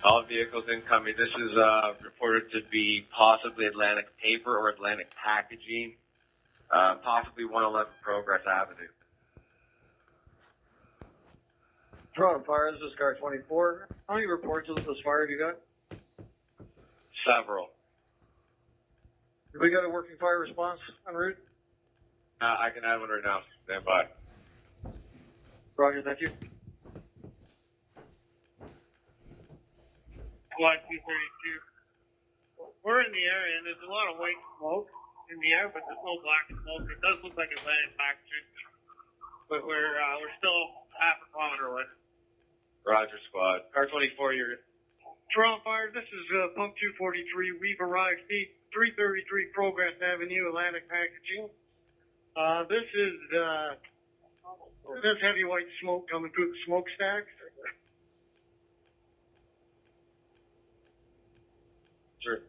All vehicles incoming. This is reported to be possibly Atlantic Paper or Atlantic Packaging, possibly 111 Progress Avenue. Toronto Fire, this is car 24. How many reports of this fire have you got? Several. Have we got a working fire response en route? I can add one right now. Stand by. Roger, thank you. Squad 232. We're in the area and there's a lot of white smoke in the air, but there's no black smoke. It does look like Atlantic Packaging, but we're still half a kilometer away. Roger, squad. Car 24, you're... Toronto Fire, this is Pump 243. We've arrived 333 Progress Avenue, Atlantic Packaging. There's heavy white smoke coming through the smokestacks. Sure.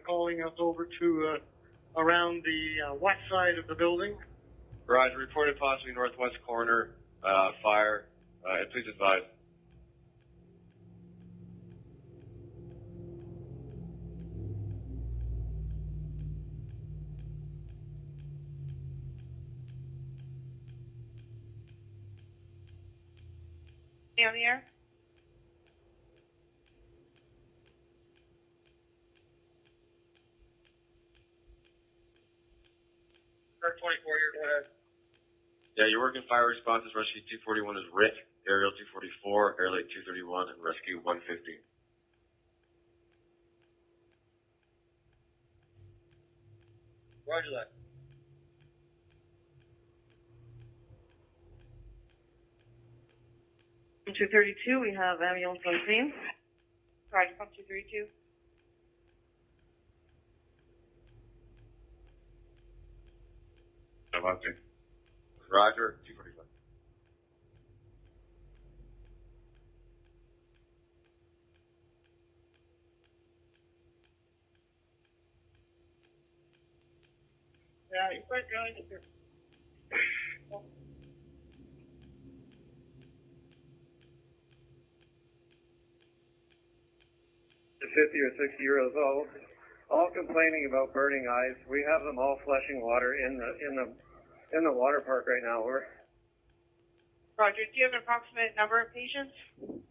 Calling us over to around the west side of the building. Roger, reported possibly northwest corner, fire. Please advise. On the air? Car 24 here, go ahead. Yeah, your working fire responses, Rescue 241 is RIT, Aerial 244, Airlight 231, and Rescue 150. Roger that. Pump 232, we have ambulance on scene. Roger, Pump 232. Roger, 245. Yeah, you're quite right. They're 50 or 60 years old, all complaining about burning eyes. We have them all flushing water in the water park right now. Roger, do you have an approximate number of patients? I'm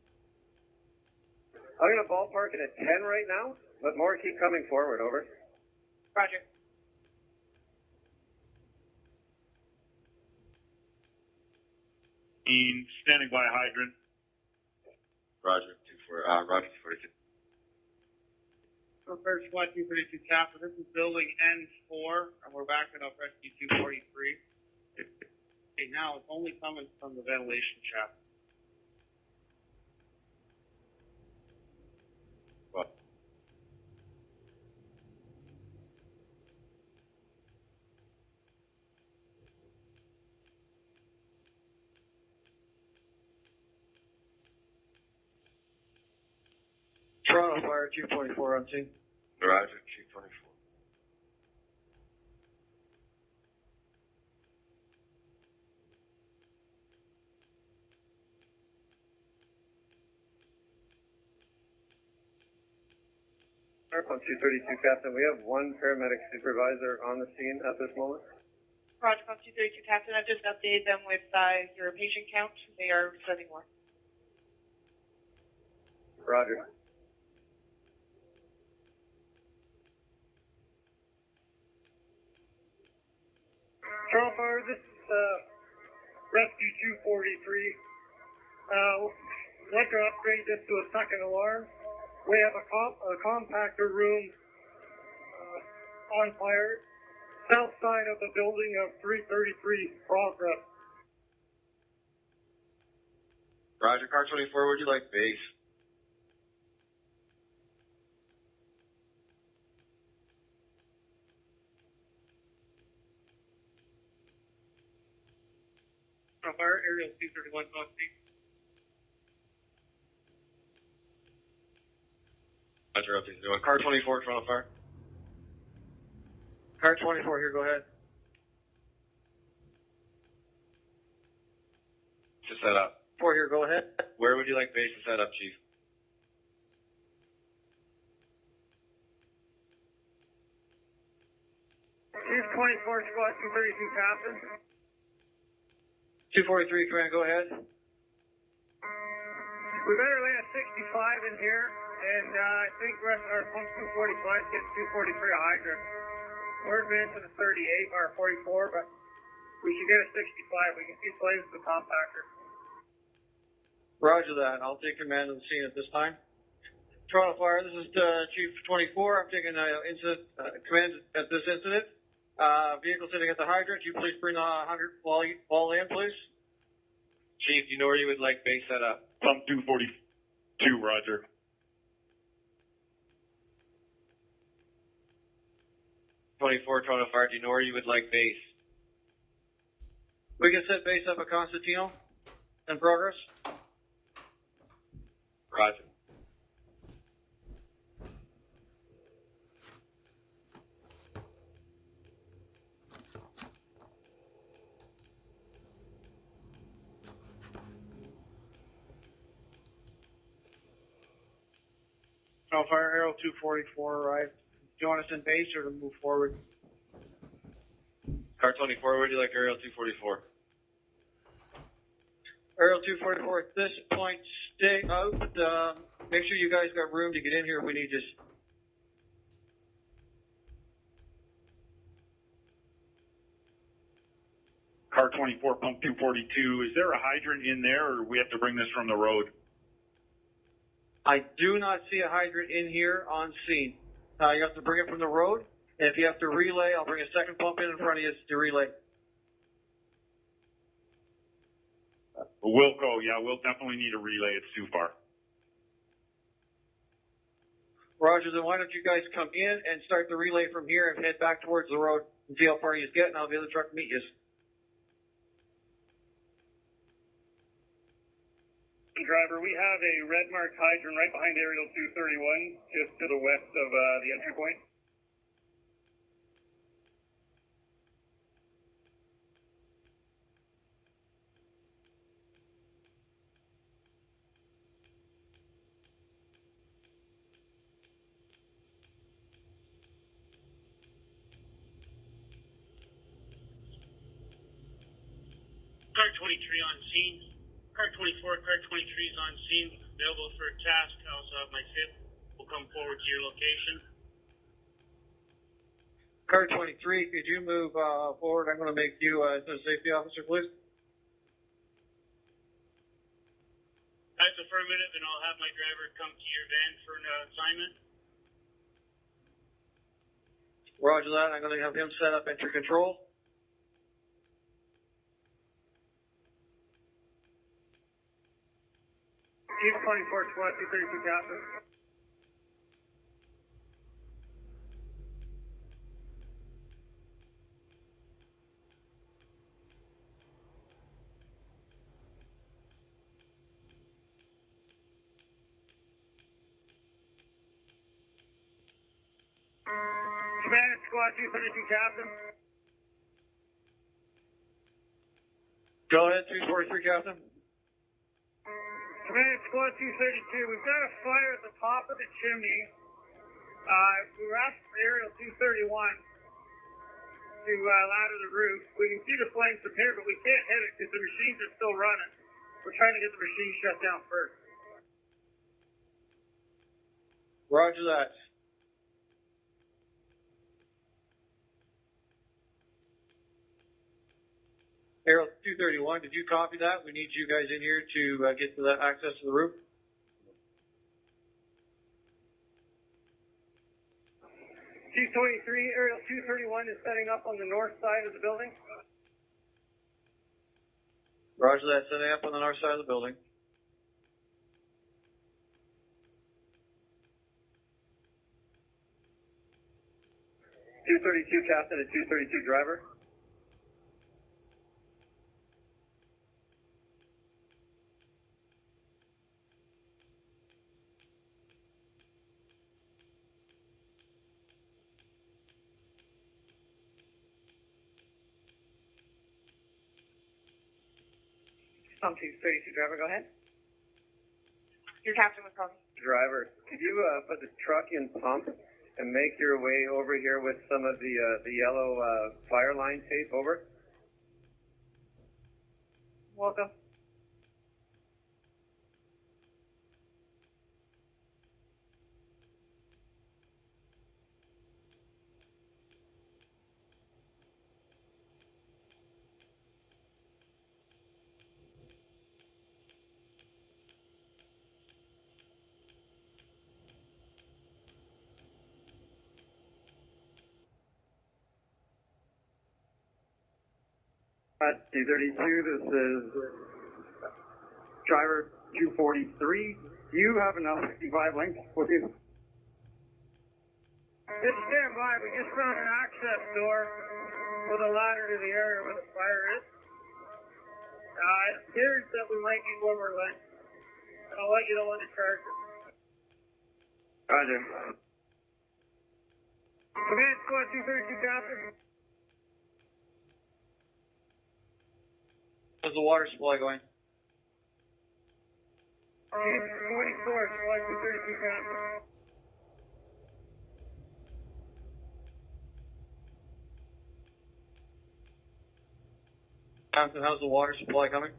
gonna ballpark it at 10 right now, but more keep coming forward. Over. Roger. Standing by hydrant. Roger, 242. First Squad 232 Captain, this is building N4, and we're backing up Rescue 243. Okay, now it's only coming from the ventilation shaft. What? Toronto Fire 224 on scene. Roger, 224. Pump 232 Captain, we have one paramedic supervisor on the scene at this moment. Roger, Pump 232 Captain, I've just updated them with your patient count. They are 7 more. Roger. Toronto Fire, this is Rescue 243. I'd like to upgrade this to a second alarm. We have a compactor room on fire, south side of the building of 333 Progress. Roger, car 24, would you like base? Fire, Aerial 231 on scene. Roger, up to doing. Car 24, Toronto Fire. Car 24 here, go ahead. to set up? 4 here, go ahead. Where would you like base to set up, Chief? Chief 24, Squad 232, Captain. 243, command, go ahead. We better lay a 65 in here, and I think the rest of our pump 245 gets 243 a hydrant. We're advancing to 38 or 44, but we should get a 65. We can see flames with the compactor. Roger that. I'll take command of the scene at this time. Toronto Fire, this is Chief 24. I'm taking command at this incident. Vehicle sitting at the hydrant. You please bring 100 wall in, please. Chief, do you know where you would like base set up? Pump 242, roger. Toronto Fire, do you know where you would like base? We can set base up at Constantino. In progress. Roger. Toronto Fire, Arrow 244 arrived. Do you want us in base or to move forward? Car 24, where would you like aerial 244? Aerial 244 at this point, stay out. Make sure you guys got room to get in here if we need you. Car 24, pump 242. Is there a hydrant in there, or we have to bring this from the road? I do not see a hydrant in here on scene. You have to bring it from the road. And if you have to relay, I'll bring a second pump in front of you to relay. We'll go, yeah, we'll definitely need a relay. It's too far. Roger, then why don't you guys come in and start the relay from here and head back towards the road and see how far you get, and I'll be able to truck meet you. Driver, we have a red marked hydrant right behind aerial 231, just to the west of the entry point. Car 23 on scene. Car 24, car 23 is on scene, available for a task. I also have my FIP. We'll come forward to your location. Car 23, could you move forward? I'm going to make you a safety officer, please. That's affirmative, and I'll have my driver come to your van for an assignment. Roger that. I'm going to have him set up entry control. Chief 24, Squad 232, Captain. Command Squad 232, Captain. Go ahead, 243, Captain. Command Squad 232, we've got a fire at the top of the chimney. We were asked for aerial 231 to ladder the roof. We can see the flames from here, but we can't hit it because the machines are still running. We're trying to get the machine shut down first. Roger that. Arrow 231, did you copy that? We need you guys in here to get to the access to the roof. Chief 23, aerial 231 is setting up on the north side of the building. Roger that, setting up on the north side of the building. Captain and 232 driver. Pump 232 driver, go ahead. Your captain was calling. Driver, could you put the truck in pump and make your way over here with some of the yellow fire line tape over? Welcome. T32, this is driver 243. Do you have an L65 link with you? Just stand by. We just found an access door with a ladder to the area where the fire is. It appears that we might need one more link. I'll let you know when to charge it. Roger. Command Squad 232 Captain. How's the water supply going? Chief 24, Squad 232 Captain. Captain, how's the water supply coming?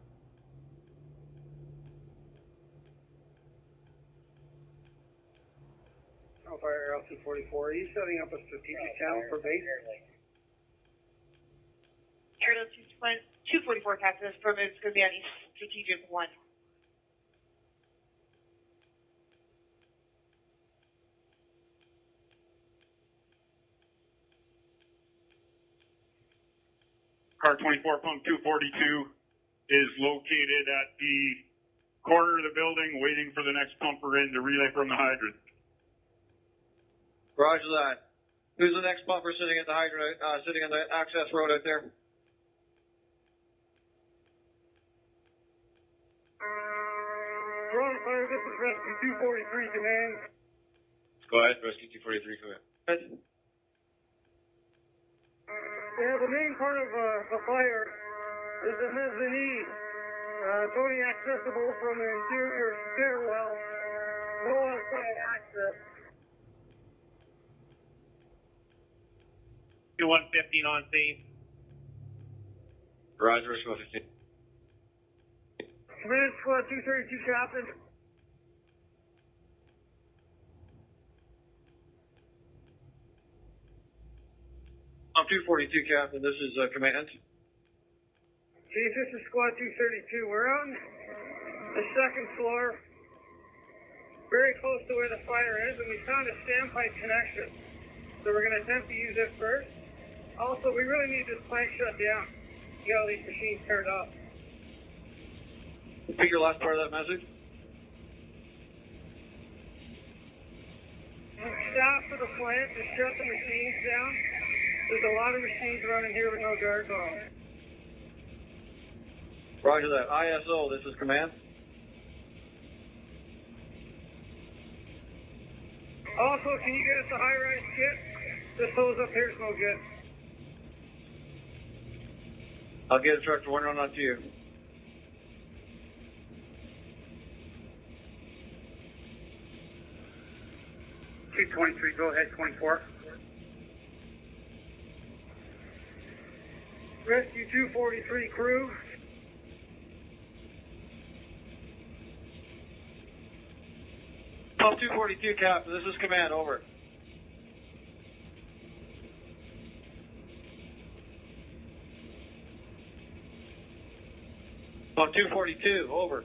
Fire L244, are you setting up a strategic channel for base? Aerial 244 captain is from it's going to be on East Strategic 1. Car 24, pump 242 is located at the corner of the building, waiting for the next pumper in to relay from the hydrant. Roger that. Who's the next pumper sitting at the hydrant, sitting on the access road out there? Drone fire, this is Rescue 243 Command. Go ahead, Rescue 243, come in. Yeah, the main part of the fire is the mezzanine. It's only accessible from the interior stairwell. No outside access. 115 on scene. Roger, Rescue 15. Command Squad 232 Captain. I'm 242, Captain. This is Command. Chief, this is Squad 232. We're on the second floor, very close to where the fire is, and we found a standpipe connection. So we're going to attempt to use it first. Also, we really need this plant shut down. Get all these machines turned off. Repeat your last part of that message. Staff for the plant to shut the machines down. There's a lot of machines running here with no guards on. Roger that. ISO, this is Command. Also, can you get us a high-rise kit? This hose up here is no good. I'll get a truck to run on to you. Chief 23, go ahead, 24. Rescue 243 crew. Pump 242, Captain. This is Command. Over. Pump 242. Over.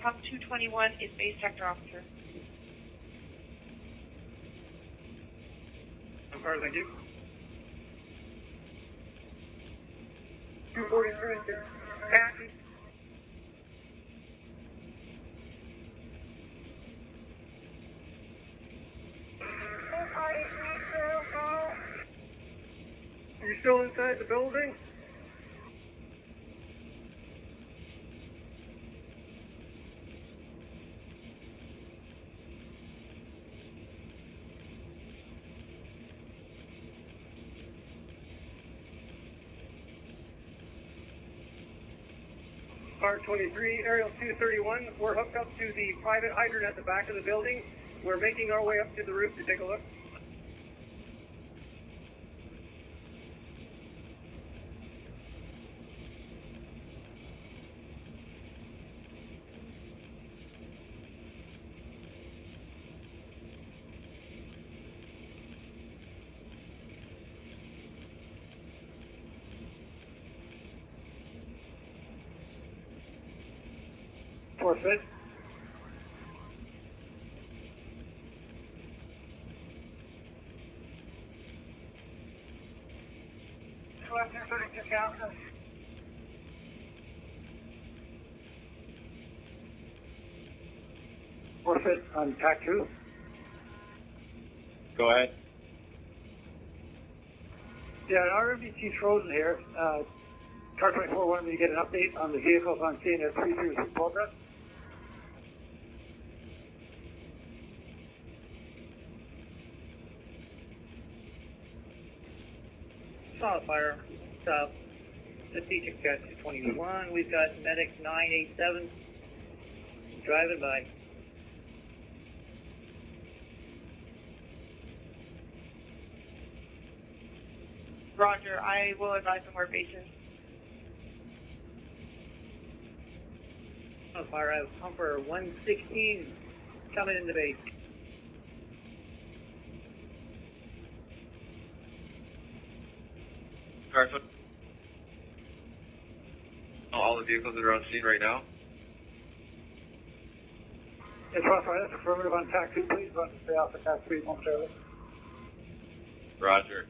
Pump 221 is base sector officer. Alright, thank you. 243. Taxi. You still inside the building? Car 23, Aerial 231. We're hooked up to the private hydrant at the back of the building. We're making our way up to the roof to take a look. Forfeit. Forfeit on TAC 2. Go ahead. Yeah, RMDC's frozen here. Car 24 wanted me to get an update on the vehicles on scene as previously progress. Saw a fire. Strategic Jet 221. We've got Medic 987 driving by. Roger, I will advise on more bases. Saw a fire out of Pumper 116 coming into base. Carson. All the vehicles that are on scene right now. It's Crossfire, that's affirmative on TAC 2, please. Run to stay off the TAC 3 momentarily. Roger.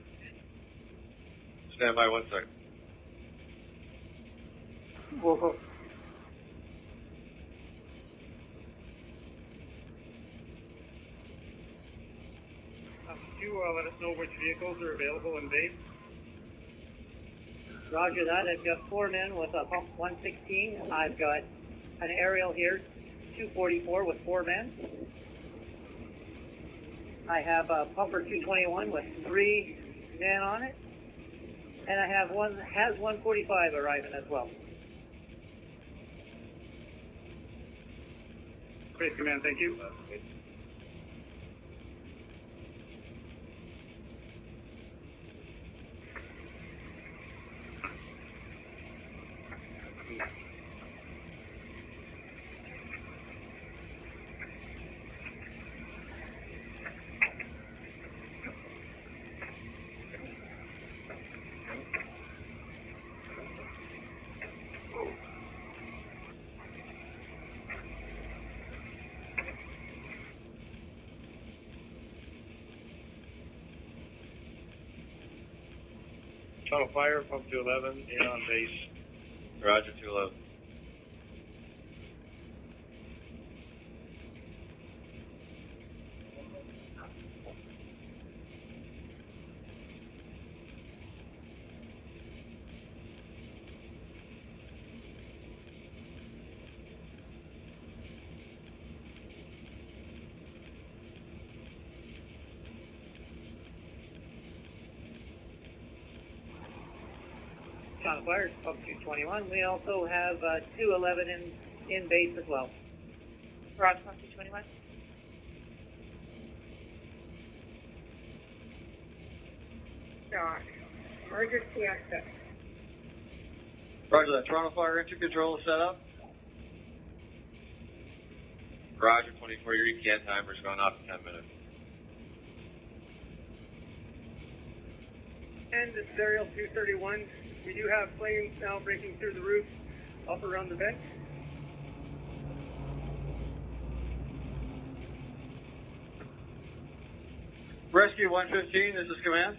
Stand by 1 second. We'll go. Could you let us know which vehicles are available in base? Roger that. I've got 4 men with a Pump 116. I've got an aerial here, 244 with 4 men. I have a Pumper 221 with 3 men on it. And I have one that has 145 arriving as well. Great command, thank you. Tunnel fire, pump 211, in on base. Roger 211. Tunnel fire, Pump 221. We also have 211 in base as well. Roger, Pump 221. Emergency access. Roger that. Toronto Fire Entry Control is set up. Roger 24, your ECAN timer's going off in 10 minutes. And this is Aerial 231. We do have flames now breaking through the roof up around the vent. Rescue 115, this is command.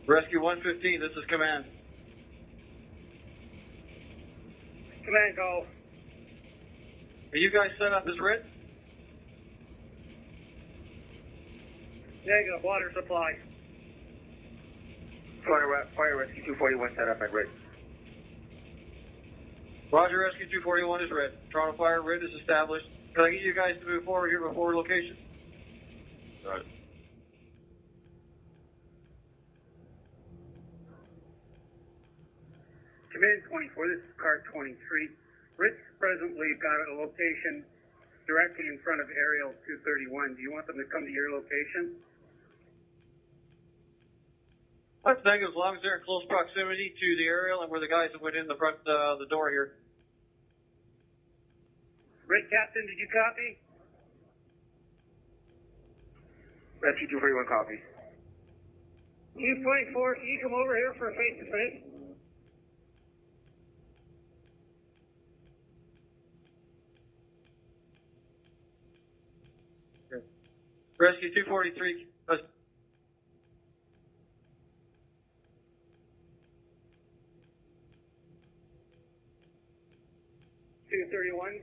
Rescue 115, this is command. Command call. Are you guys set up as red? Negative, water supply. Fire rescue 241 set up at red. Roger, Rescue 241 is red. Toronto Fire, red is established. Can I get you guys to move forward here before location? Right. Command 24, this is car 23. Rich presently got a location directly in front of aerial 231. Do you want them to come to your location? I think as long as they're in close proximity to the aerial and where the guys that went in the front, the door here. Red Captain, did you copy? Rescue 241 copy. U-24, can you come over here for a face-to-face? Rescue 243. 231.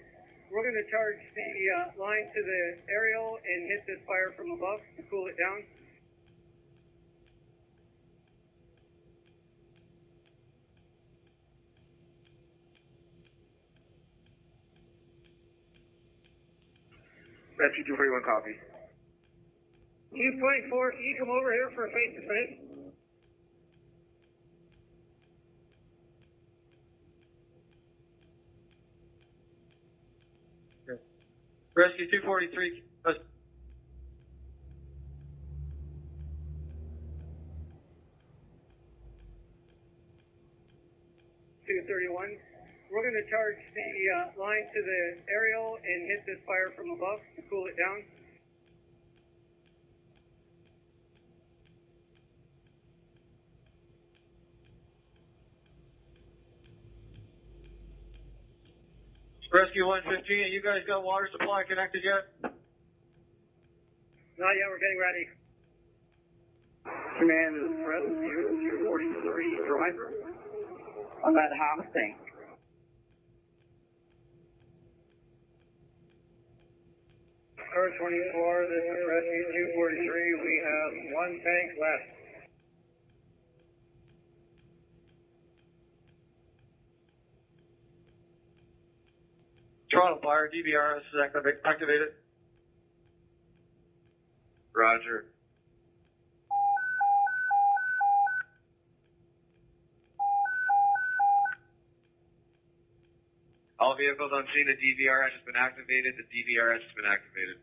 We're going to charge the line to the aerial and hit this fire from above to cool it down. Rescue 241 copy. U-24, can you come over here for a face-to-face? Rescue 243. 231. We're going to charge the line to the aerial and hit this fire from above to cool it down. Rescue 115, you guys got water supply connected yet? Not yet, we're getting ready. Command is Rescue 243 driver on that half tank. Car 24, this is Rescue 243. We have one tank left. Toronto Fire, DVRS is activated. Roger. All vehicles on scene, the DVRS has been activated. The DVRS has been activated.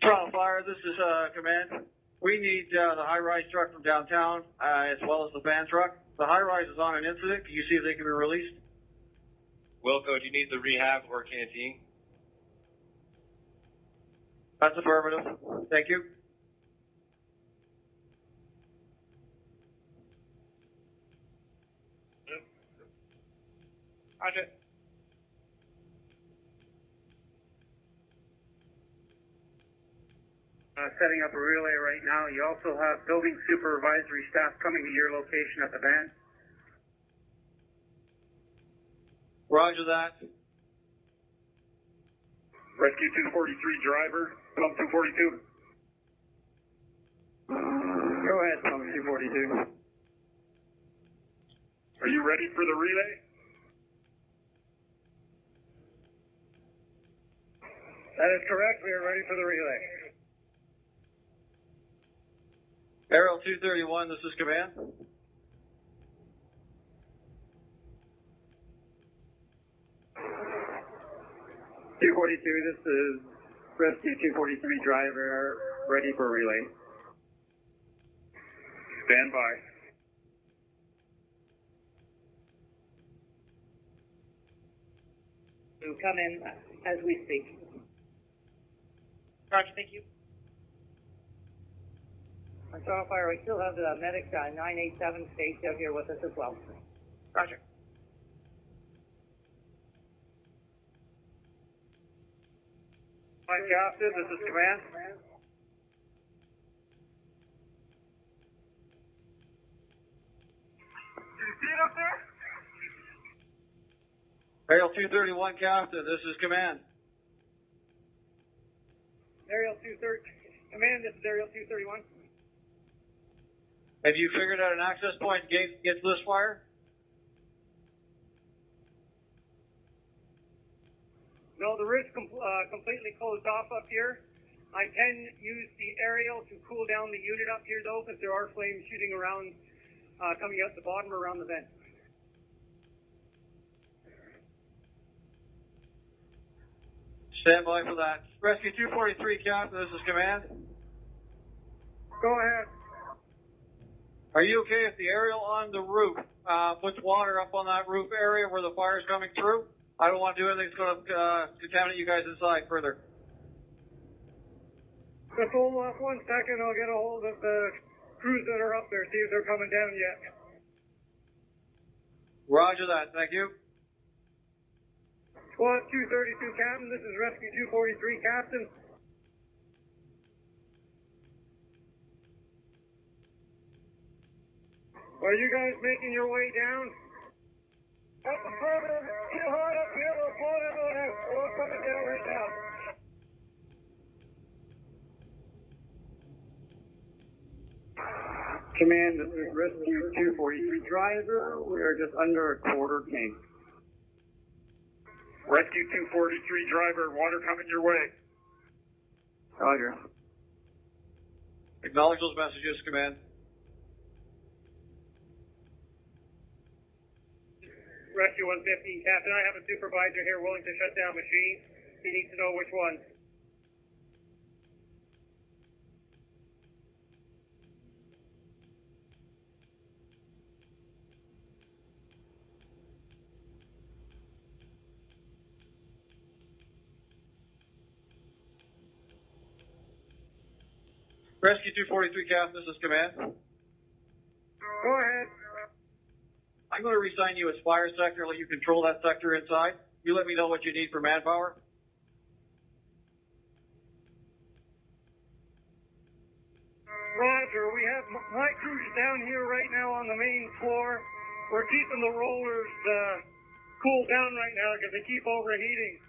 Toronto Fire, this is command. We need the high-rise truck from downtown as well as the van truck. The high-rise is on an incident. Can you see if they can be released? Wilco, do you need the rehab or canteen? That's affirmative. Thank you. Roger. Setting up a relay right now. You also have building supervisory staff coming to your location at the van. Roger that. Rescue 243 driver, pump 242. Go ahead, pump 242. Are you ready for the relay? That is correct. We are ready for the relay. Aerial 231, this is command. $242, this is Rescue 243 driver, ready for relay. Stand by. To come in as we speak. Roger, thank you. On Toronto Fire, we still have the medic 987 Stacy out here with us as well. Roger. Hi, Captain, this is command. Aerial 231, Captain, this is command. Aerial 230, command, this is Aerial 231. Have you figured out an access point against this fire? No, the roof's completely closed off up here. I can use the aerial to cool down the unit up here though, because there are flames shooting around, coming out the bottom around the vent. Stand by for that. Rescue 243, Captain, this is command. Go ahead. Are you okay if the aerial on the roof puts water up on that roof area where the fire is coming through? I don't want to do anything that's going to contaminate you guys inside further. Just hold off 1 second, I'll get a hold of the crews that are up there, see if they're coming down yet. Roger that, thank you. Squad 232, Captain, this is Rescue 243, Captain. Are you guys making your way down? Up the front of it, too hard up here, we're floating on out. We're coming down right now. Command, this is Rescue 243 driver. We are just under a quarter tank. Rescue 243 driver, water coming your way. Roger. Acknowledge those messages, command. Rescue 115, Captain, I have a supervisor here willing to shut down machine. He needs to know which one. Rescue 243, Captain, this is command. Go ahead. I'm going to reassign you as fire sector, let you control that sector inside. You let me know what you need for manpower. Roger, we have my crews down here right now on the main floor. We're keeping the rollers cool down right now because they keep overheating.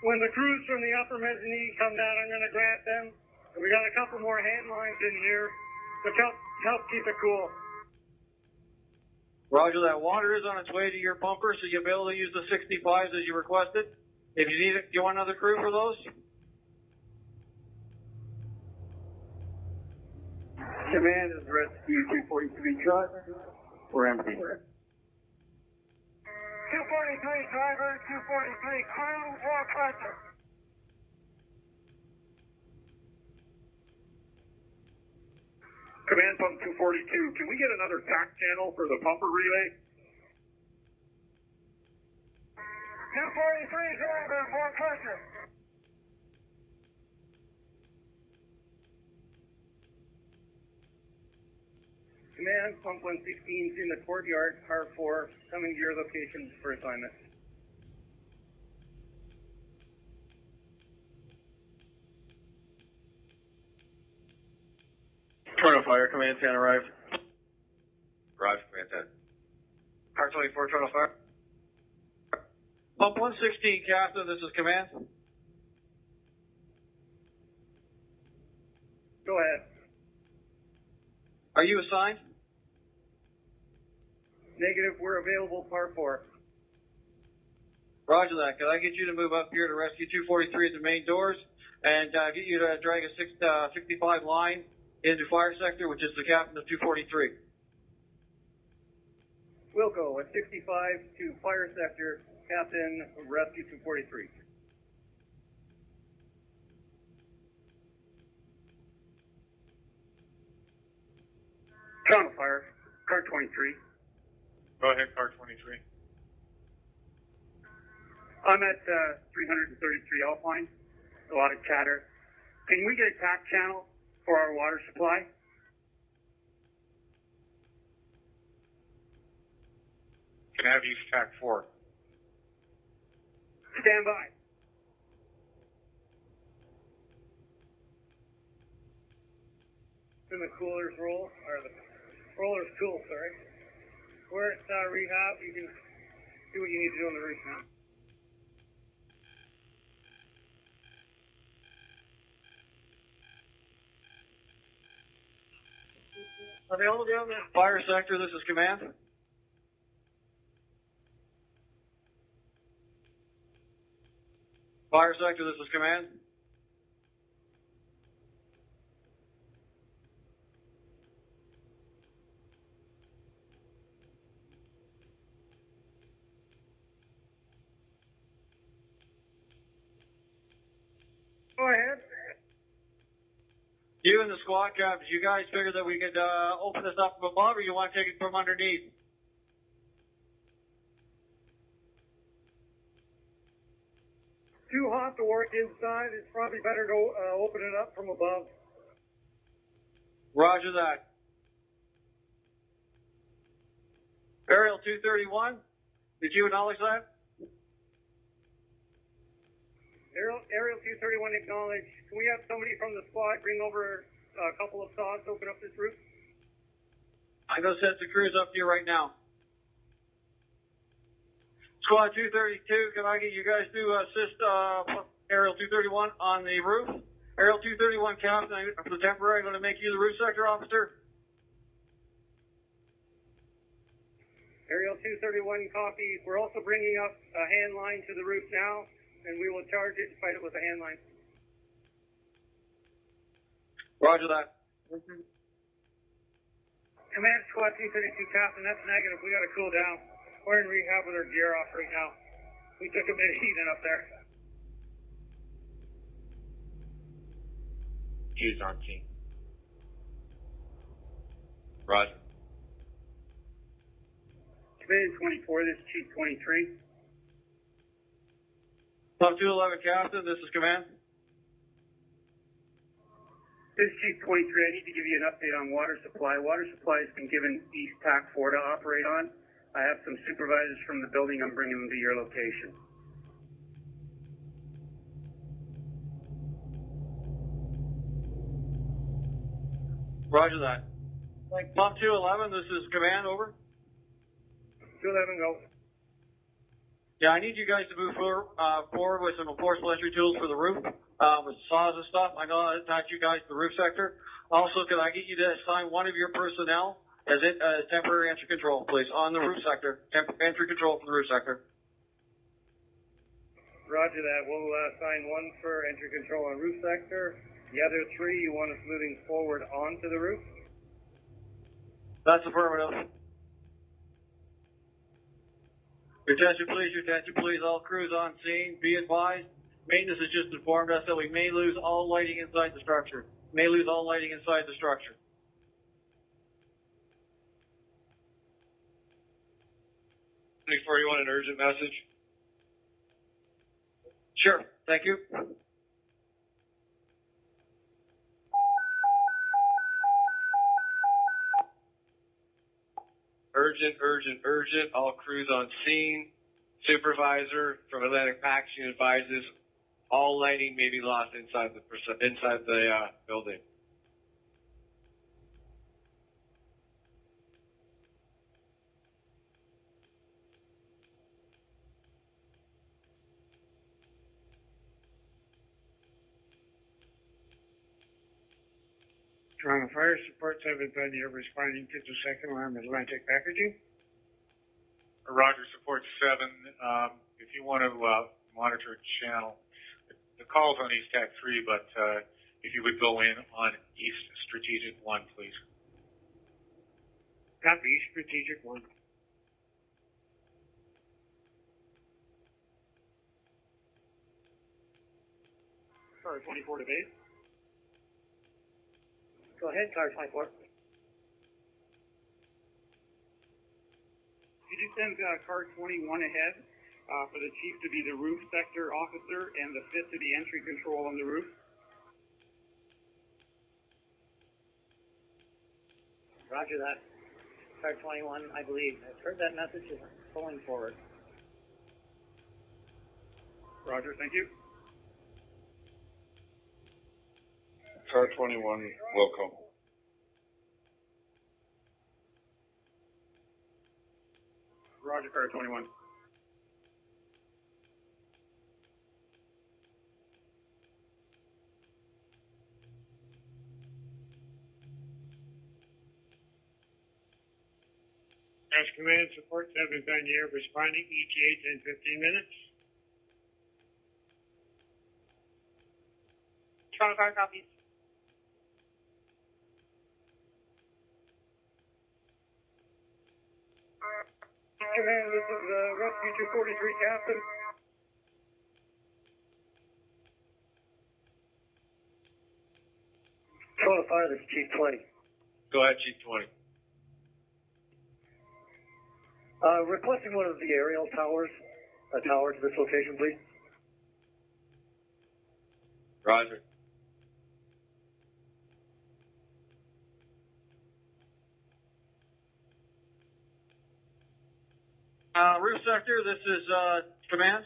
When the crews from the upper mezzanine come down, I'm going to grab them. And we got a couple more hand lines in here, which help keep it cool. Roger that. Water is on its way to your pumper, so you'll be able to use the 65s as you requested. If you need it, do you want another crew for those? Command is Rescue 243 driver. We're empty. 243 driver, 243 crew, war pressure. Command pump 242, can we get another TAC channel for the pumper relay? 243 driver, war pressure. Command, pump 116 is in the courtyard, car 4, coming to your location for assignment. Toronto Fire, Command 10 arrived. Roger, Command 10. Car 24, Toronto Fire. Pump 116, Captain, this is command. Go ahead. Are you assigned? Negative, we're available, par 4. Roger that. Can I get you to move up here to Rescue 243 at the main doors and get you to drag a 65 line into fire sector, which is the captain of 243. Wilco at 65 to fire sector, captain of rescue 243. Toronto Fire, car 23. Go ahead, car 23. I'm at 333 Alpine. A lot of chatter. Can we get a TAC channel for our water supply? Can I have you TAC 4? Stand by. In the coolers roll, or the rollers cool, sorry. Where it's rehab, you can do what you need to do on the roof now. Available down there? Fire sector, this is command. Fire sector, this is command. Go ahead. You and the squad captains, you guys figured that we could open this up from above, or you want to take it from underneath? Too hot to work inside. It's probably better to open it up from above. Roger that. Aerial 231, did you acknowledge that? Aerial 231 acknowledge. Can we have somebody from the squad bring over a couple of saws to open up this roof? I'm going to send the crews up to you right now. Squad 232, can I get you guys to assist Aerial 231 on the roof? Aerial 231, Captain, for the temporary, I'm going to make you the roof sector officer. Aerial 231 copy. We're also bringing up a hand line to the roof now, and we will charge it and fight it with a hand line. Roger that. Command Squad 232, Captain, that's negative. We got to cool down. We're in rehab with our gear off right now. We took a bit of heat in up there. Choose on scene. Roger. Command 24, this is Chief 23. Pump 211, Captain, this is command. This is Chief 23. I need to give you an update on water supply. Water supply has been given East TAC 4 to operate on. I have some supervisors from the building. I'm bringing them to your location. Roger that. Pump 211, this is command, over. 211, go. Yeah, I need you guys to move forward with some enforceable entry tools for the roof, with saws and stuff. I know I attached you guys to the roof sector. Also, can I get you to assign one of your personnel as temporary entry control, please, on the roof sector. Entry control for the roof sector. Roger that. We'll assign one for entry control on roof sector. The other three, you want us moving forward onto the roof? That's affirmative. Your attention please, all crews on scene. Be advised, maintenance has just informed us that we may lose all lighting inside the structure. 24, you want an urgent message? Sure, thank you. Urgent. All crews on scene. Supervisor from Atlantic Packaging advises all lighting may be lost inside the building. Toronto Fire Support 7 Thunder responding to the second alarm at Atlantic Packaging. Roger, support 7. If you want to monitor channel, the call's on East TAC 3, but if you would go in on East Strategic 1, please. Copy, East Strategic 1. Sorry, 24 to base. Go ahead, car 24. Could you send car 21 ahead for the chief to be the roof sector officer and the 5th to be entry control on the roof? Roger that. Car 21, I believe. I've heard that message is pulling forward. Roger, thank you. Car 21, welcome. Roger, car 21. As command, support 7 Thunder responding ETA 10-15 minutes. Toronto Fire copies. Command, this is Rescue 243 Captain. Toronto Fire, this is Chief 20. Go ahead, Chief 20. Requesting one of the aerial towers, a tower to this location, please. Roger. Roof sector, this is, command.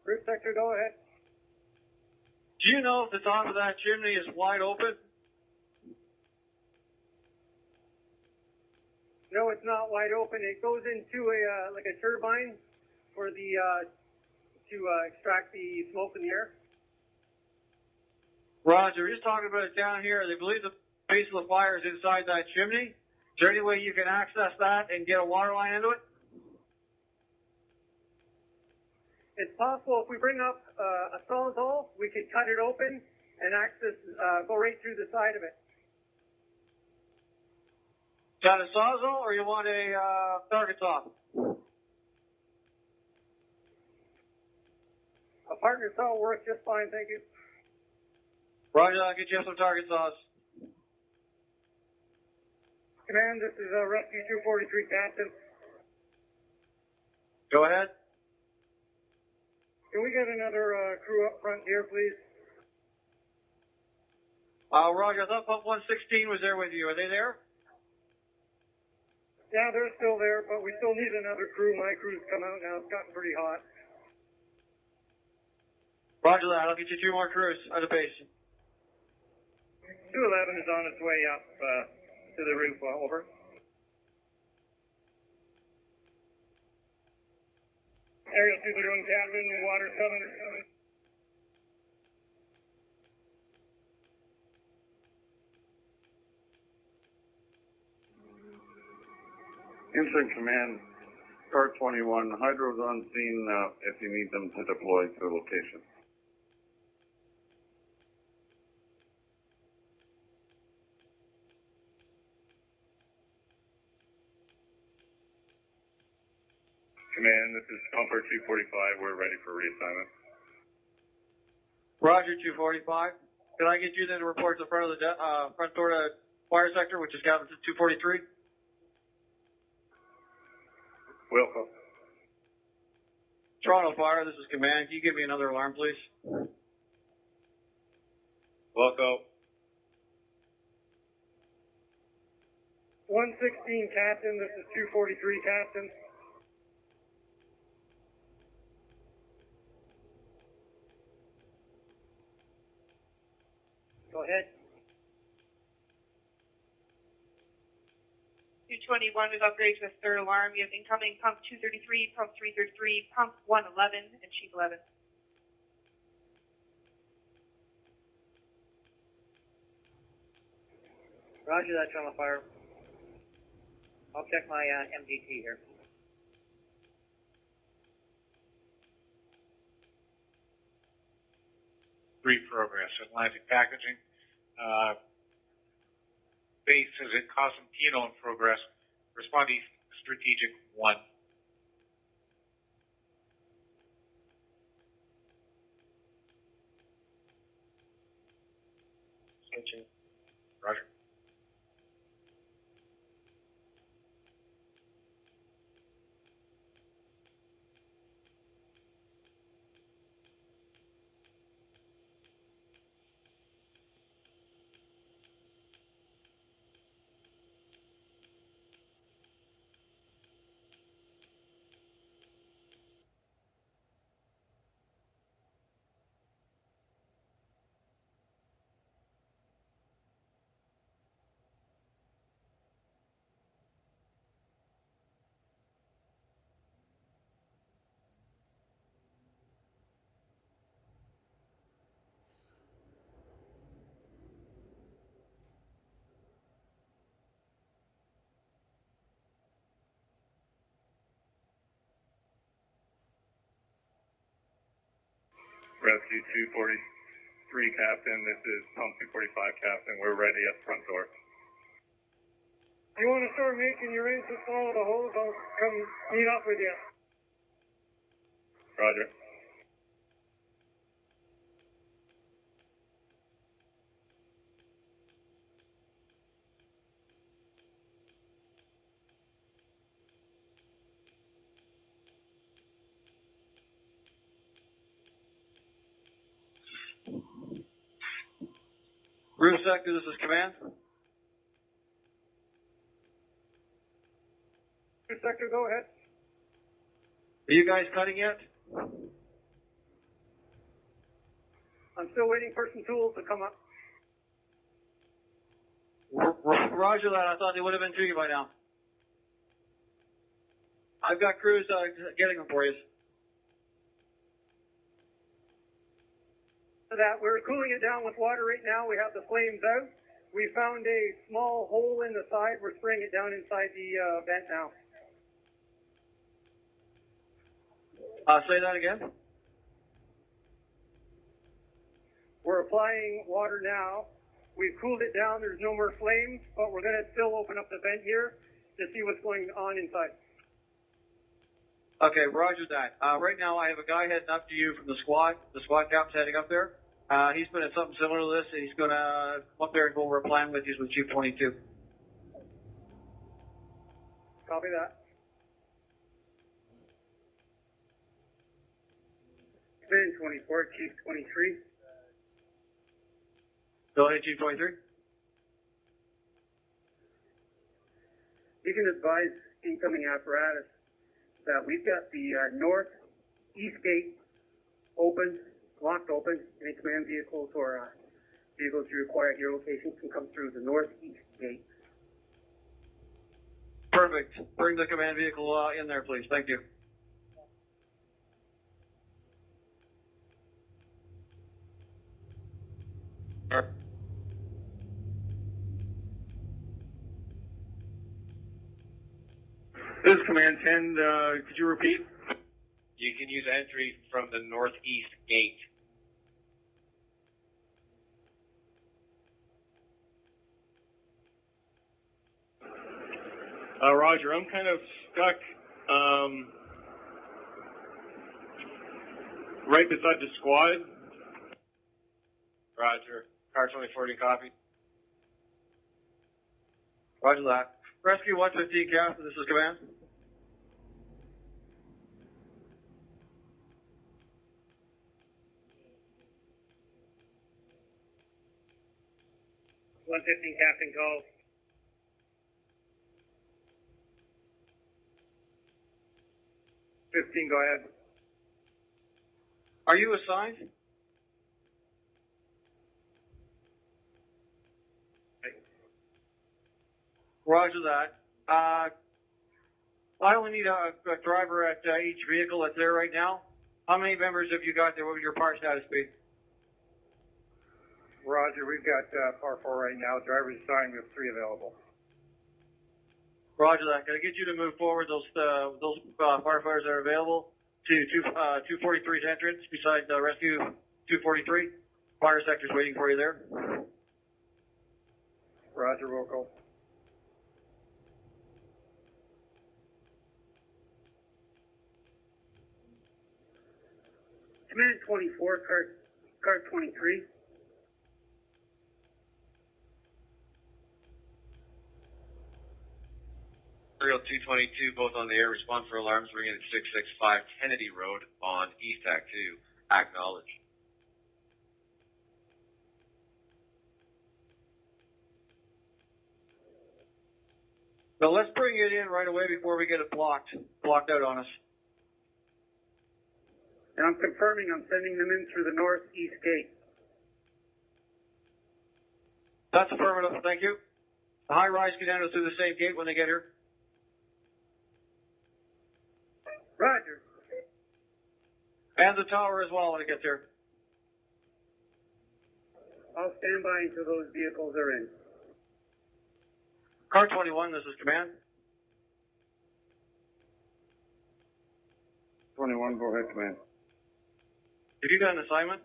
Roof sector, go ahead. Do you know if the top of that chimney is wide open? No, it's not wide open. It goes into a like a turbine for the to extract the smoke in the air. Roger, we're just talking about it down here. They believe the base of the fire is inside that chimney. Is there any way you can access that and get a water line into it? It's possible if we bring up a sawzall, we could cut it open and access go right through the side of it. Is that a sawzall or you want a target saw? A partner saw works just fine, thank you. Roger, I'll get you some target saws. Command, this is Rescue 243 Captain. Go ahead. Can we get another crew up front here, please? Roger, I thought Pump 116 was there with you. Are they there? Yeah, they're still there, but we still need another crew. My crew's come out now. It's gotten pretty hot. Roger that. I'll get you 2 more crews at a base. 211 is on its way up to the roof. Over. Aerial 231 Captain, water 7. Incident Command, Car 21, hydros on scene if you need them to deploy to the location. Command, this is Pumper 245. We're ready for reassignment. Roger, 245. Can I get you then to report to the front of the front door to fire sector, which is cabin 243? Wilco. Toronto Fire, this is command. Can you give me another alarm, please? Wilco. 116 Captain, this is 243 Captain. Go ahead. 221 is upgraded to a third alarm. You have incoming pump 233, pump 333, pump 111, and chief 11. Roger that, Toronto Fire. I'll check my MDT here. Brief progress. Atlantic Packaging. Base is at Cosentino in progress. Respond East Strategic 1. Switching. Roger. Rescue 243, Captain. This is Pump 245, Captain. We're ready at the front door. You want to start making your exit, follow the hose, I'll come meet up with you. Roger. Roof sector, this is command. Sector, go ahead. Are you guys cutting yet? I'm still waiting for some tools to come up. Roger that. I thought they would have been to you by now. I've got crews getting them for you. For that, we're cooling it down with water right now. We have the flames out. We found a small hole in the side. We're spraying it down inside the vent now. Say that again. We're applying water now. We've cooled it down. There's no more flames, but we're going to still open up the vent here to see what's going on inside. Okay, roger that. Right now I have a guy heading up to you from the squad. The squad captain's heading up there. He's been at something similar to this, and he's going to come up there and go over a plan with you with Chief 22. Copy that. Command 24, Chief 23. Go ahead, Chief 23. You can advise incoming apparatus that we've got the northeast gate open, locked open. Any command vehicles or vehicles you require at your location can come through the northeast gate. Perfect. Bring the command vehicle in there, please. Thank you. This is Command 10. Could you repeat? You can use entry from the northeast gate. Roger. I'm kind of stuck right beside the squad. Roger. Car 24, copy. Roger that. Rescue 115, Captain. This is command. Captain, go. Go ahead. Are you assigned? Roger that. I only need a driver at each vehicle that's there right now. How many members have you got there? What would your part status be? Roger, we've got par 4 right now. Driver's assigned. We have 3 available. Roger that. Can I get you to move forward those firefighters that are available to 243's entrance beside Rescue 243? Fire sector's waiting for you there. Roger, roll call. Command 24, car 23. Serial 222, both on the air. Response for alarms ringing at 665 Kennedy Road on East Act 2. Acknowledge. So let's bring it in right away before we get it blocked out on us. And I'm confirming I'm sending them in through the northeast gate. That's affirmative. Thank you. The high rise can enter through the same gate when they get here. Roger. And the tower as well when it gets here. I'll stand by until those vehicles are in. Car 21, this is command. 21, go ahead, Command. Have you got an assignment?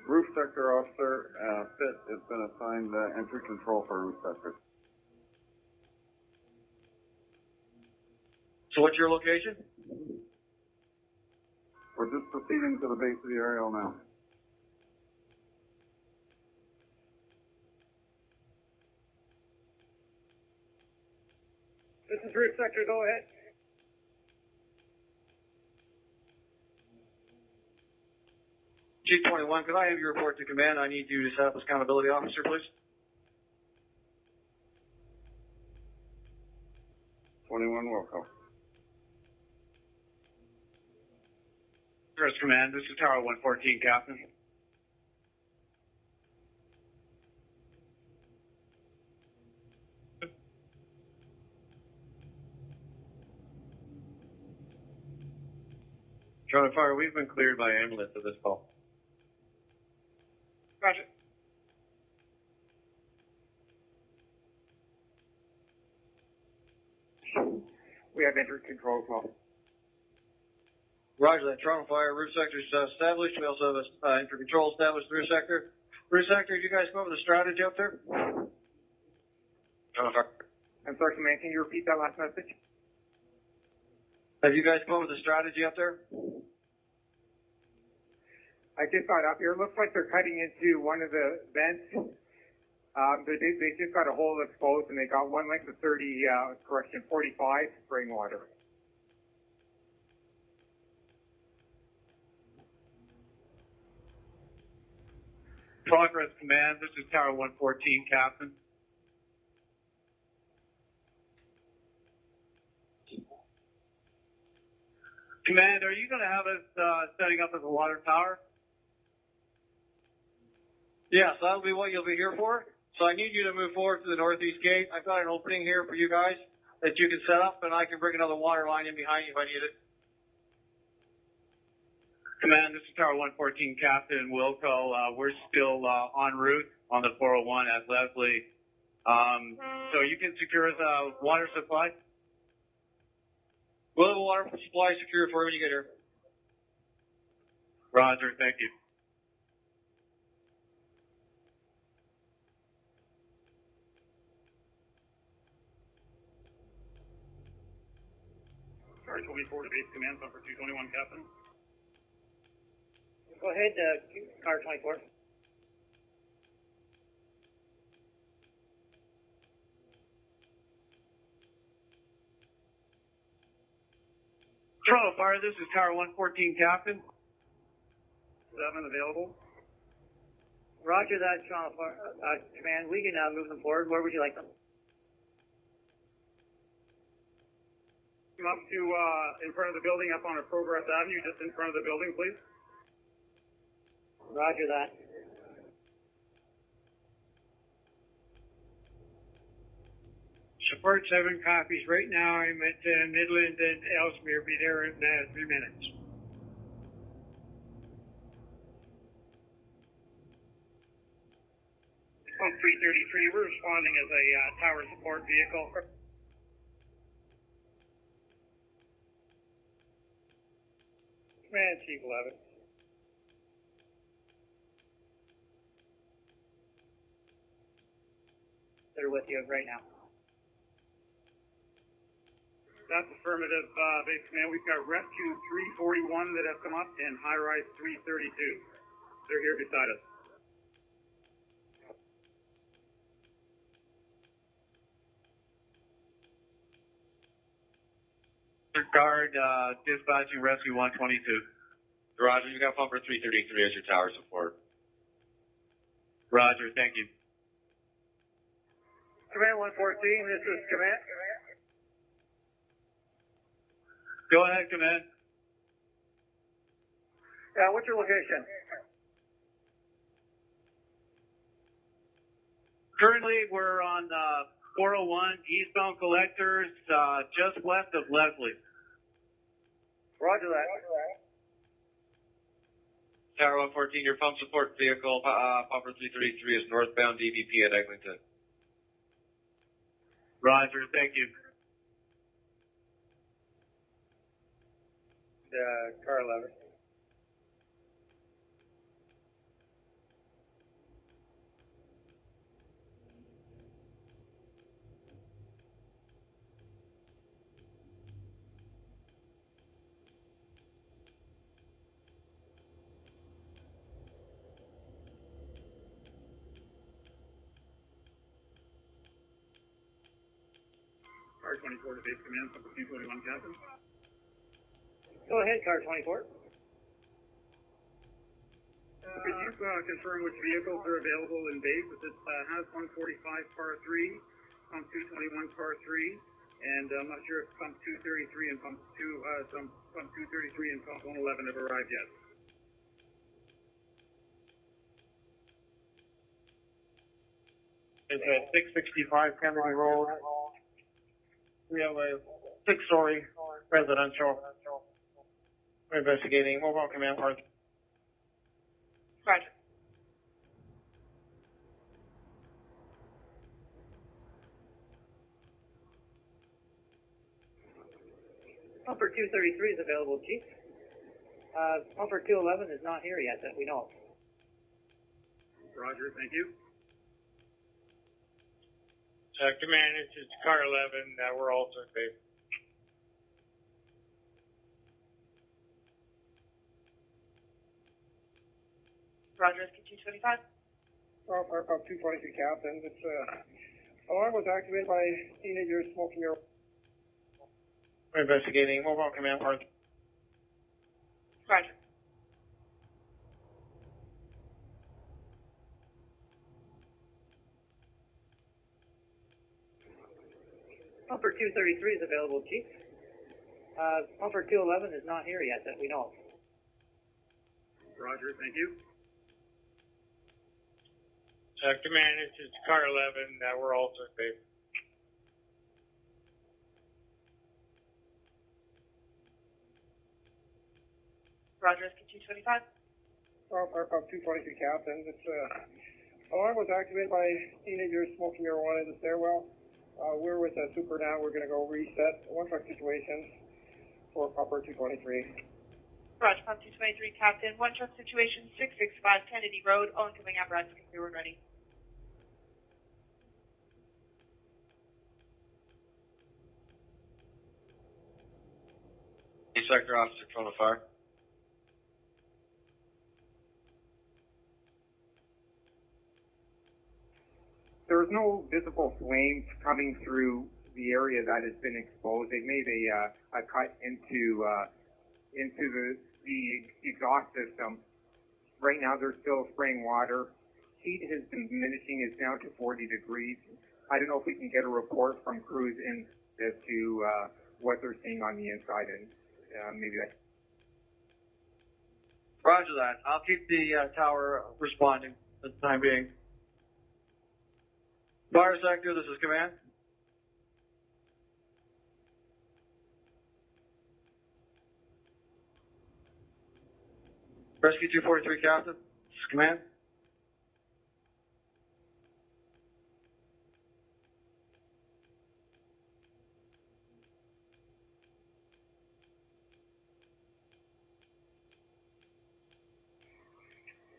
Roof sector officer, Pitt has been assigned entry control for roof sector. So what's your location? We're just proceeding to the base of the aerial now. This is roof sector, go ahead. Chief 21, could I have your report to command? I need you to set up as accountability officer, please. 21 Wilco. First Command, this is Tower 114, Captain. Tower Fire, we've been cleared by ambulance of this call. Roger. We have entry control as well. Roger that. Toronto Fire, roof sector is established. We also have entry control established in the roof sector. Roof sector, did you guys come up with a strategy up there? Tower Fire. I'm sorry, Command, can you repeat that last message? Have you guys come up with a strategy up there? I just got up here. It looks like they're cutting into one of the vents. They just got a hole exposed and they got one length of 45 spraying water. Progress Command, this is Tower 114, Captain. Command, are you going to have us setting up as a water tower? Yes, that'll be what you'll be here for. So I need you to move forward to the northeast gate. I've got an opening here for you guys that you can set up, and I can bring another water line in behind you if I need it. Command, this is Tower 114, Captain Wilco. We're still en route on the 401 at Leslie. So you can secure us a water supply? We'll have a water supply secured for you when you get here. Roger, thank you. Car 24 to base command, bumper 221, Captain. Go ahead, car 24. Toronto Fire, this is Tower 114, Captain. 7 available. Roger that, Toronto Fire, Command. We can move them forward. Where would you like them? Come up to, in front of the building up on Progress Avenue, just in front of the building, please. Roger that. Support 7 copies. Right now I'm at Midland and Ellesmere. Be there in 3 minutes. Pump 333, we're responding as a tower support vehicle. Command Chief 11. They're with you right now. That's affirmative, base command. We've got Rescue 341 that have come up and High Rise 332. They're here beside us. Guard, dispatching Rescue 122. Roger, you got pumper 333 as your tower support. Roger, thank you. Command 114, this is Command. Go ahead, Command. What's your location? Currently, we're on 401 eastbound collectors, just west of Leslie. Roger that. Tower 114, your pump support vehicle, pumper 333 is northbound DVP at Eglinton. Roger, thank you. car 11. Car 24 to base command, Pumper 241, Captain. Go ahead, car 24. Could you confirm which vehicles are available in base? This has 145 par 3, pump 221 par 3, and I'm not sure if pump 233 and pump 233 and pump 111 have arrived yet. It's at 665 Kennedy Road. We have a 6-story residential. We're investigating. Mobile command part. Roger. Pumper 233 is available, Chief. Pumper 211 is not here yet that we know of. Roger, thank you. Command, it's car 11. We're also in base. Roger, SQ-225. Pump 223, Captain. It's, alarm was activated by teenagers smoking marijuana. We're investigating. Mobile command part. Roger. Pumper 233 is available, Chief. Pumper 211 is not here yet that we know of. Roger, thank you. Command, it's car 11. We're also in base. Roger, SQ-225. Pump 223, Captain. It's, alarm was activated by teenagers smoking marijuana in the stairwell. We're with Super now. We're going to go reset one truck situations for Pumper 223. Roger, Pump 223, Captain. One truck situation, 665 Kennedy Road. All incoming apparatus configured when ready. Sector Officer, control the fire. There is no visible flames coming through the area that has been exposed. They made a cut into the exhaust system. Right now, they're still spraying water. Heat has been diminishing. It's down to 40 degrees. I don't know if we can get a report from crews in as to what they're seeing on the inside, and maybe that. Roger that. I'll keep the tower responding for the time being. Fire sector, this is command. Rescue 243, Captain. This is command.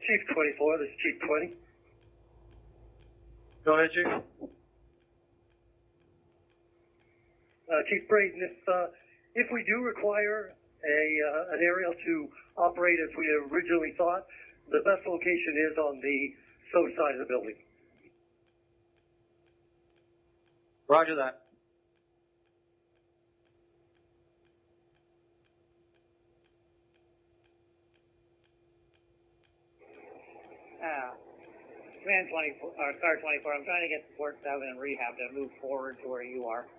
Chief 24, this is Chief 20. Go ahead, Chief. Chief Braden, if we do require an aerial to operate as we originally thought, the best location is on the south side of the building. Roger that. Command 24, car 24, I'm trying to get support 7 and rehab to move forward to where you are.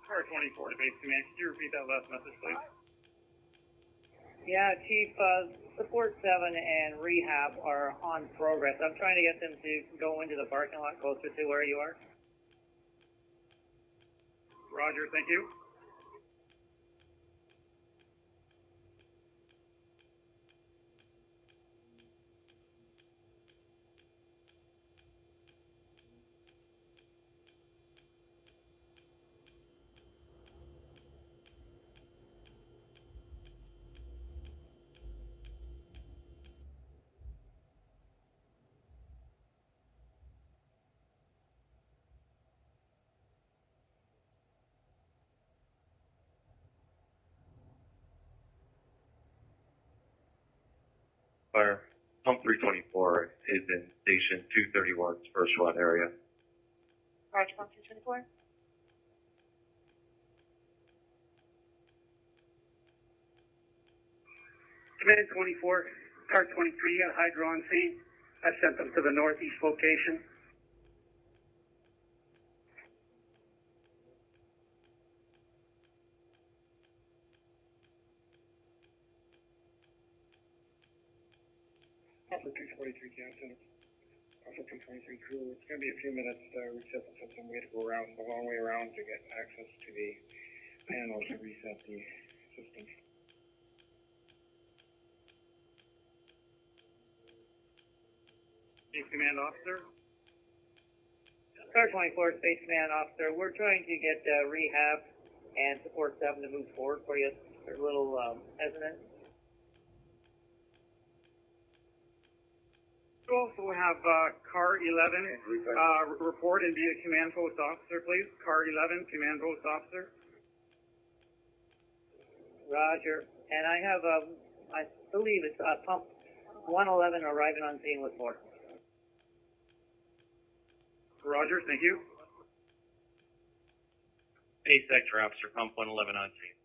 Car 24 to base command. Could you repeat that last message, please? Yeah, Chief, support 7 and rehab are on progress. I'm trying to get them to go into the parking lot closer to where you are. Roger, thank you. Fire. Pump 324 is in station 231's first run area. Roger, pump 224. Command 24, car 23 got hydro on scene. I sent them to the northeast location. Alpha 243 Captain. Alpha 223 crew. It's going to be a few minutes to reset the system. We had to go around the long way around to get access to the panels to reset the system. Chief Command Officer. Car 24, Space Command Officer, we're trying to get rehab and support 7 to move forward for you. They're a little hesitant. We also have car 11 report and be a command post officer, please. Car 11, command post officer. Roger. And I have, I believe it's pump 111 arriving on scene with 4. Roger, thank you. A sector officer, pump 111 on scene.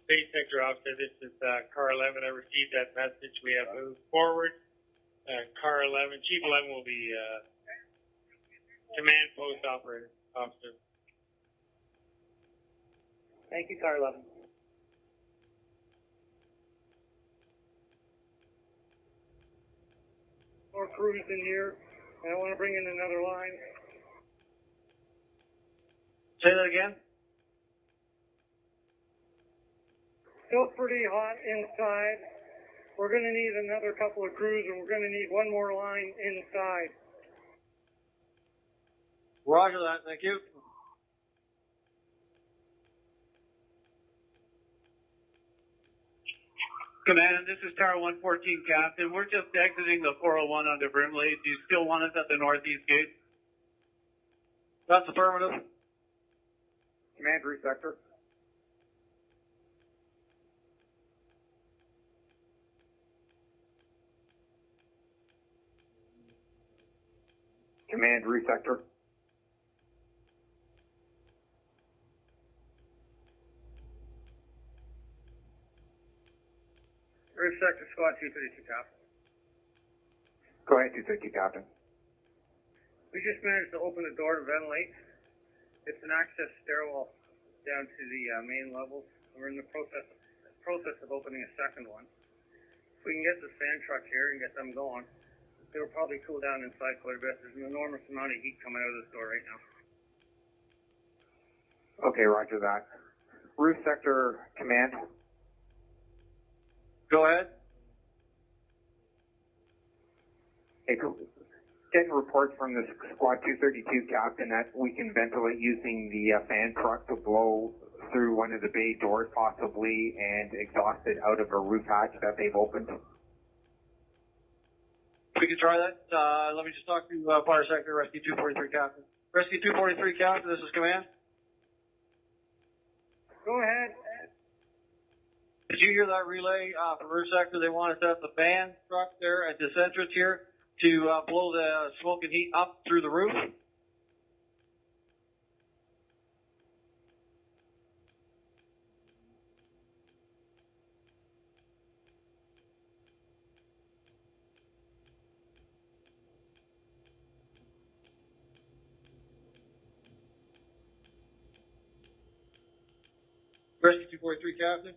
Space Sector Officer, this is Car 11. I received that message. We have moved forward. Car 11, Chief 11 will be command post operator officer. Thank you, Car 11. More crews in here, and I want to bring in another line. Say that again? Still pretty hot inside. We're going to need another couple of crews, and we're going to need one more line inside. Roger that, thank you. Command, this is Tower 114, Captain. We're just exiting the 401 onto Brimley. Do you still want us at the northeast gate? That's affirmative. Command route sector. Command route sector. Roof sector squad 232, Captain. Go ahead, 232, Captain. We just managed to open the door to ventilate. It's an access stairwell down to the main levels. We're in the process of opening a second one. If we can get the fan truck here and get them going, they will probably cool down inside quite a bit. There's an enormous amount of heat coming out of this door right now. Okay, roger that. Roof sector command. Go ahead. Hey, getting reports from the squad 232 captain that we can ventilate using the fan truck to blow through one of the bay doors possibly and exhaust it out of a roof hatch that they've opened. We can try that. Let me just talk to Fire Sector Rescue 243 Captain. Rescue 243 Captain, this is command. Go ahead. Did you hear that relay from Roof Sector? They want us at the fan truck there at this entrance here to blow the smoke and heat up through the roof. Rescue 243 Captain,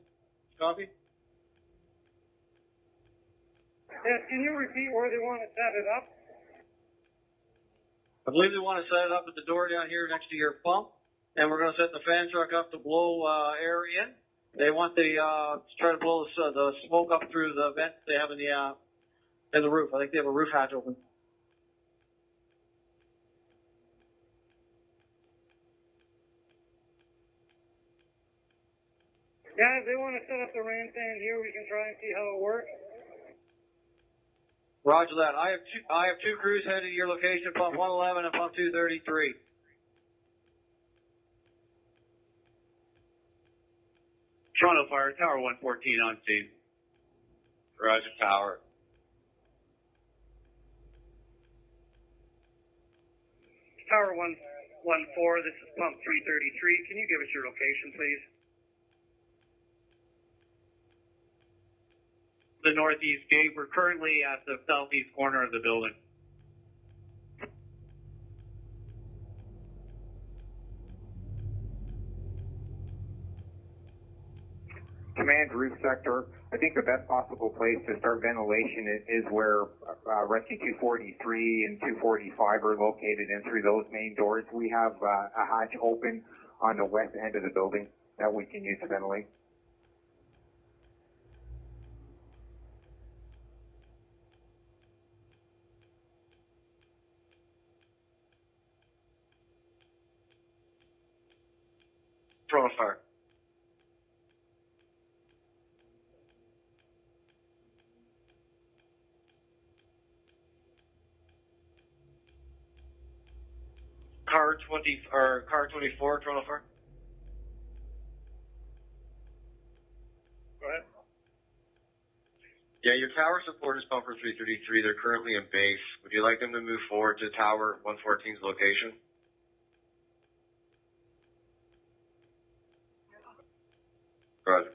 copy. Yes, can you repeat where they want to set it up? I believe they want to set it up at the door down here next to your pump, and we're going to set the fan truck up to blow air in. They want to try to blow the smoke up through the vent they have in the roof. I think they have a roof hatch open. Yeah, if they want to set up the rain fan here, we can try and see how it works. Roger that. I have two crews headed to your location, pump 111 and pump 233. Toronto Fire, Tower 114 on scene. Roger, Tower. Tower 114, this is pump 333. Can you give us your location, please? The northeast gate. We're currently at the southeast corner of the building. Command roof sector. I think the best possible place to start ventilation is where Rescue 243 and 245 are located, and through those main doors we have a hatch open on the west end of the building that we can use to ventilate. Toronto Fire. Car 24, Toronto Fire. Go ahead. Yeah, your tower support is pumper 333. They're currently in base. Would you like them to move forward to Tower 114's location? Roger.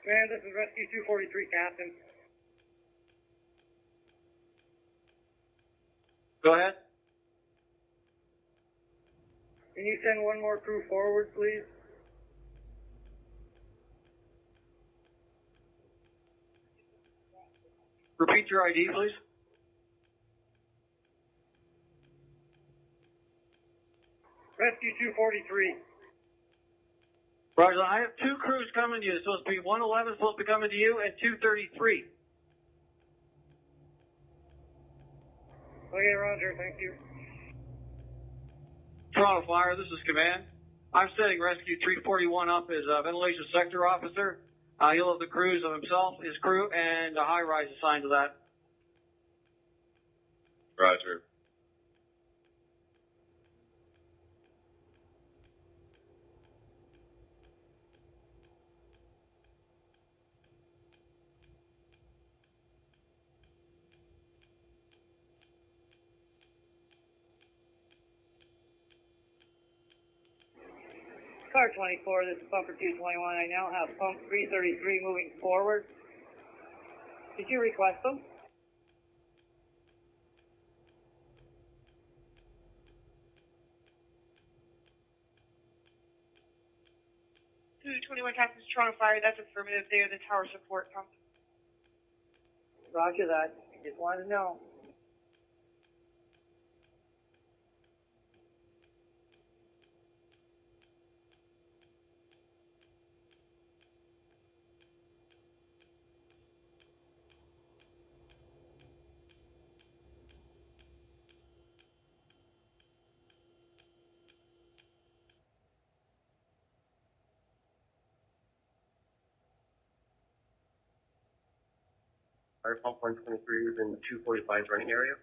Command, this is Rescue 243, Captain. Go ahead. Can you send one more crew forward, please? Repeat your ID, please. Rescue 243. Roger, I have two crews coming to you. It's supposed to be 111 supposed to be coming to you and 233. Okay, Roger, thank you. Toronto Fire, this is Command. I'm setting Rescue 341 up as a ventilation sector officer. He'll have the crews of himself, his crew, and a high rise assigned to that. Roger. Car 24, this is Pumper 221. I now have pump 333 moving forward. Did you request them? Two 21 Captain's Toronto Fire, that's affirmative. They are the tower support pump. Roger that. Just wanted to know. Fire pump 123 is in 245's running area.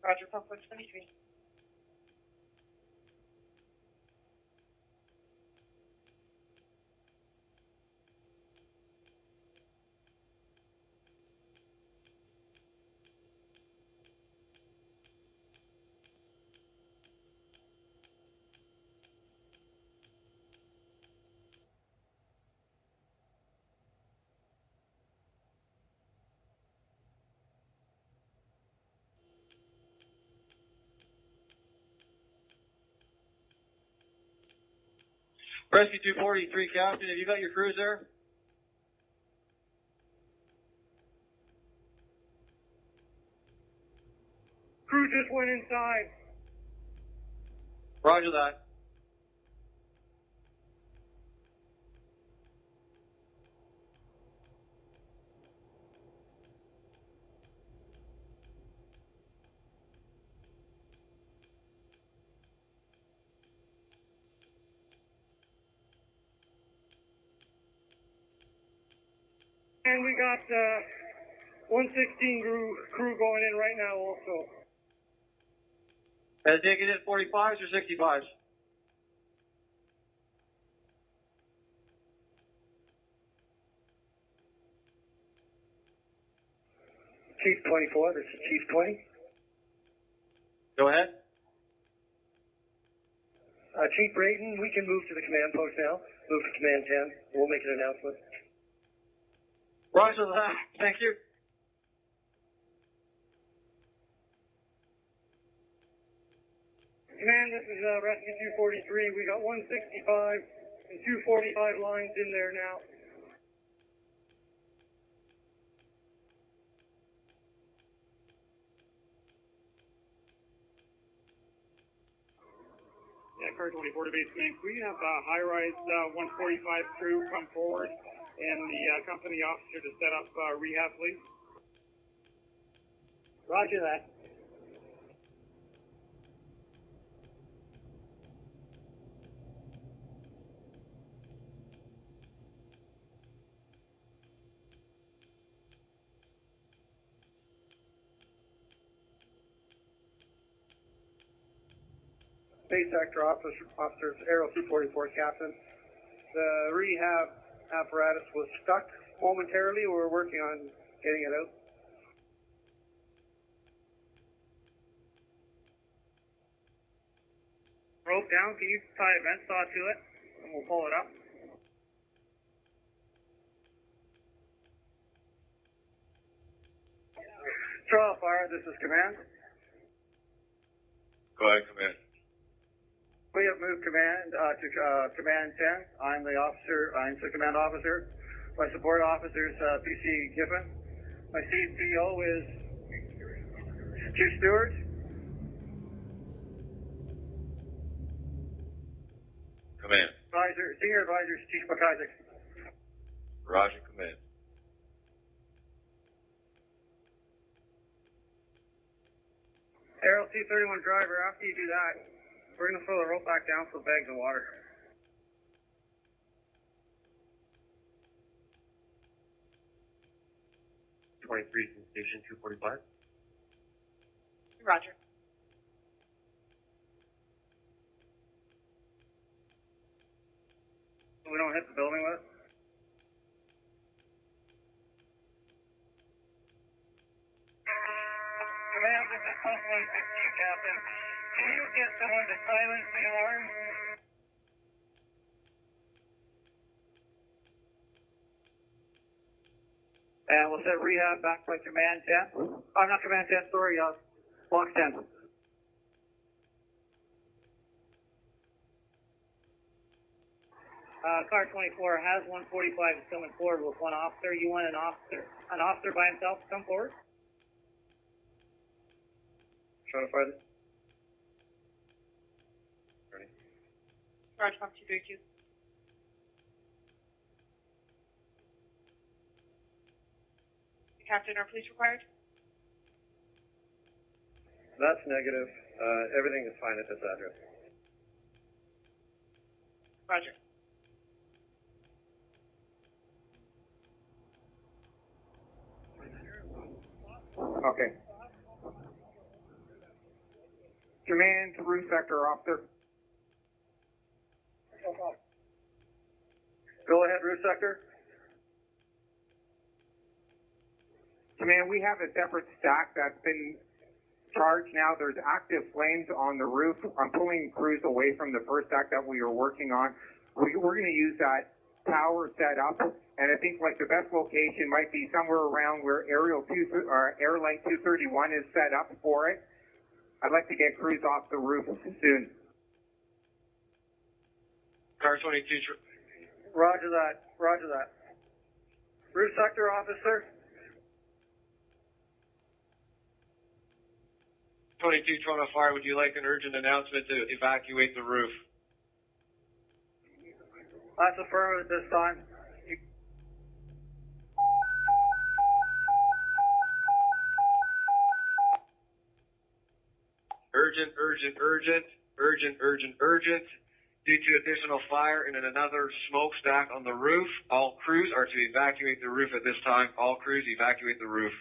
Roger, pump 123. Rescue 243, Captain, have you got your crews there? Crew just went inside. Roger that. And we got 116 crew going in right now also. Taking in 45s or 65s? Chief 24, this is Chief 20. Go ahead. Chief Brayton, we can move to the command post now. Move to Command 10. We'll make an announcement. Roger that. Thank you. Command, this is Rescue 243. We got 165 and 245 lines in there now. Yeah, car 24 to base bank. We have high-rise 145 crew come forward and the company officer to set up rehab, please. Roger that. Base sector officers, Aero 244 Captain. The rehab apparatus was stuck momentarily. We're working on getting it out. Rope down, can you tie a vent saw to it? And we'll pull it up. Trial fire, this is Command. Go ahead, Command. We have moved command to Command 10. I'm the command officer. My support officer is PC Giffen. My CPO is Chief Stewart. Command. Senior advisor is Chief McIsaac. Roger, Command. Aero C-31 driver, after you do that, we're going to throw the rope back down for bags of water. From Station 245. Roger. We don't hit the building with it. Command, this is Pump 160, Captain. Can you get someone to silence the alarm? And we'll set rehab back by Command 10. I'm not Command 10, sorry, Block 10. Car 24 has 145 is coming forward with one officer. You want an officer by himself to come forward? Trying to find it. Roger, Pump 232. Captain, are police required? That's negative. Everything is fine at this address. Roger. Okay. Command to roof sector officer. Go ahead, roof sector. Command, we have a separate stack that's been charged now. There's active flames on the roof. I'm pulling crews away from the first stack that we were working on. We're going to use that tower set up, and I think like the best location might be somewhere around where Airline 231 is set up for it. I'd like to get crews off the roof soon. Car 22. Roger that. Roger that. Roof sector officer. 22 Toronto Fire, would you like an urgent announcement to evacuate the roof? That's affirmative this time. Urgent, urgent, urgent, urgent, urgent, urgent. Due to additional fire and another smokestack on the roof, all crews are to evacuate the roof at this time. All crews evacuate the roof.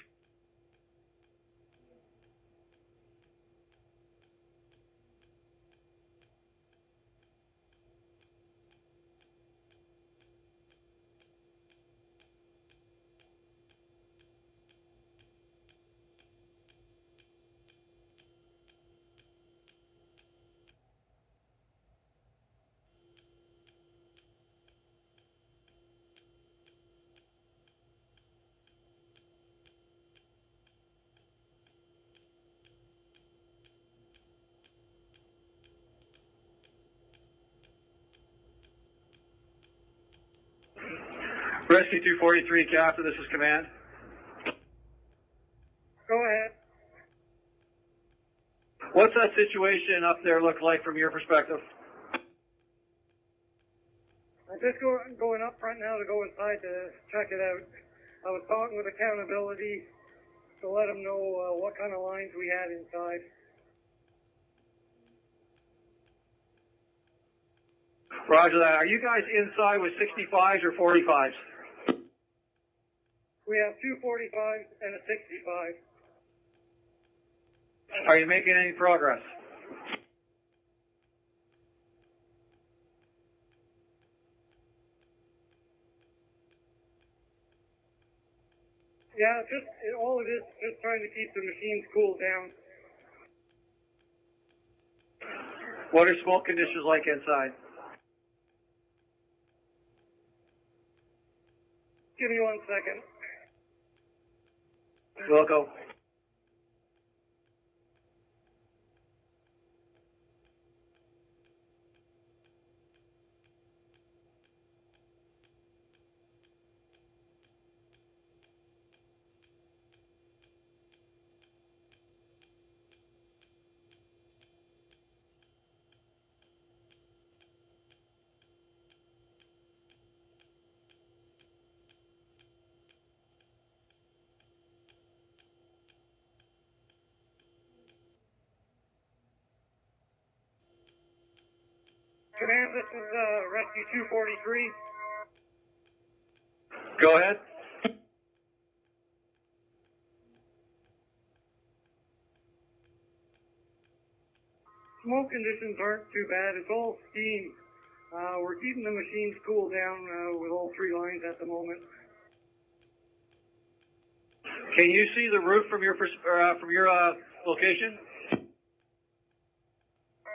Rescue 243, Captain, this is Command. Go ahead. What's that situation up there look like from your perspective? I'm just going up front now to go inside to check it out. I was talking with accountability to let them know what kind of lines we had inside. Roger that. Are you guys inside with 65s or 45s? We have two 45s and a 65. Are you making any progress? Yeah, all it is, just trying to keep the machines cooled down. What are smoke conditions like inside? Give me 1 second. Wilco. Command, this is Rescue 243. Go ahead. Smoke conditions aren't too bad. It's all steam. We're keeping the machines cooled down with all three lines at the moment. Can you see the roof from your location?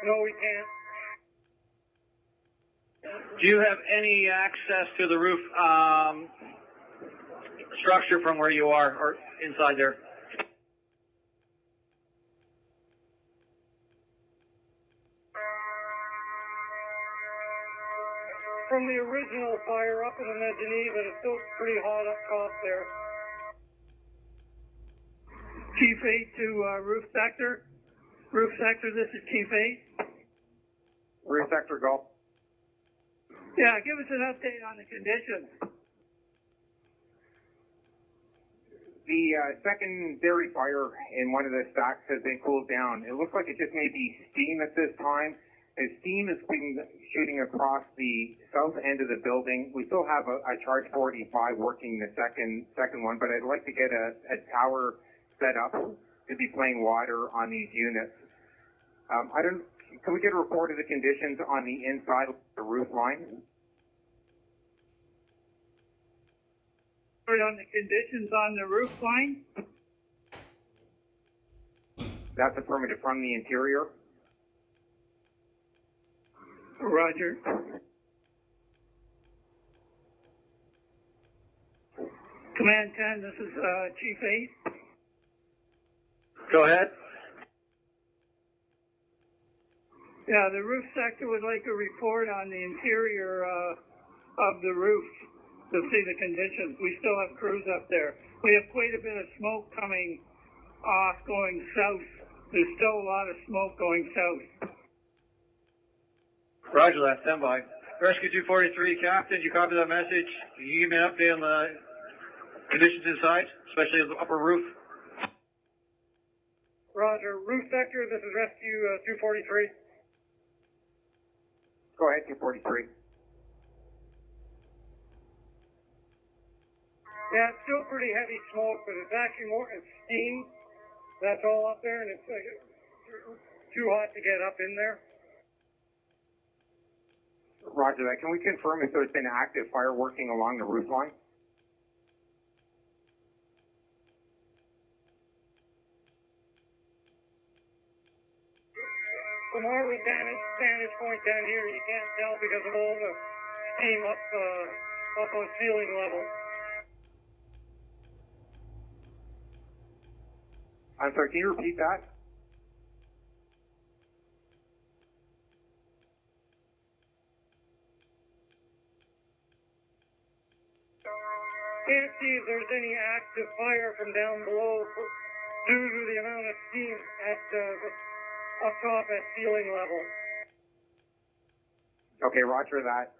No, we can't. Do you have any access to the roof structure from where you are or inside there? From the original fire up in the mezzanine, but it's still pretty hot up top there. Chief 8 to roof sector. Roof sector, this is Chief 8. Roof sector, go. Yeah, give us an update on the conditions. The secondary fire in one of the stacks has been cooled down. It looks like it just may be steam at this time. As steam is shooting across the south end of the building, we still have a Charge 45 working the second one, but I'd like to get a tower set up to be playing water on these units. Can we get a report of the conditions on the inside of the roof line? On the conditions on the roof line? That's affirmative from the interior. Roger. Command 10, this is Chief 8. Go ahead. Yeah, the roof sector would like a report on the interior of the roof to see the conditions. We still have crews up there. We have quite a bit of smoke coming off going south. There's still a lot of smoke going south. Roger that. Stand by. Rescue 243, Captain, you copy that message? Can you give me an update on the conditions inside, especially the upper roof? Roger. Roof sector, this is Rescue 243. Go ahead, 243. Yeah, it's still pretty heavy smoke, but it's actually more, it's steam. That's all up there, and it's like, too hot to get up in there. Roger that. Can we confirm if there's been active fire working along the roof line? From our vantage point down here, you can't tell because of all the steam up on ceiling level. I'm sorry, can you repeat that? Can't see if there's any active fire from down below due to the amount of steam at up top at ceiling level. Okay, roger that.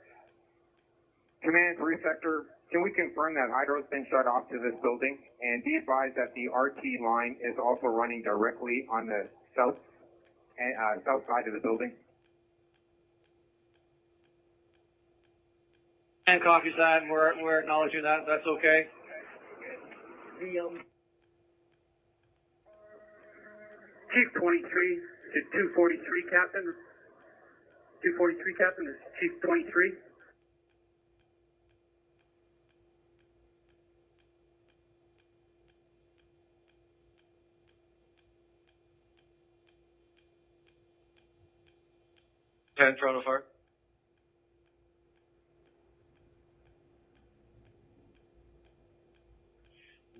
Command 3 sector, can we confirm that hydro's been shut off to this building? And be advised that the RT line is also running directly on the south side of the building. And copies that, and we're acknowledging that. That's okay. Chief 23 to 243, Captain. 243, Captain, this is Chief 23. Toronto Fire.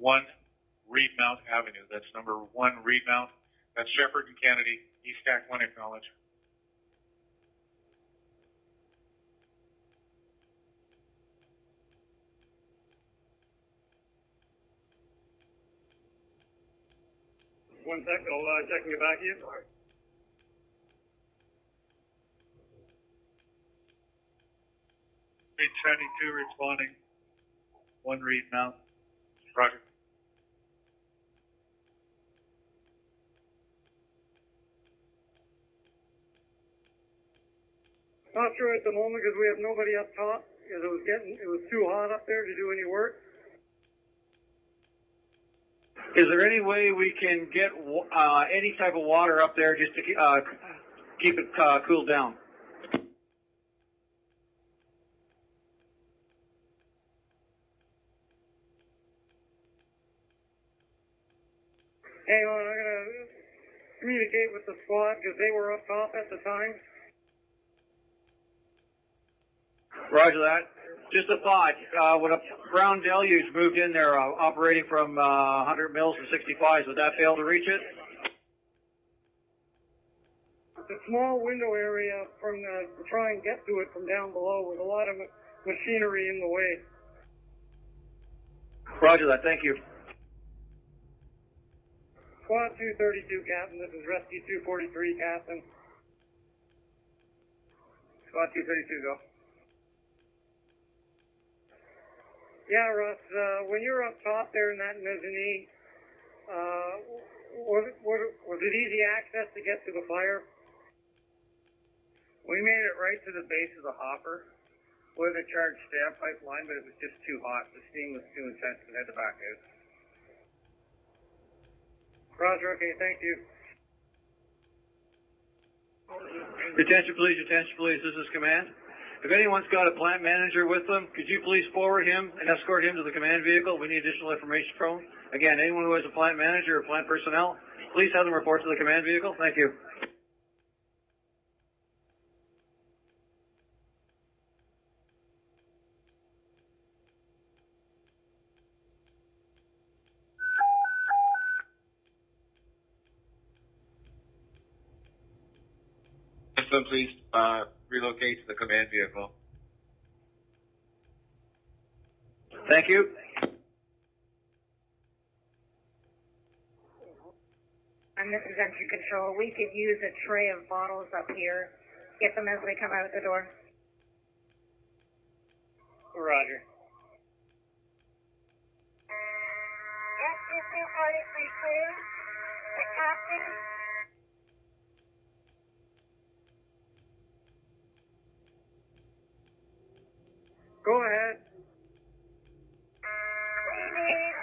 One Reedmount Avenue. That's number 1 Reedmount. That's Shepherd and Kennedy. East Stack 1 acknowledge. One sec, I'll check and get back to you. 872 responding. 1 Reedmount. Roger. Not sure at the moment because we have nobody up top because it was too hot up there to do any work. Is there any way we can get any type of water up there just to keep it cooled down? Hang on, I'm gonna communicate with the squad because they were up top at the time. Roger that. Just a thought, when a brown deluge moved in there operating from 100 mils to 65s, would that fail to reach it? It's a small window area to try and get to it from down below with a lot of machinery in the way. Roger that, thank you. Squad 232, Captain. This is Rescue 243, Captain. Squad 232, go. Yeah, Russ, when you're up top there in that mezzanine, was it easy access to get to the fire? We made it right to the base of the hopper with a charged stamp pipeline, but it was just too hot. The steam was too intense and had to back out. Roger, okay, thank you. Attention please, this is command. If anyone's got a plant manager with them, could you please forward him and escort him to the command vehicle? We need additional information from him. Again, anyone who has a plant manager or plant personnel, please have them report to the command vehicle. Thank you. So please relocate to the command vehicle. Thank you. And this is entry control. We could use a tray of bottles up here. Get them as they come out the door. Roger. need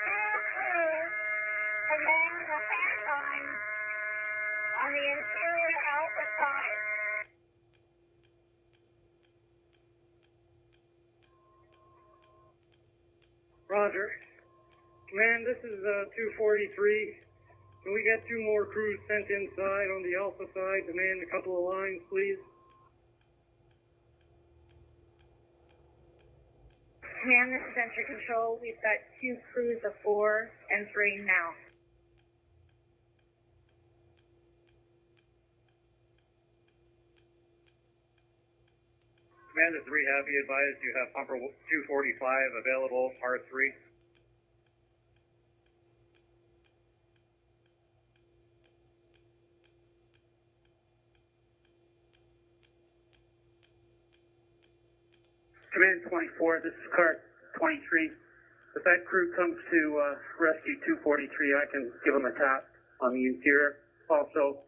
two crews to man the fan line on the interior Alpha side. Roger. Command, this is 243. Can we get 2 more crews sent inside on the Alpha side to man a couple of lines, please? Command, this is Entry Control. We've got 2 crews of 4 entering now. Command, this is Rehab. Be advised you have pumper 245 available, R3. Command 24, this is Cart 23. If that crew comes to rescue 243, I can give them a tap on the interior. Also,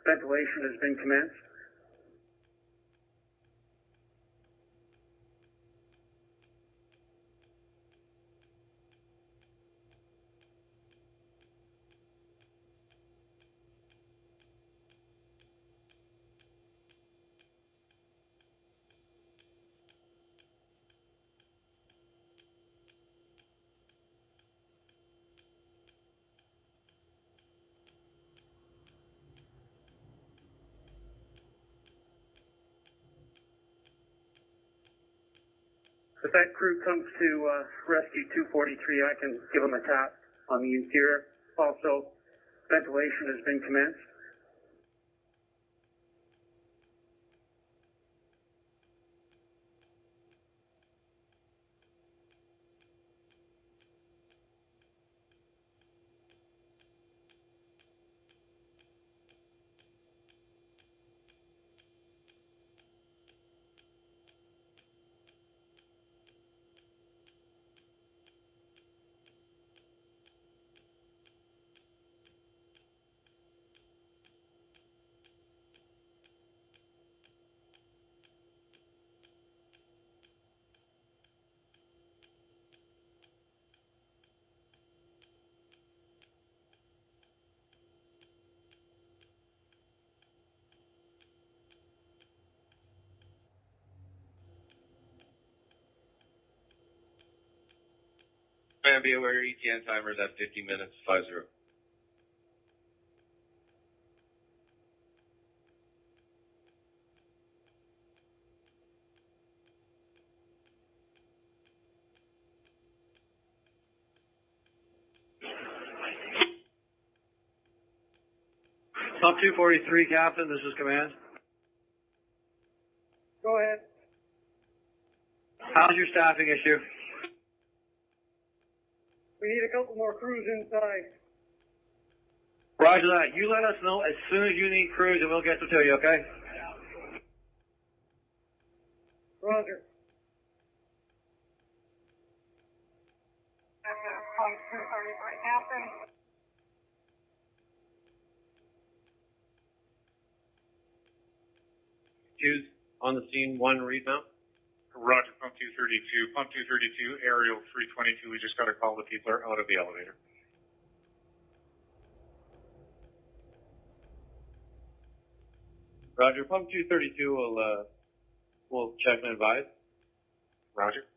ventilation has been commenced. If that crew comes to rescue 243, I can give them a tap on the interior. Also, ventilation has been commenced. And be aware your ETN timer is at 50 minutes, 50. Pump 243, Captain, this is Command. Go ahead. How's your staffing issue? We need a couple more crews inside. Roger that. You let us know as soon as you need crews and we'll get them to you, okay? Roger. Pump 233, Captain. Choose on the scene, 1 read mount. Roger, pump 232. Pump 232, aerial 322. We just got to call the people are out of the elevator. Roger, pump 232 will check and advise. Roger.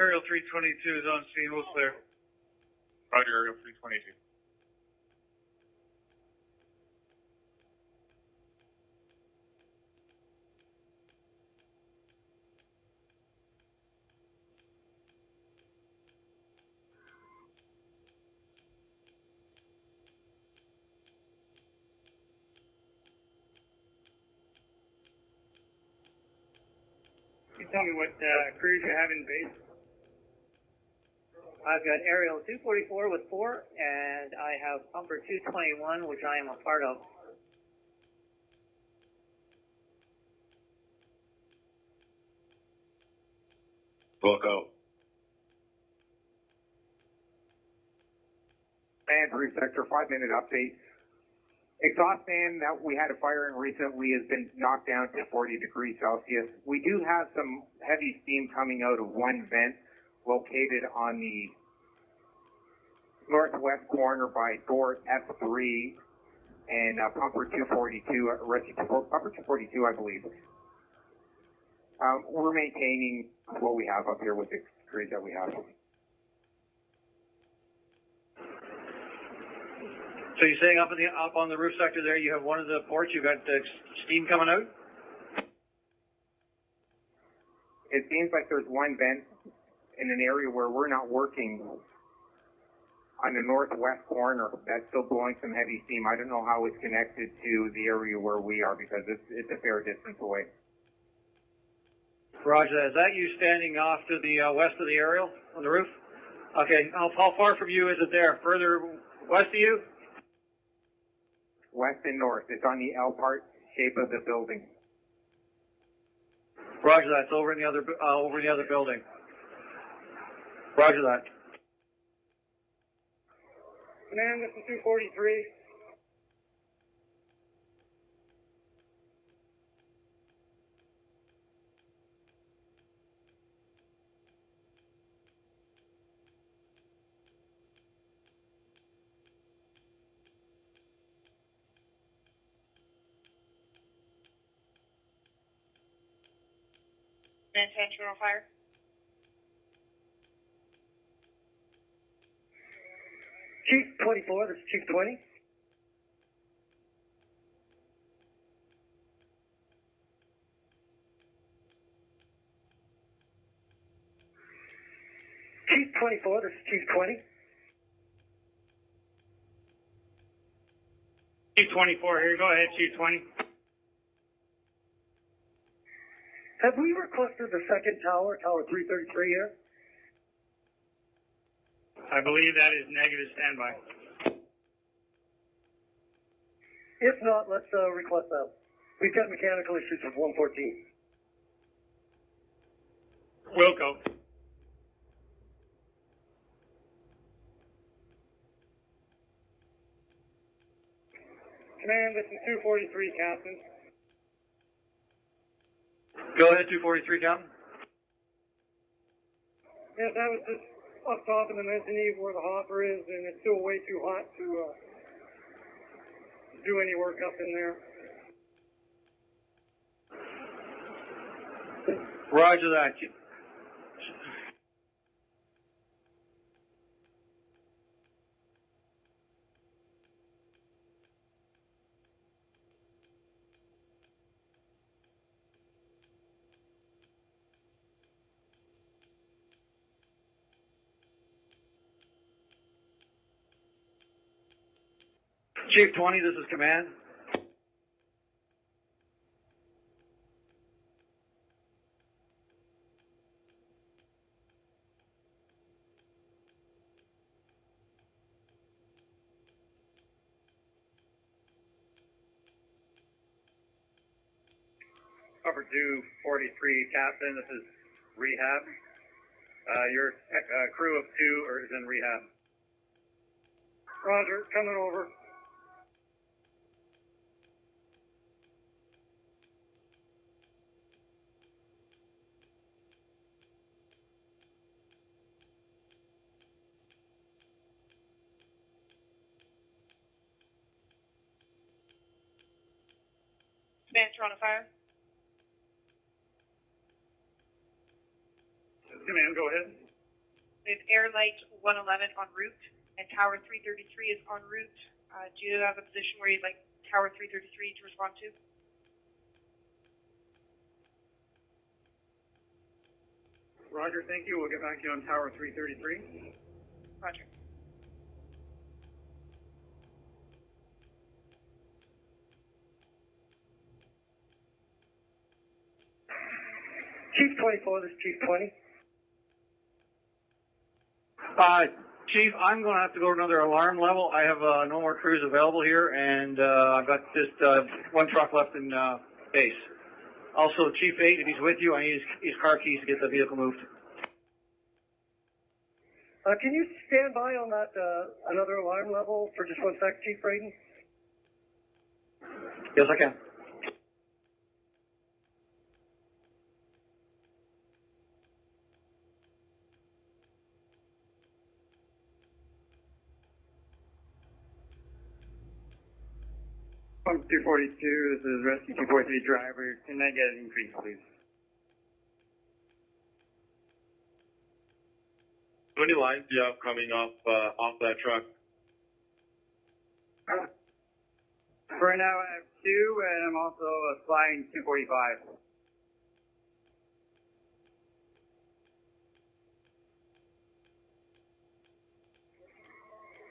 Aerial 322 is on scene, we'll clear. Roger, aerial 322. Can you tell me what crews you have in base? I've got aerial 244 with 4, and I have pumper 221, which I am a part of. Book out. Andrew Sector, 5-minute update. Exhaust fan that we had a fire in recently has been knocked down to 40 degrees Celsius. We do have some heavy steam coming out of one vent located on the northwest corner by door F3 and pumper 242, pumper 242, I believe. We're maintaining what we have up here with the crews that we have. So you're saying up on the roof sector there, you have one of the ports, you've got steam coming out? It seems like there's one vent in an area where we're not working on the northwest corner that's still blowing some heavy steam. I don't know how it's connected to the area where we are because it's a fair distance away. Roger that. Is that you standing off to the west of the aerial on the roof? Okay. How far from you is it there? Further west of you? West and north. It's on the L part shape of the building. Roger that. It's over in the other building. Roger that. Command, this is 243. Command to internal fire. Chief 24, this is Chief 20. Chief 24, this is Chief 20. Chief 24 here. Go ahead, Chief 20. Have we requested the second tower, Tower 333 here? I believe that is negative standby. If not, let's request that. We've got mechanical issues with 114. Wilco. Command, this is 243, Captain. Go ahead, 243, Captain. Yes, that was just up top in the mezzanine where the hopper is, and it's still way too hot to do any work up in there. Roger that. Chief 20, this is command. Cover 243, Captain. This is rehab. Your crew of 2 is in rehab. Roger, coming over. Command Toronto Fire. Command, go ahead. We have Airlight 111 en route, and Tower 333 is en route. Do you have a position where you'd like Tower 333 to respond to? Roger, thank you. We'll get back to you on Tower 333. Roger. Chief 24, this is Chief 20. Chief, I'm going to have to go to another alarm level. I have no more crews available here, and I've got just one truck left in base. Also, Chief 8, if he's with you, I need his car keys to get the vehicle moved. Can you stand by on that another alarm level for just 1 sec, Chief Braden? Yes, I can. Pump 242, this is Rescue 243 driver. Can I get an increase, please? How many lines do you have coming off that truck? For now, I have 2, and I'm also flying 245.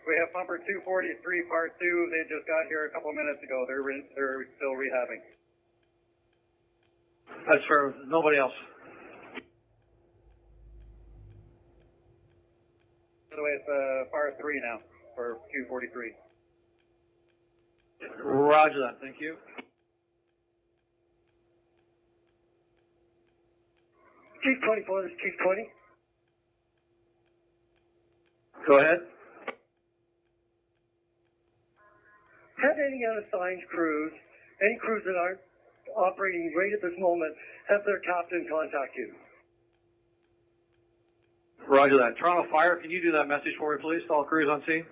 We have pumper 243, part 2. They just got here a couple minutes ago. They're still rehabbing. That's fair. Nobody else. By the way, it's part 3 now for 243. Roger that. Thank you. Chief 24, this is Chief 20. Go ahead. Have any unassigned crews, any crews that aren't operating right at this moment, have their captain contact you? Roger that. Toronto Fire, can you do that message for me, please? All crews on scene.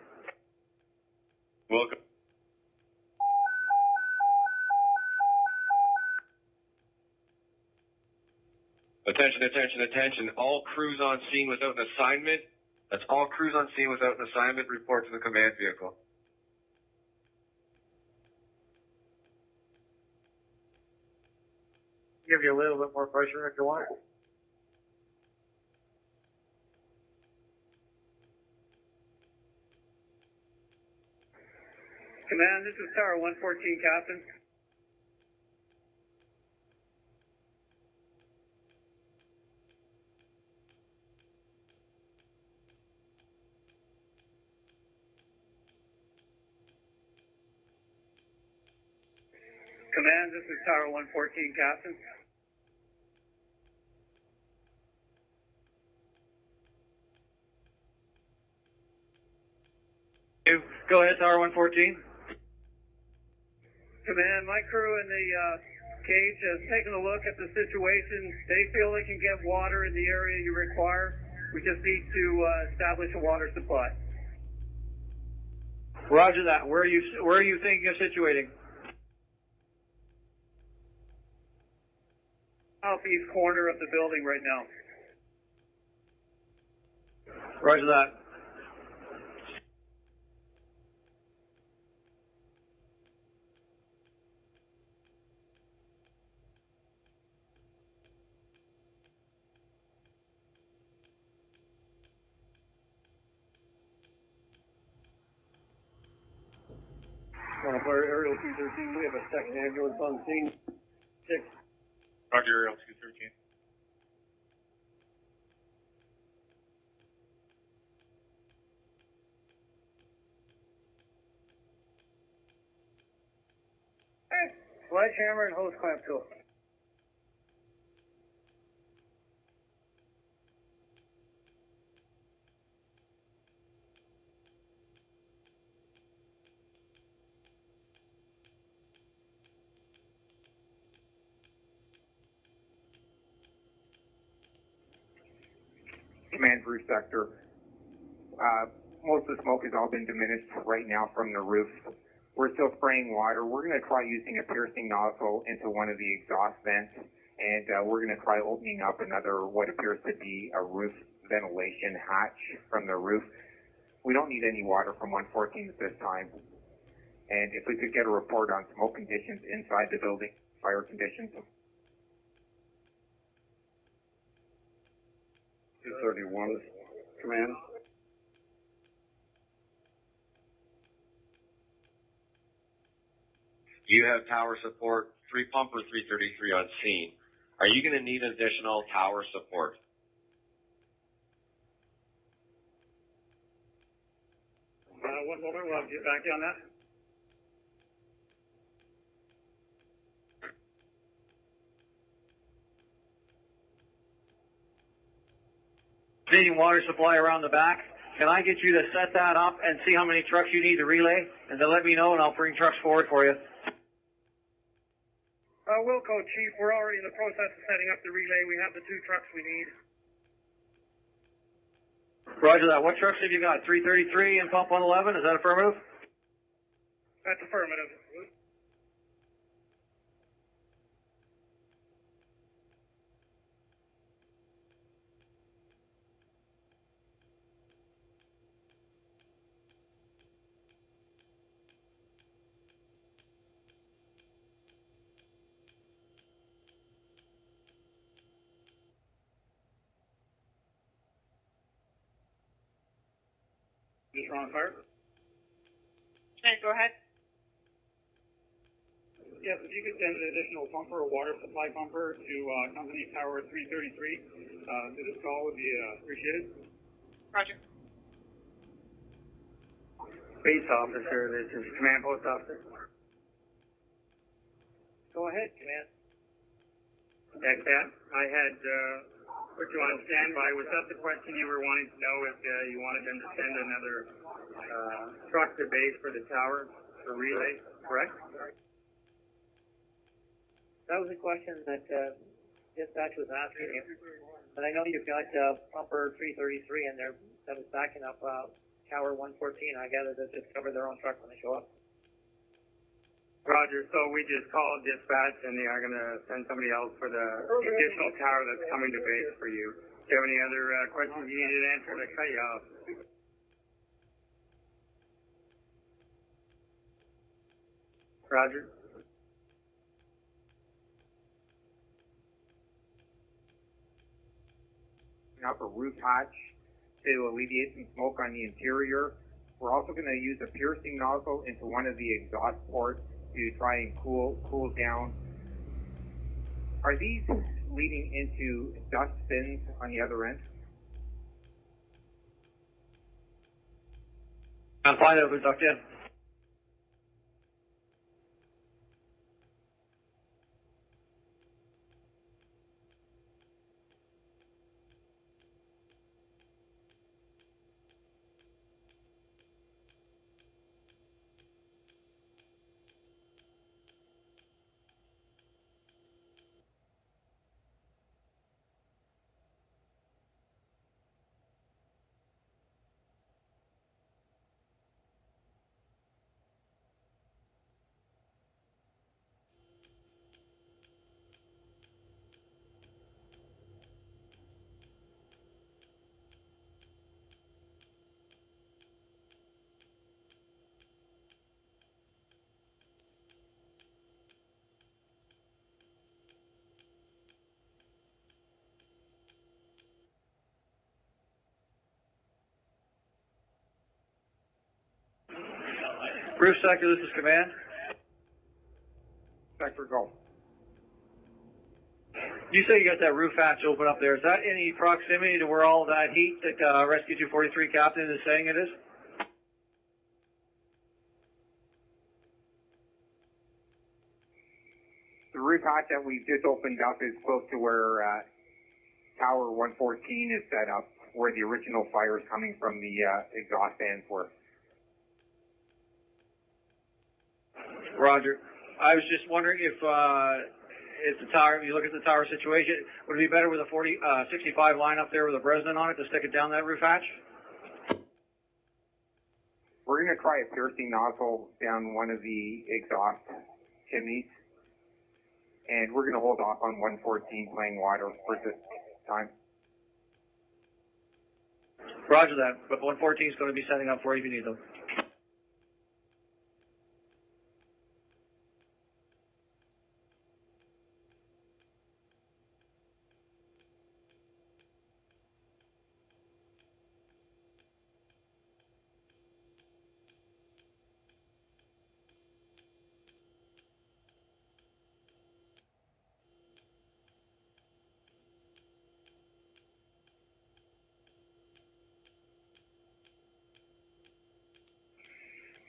Welcome. Attention, attention, attention. All crews on scene without an assignment. That's all crews on scene without an assignment. Report to the command vehicle. Give you a little bit more pressure if you want. Command, this is Tower 114, Captain. Command, this is Tower 114, Captain. Go ahead, Tower 114. Command, my crew in the cage has taken a look at the situation. They feel they can get water in the area you require. We just need to establish a water supply. Roger that. Where are you thinking of situating? Southeast corner of the building right now. Roger that. Toronto Fire Aerial 213, we have a second ambulance on scene. 6. Roger, Aerial 213. Sledgehammer and hose clamp tool. Command roof sector. Most of the smoke has all been diminished right now from the roof. We're still spraying water. We're going to try using a piercing nozzle into one of the exhaust vents, and we're going to try opening up another, what appears to be a roof ventilation hatch from the roof. We don't need any water from 114 at this time. And if we could get a report on smoke conditions inside the building, fire conditions. 231, command. You have tower support, 3 pumper 333 on scene. Are you going to need additional tower support? One moment, we'll get back on that. Needing water supply around the back. Can I get you to set that up and see how many trucks you need to relay? And then let me know and I'll bring trucks forward for you. Wilco, Chief. We're already in the process of setting up the relay. We have the 2 trucks we need. Roger that. What trucks have you got? 333 and pump 111? Is that affirmative? That's affirmative. Just Ron Fire. And go ahead. Yes, if you could send an additional pumper, a water supply pumper to company tower 333 to this call would be appreciated. Roger. Base officer, this is command post officer. Go ahead, Command. Cat, I had put you on standby. Was that the question you were wanting to know if you wanted them to send another truck to base for the tower for relay, correct? That was a question that dispatch was asking you. But I know you've got pumper 333 in there that was backing up tower 114. I gather that just cover their own truck when they show up. Roger, so we just called dispatch and they are going to send somebody else for the additional tower that's coming to base for you. Do you have any other questions you needed answered? I cut you off. Roger? Up a roof hatch to alleviate some smoke on the interior. We're also going to use a piercing nozzle into one of the exhaust ports to try and cool down. Are these leading into dust bins on the other end? I'll find out if it's ducked in. Roof sector, this is command. Sector, go. You say you got that roof hatch open up there. Is that any proximity to where all that heat that Rescue 243 captain is saying it is? The roof hatch that we just opened up is close to where tower 114 is set up, where the original fire is coming from the exhaust fans were. Roger. I was just wondering if the tower, if you look at the tower situation, would it be better with a 65 line up there with a Bresnan on it to stick it down that roof hatch? We're going to try a piercing nozzle down one of the exhaust chimneys, and we're going to hold off on 114 playing water for this time. Roger that, but 114 is going to be setting up for you if you need them.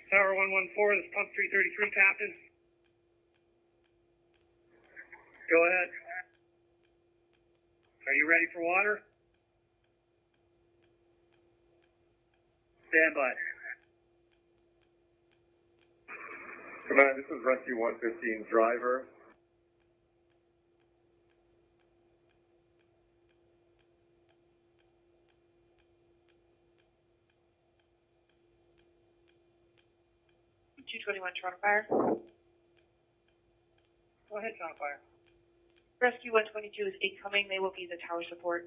Tower 114, this is pump 333, Captain. Go ahead. Are you ready for water? Stand by. Command, this is Rescue 115 driver. 221 Toronto Fire. Go ahead, Toronto Fire. Rescue 122 is incoming. They will be the tower support.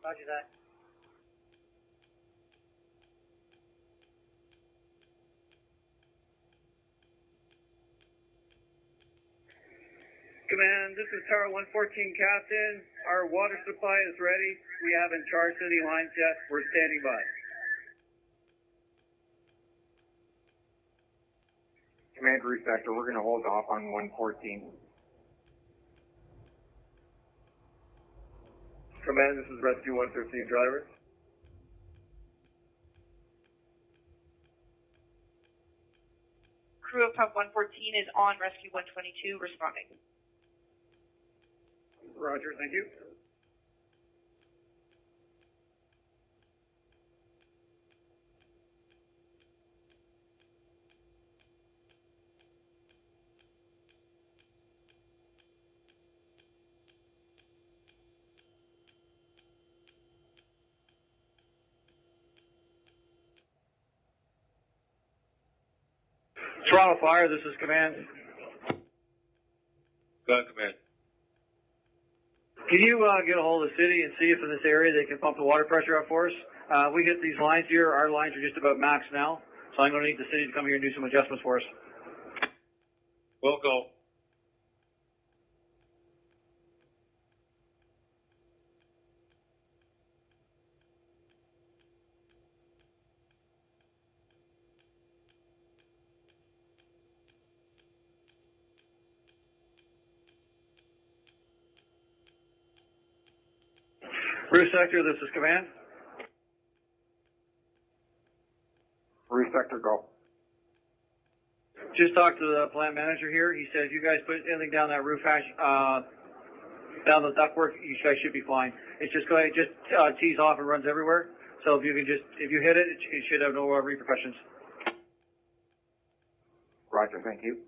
Roger that. Command, this is Tower 114 Captain. Our water supply is ready. We haven't charged any lines yet. We're standing by. Command Roof Sector, we're going to hold off on 114. Command, this is Rescue 115 driver. Crew of Pump 114 is on Rescue 122 responding. Roger, thank you. Toronto Fire, this is Command. Go ahead, Command. Can you get a hold of the city and see if in this area they can pump the water pressure up for us? We hit these lines here. Our lines are just about max now, so I'm going to need the city to come here and do some adjustments for us. We'll go. Roof Sector, this is Command. Roof Sector, go. Just talked to the plant manager here. He said if you guys put anything down that roof hatch, down the ductwork, you guys should be fine. It's just going, just tees off and runs everywhere. So if you can just, if you hit it, it should have no repercussions. Roger, thank you.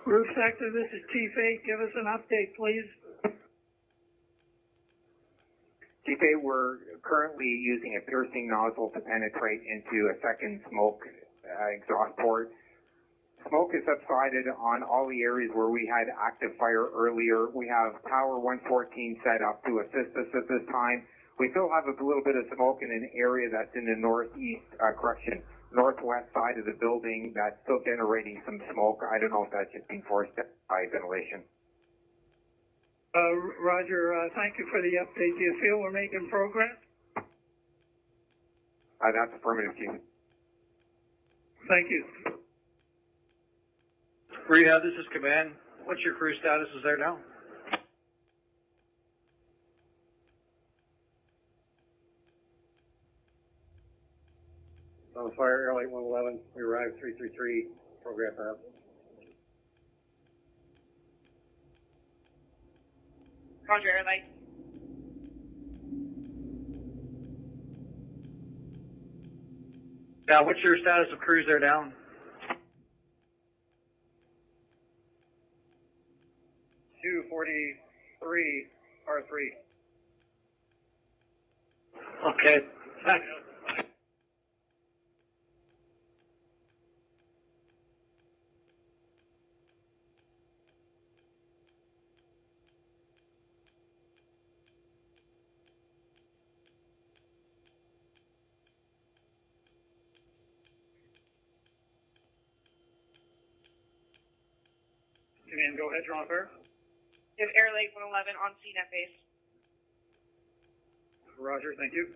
Roof Sector, this is Chief 8. Give us an update, please. Chief 8, we're currently using a piercing nozzle to penetrate into a second smoke exhaust port. Smoke has subsided on all the areas where we had active fire earlier. We have Tower 114 set up to assist us at this time. We still have a little bit of smoke in an area that's in the northwest side of the building that's still generating some smoke. I don't know if that's just being forced by ventilation. Roger, thank you for the update. Do you feel we're making progress? That's affirmative, Chief. Thank you. Rehab, this is Command. What's your crew status is there now? On fire, Airlight 111. We arrived 333. Program up. Roger, Airlight. Now, what's your status of crews there down? $243 R3. Okay. Command, go ahead, Toronto Fire. We have Air Lake 111 on scene at base. Roger, thank you.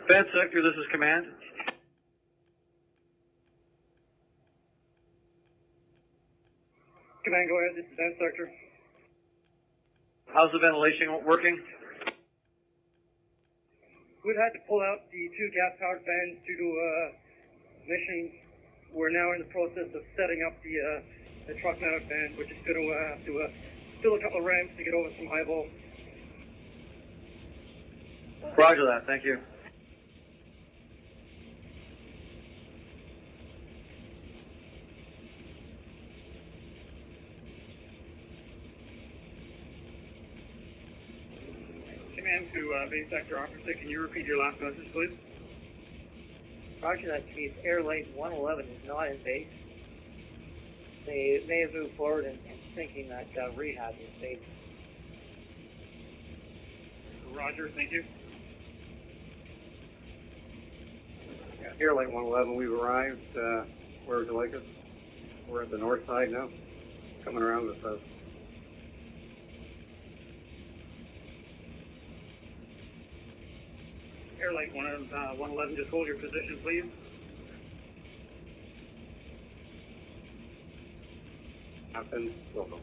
Bed Sector, this is Command. Command, go ahead. This is Ben Sector. How's the ventilation working? We've had to pull out the two gas-powered fans due to emissions. We're now in the process of setting up the truck-mounted fan, which is going to have to fill a couple of ramps to get over some high volts. Roger that. Thank you. Command to base sector officer, can you repeat your last message, please? Roger that, Chief. Airlight 111 is not in base. They may have moved forward in thinking that rehab is base. Roger, thank you. Airlight 111, we've arrived. Where would you like us? We're at the north side now, coming around the south. Airlight 111, just hold your position, please. Captain, welcome.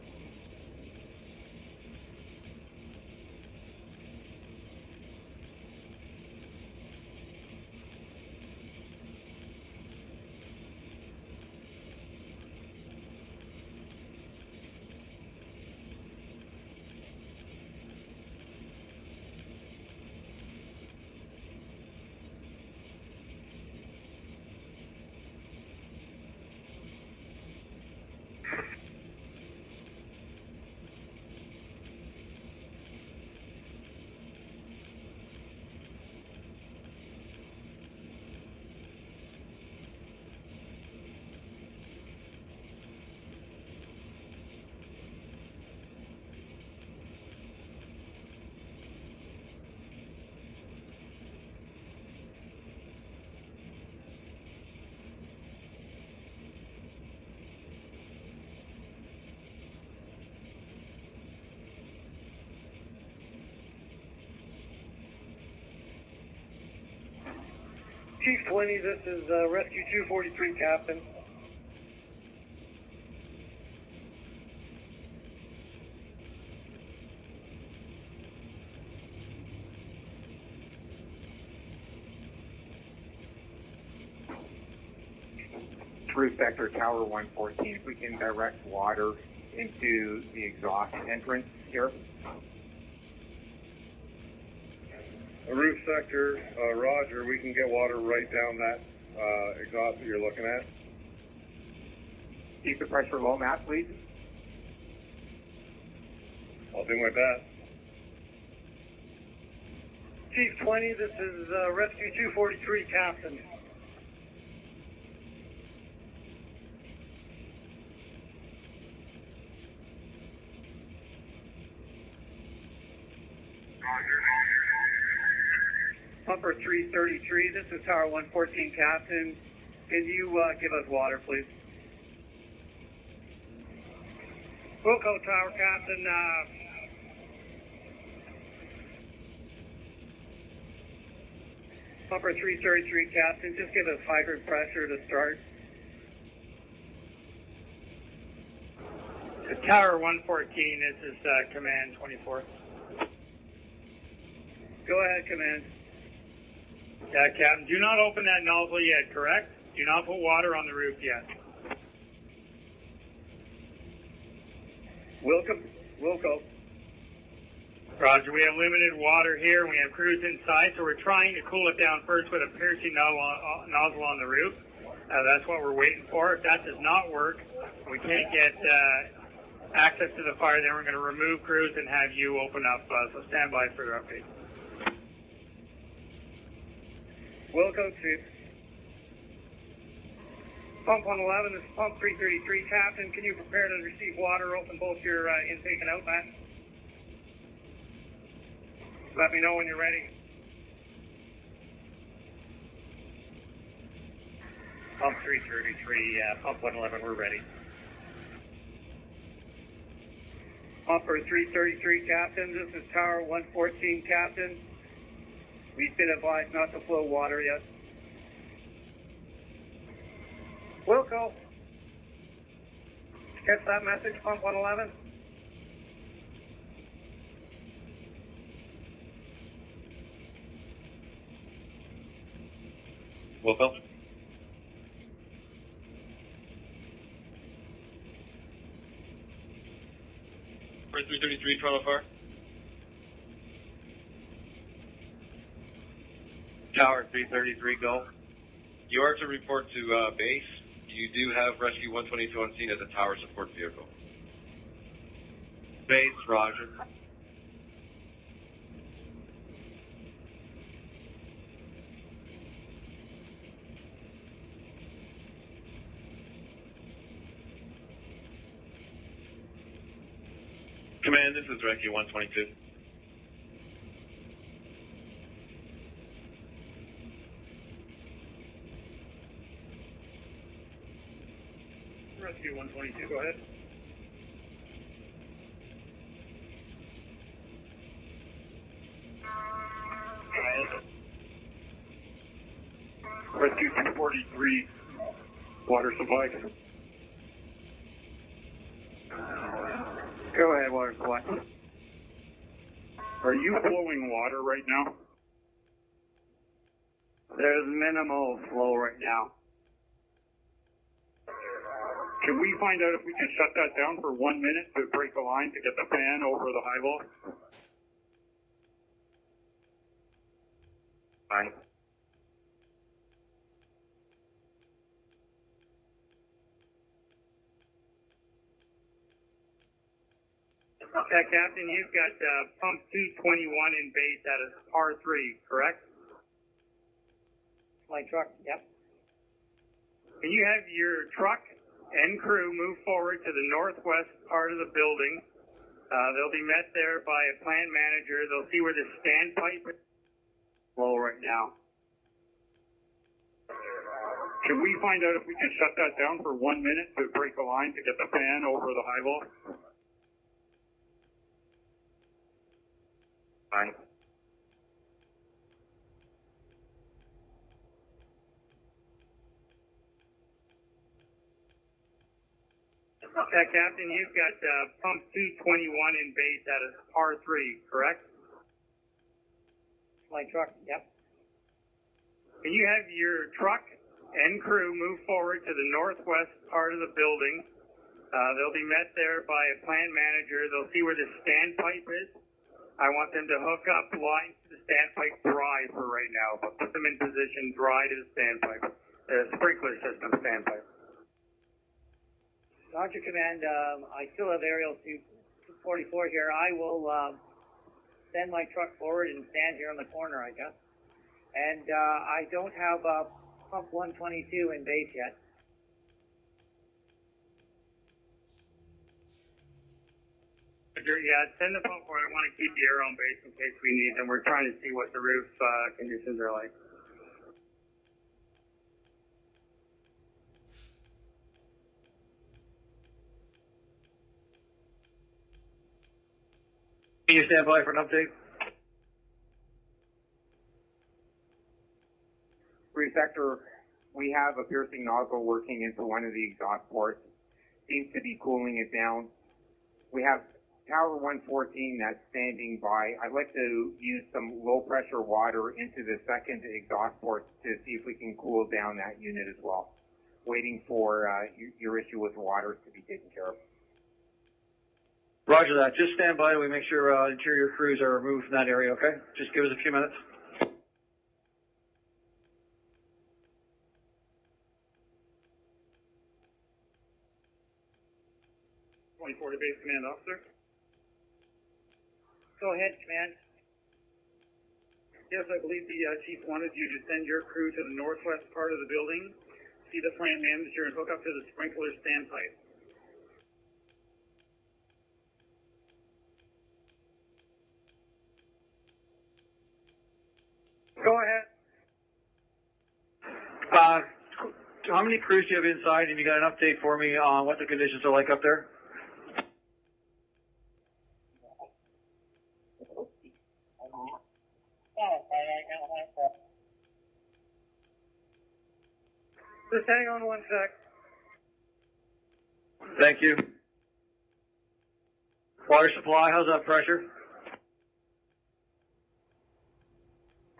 Chief 20, this is Rescue 243, Captain. Through sector tower 114, if we can direct water into the exhaust entrance here. Roof sector, Roger, we can get water right down that exhaust that you're looking at. Keep the pressure low, Matt, please. I'll do my best. Chief 20, this is Rescue 243, Captain. Pumper 333, this is Tower 114, Captain. Can you give us water, please? Wilco Tower, Captain. Pumper 333, Captain. Just give us hydrant pressure to start. Tower 114, this is Command 24. Go ahead, Command. Yeah, Captain, do not open that nozzle yet, correct? Do not put water on the roof yet. Wilco. Roger, we have limited water here, and we have crews inside, so we're trying to cool it down first with a piercing nozzle on the roof. That's what we're waiting for. If that does not work, we can't get access to the fire, then we're going to remove crews and have you open up, so stand by for the update. Wilco, Chief. Pump 111, this is Pump 333, Captain. Can you prepare to receive water? Open both your intake and outlet. Let me know when you're ready. Pump 333, Pump 111, we're ready. Pumper 333, Captain. This is Tower 114, Captain. We've been advised not to flow water yet. Wilco. Catch that message, pump 111? Wolfville? For 333 Toronto Fire. Tower 333, go. You are to report to base. You do have Rescue 122 on scene as a tower support vehicle. Base, roger. Command, this is Rescue 122. Rescue 122, go ahead. Rescue 243, water supply. Go ahead, water supply. Are you flowing water right now? There's minimal flow right now. Can we find out if we can shut that down for 1 minute to break the line to get the fan over the high low? Fine. Captain, you've got pump 221 in base at a R3, correct? My truck, yep. Can you have your truck and crew move forward to the northwest part of the building? They'll be met there by a plant manager. They'll see where the standpipe is. Flow right now. Can we find out if we can shut that down for 1 minute to break the line to get the fan over the high low? Fine. Captain, you've got pump 221 in base at a R3, correct? My truck, yep. Can you have your truck and crew move forward to the northwest part of the building? They'll be met there by a plant manager. They'll see where the standpipe is. I want them to hook up lines to the standpipe dry for right now, but put them in position dry to the standpipe, the sprinkler system standpipe. Roger, Command. I still have aerial 244 here. I will send my truck forward and stand here on the corner, I guess. And I don't have pump 122 in base yet. Yeah, send the pump forward. I want to keep the air on base in case we need them. We're trying to see what the roof conditions are like. Can you stand by for an update? Sector, we have a piercing nozzle working into one of the exhaust ports. Seems to be cooling it down. We have Tower 114 that's standing by. I'd like to use some low pressure water into the second exhaust port to see if we can cool down that unit as well. Waiting for your issue with water to be taken care of. Roger that. Just stand by and we make sure interior crews are removed from that area, okay? Just give us a few minutes. 24 to base command officer. Go ahead, Command. Yes, I believe the chief wanted you to send your crew to the northwest part of the building, see the plant manager, and hook up to the sprinkler standpipe. Go ahead. How many crews do you have inside, and you got an update for me on what the conditions are like up there? Just hang on 1 sec. Thank you. Water supply, how's that pressure?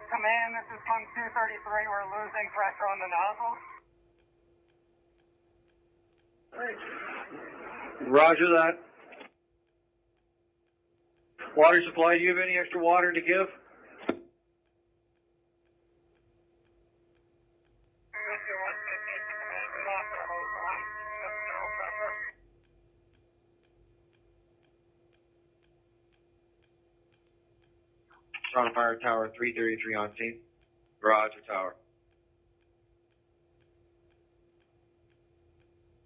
Command, this is pump 233. We're losing pressure on the nozzle. Roger that. Water supply, do you have any extra water to give? Toronto Fire Tower 333 on scene. Garage or tower.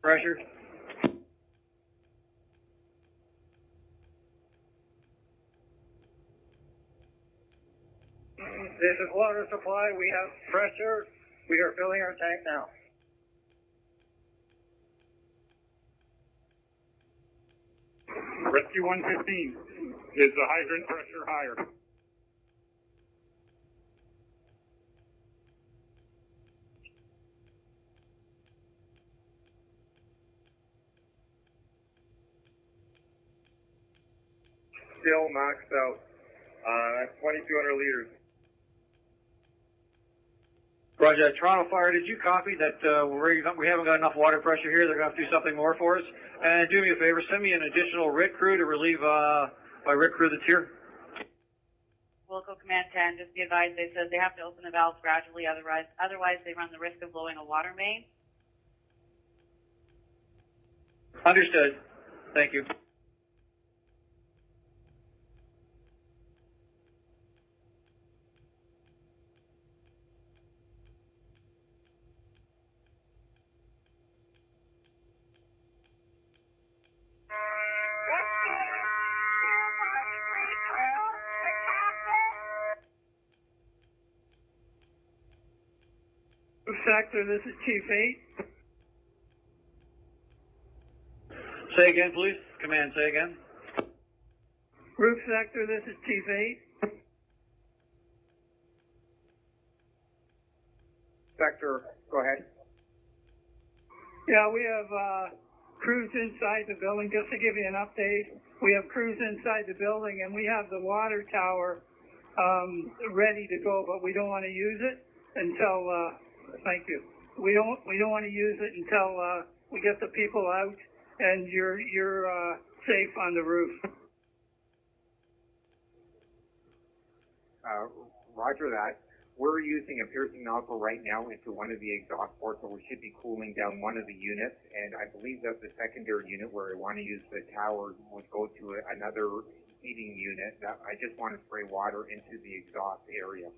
Pressure? This is water supply. We have pressure. We are filling our tank now. Rescue 115, is the hydrant pressure higher? Still maxed out. 2,200 liters. Roger that. Toronto Fire, did you copy that we haven't got enough water pressure here? They're going to have to do something more for us. And do me a favor, send me an additional RIT crew to relieve my RIT crew that's here. Local Command 10, just be advised, they said they have to open the valves gradually, otherwise they run the risk of blowing a water main. Understood. Thank you. Sector, this is Chief 8. Say again, please. Command, say again. Roof sector, this is Chief 8. Sector, go ahead. Yeah, we have crews inside the building. Just to give you an update, we have crews inside the building, and we have the water tower ready to go, but we don't want to use it until. Thank you. We don't want to use it until we get the people out and you're safe on the roof. Roger that. We're using a piercing nozzle right now into one of the exhaust ports, so we should be cooling down one of the units. And I believe that the secondary unit where we want to use the tower would go to another heating unit. I just want to spray water into the exhaust area.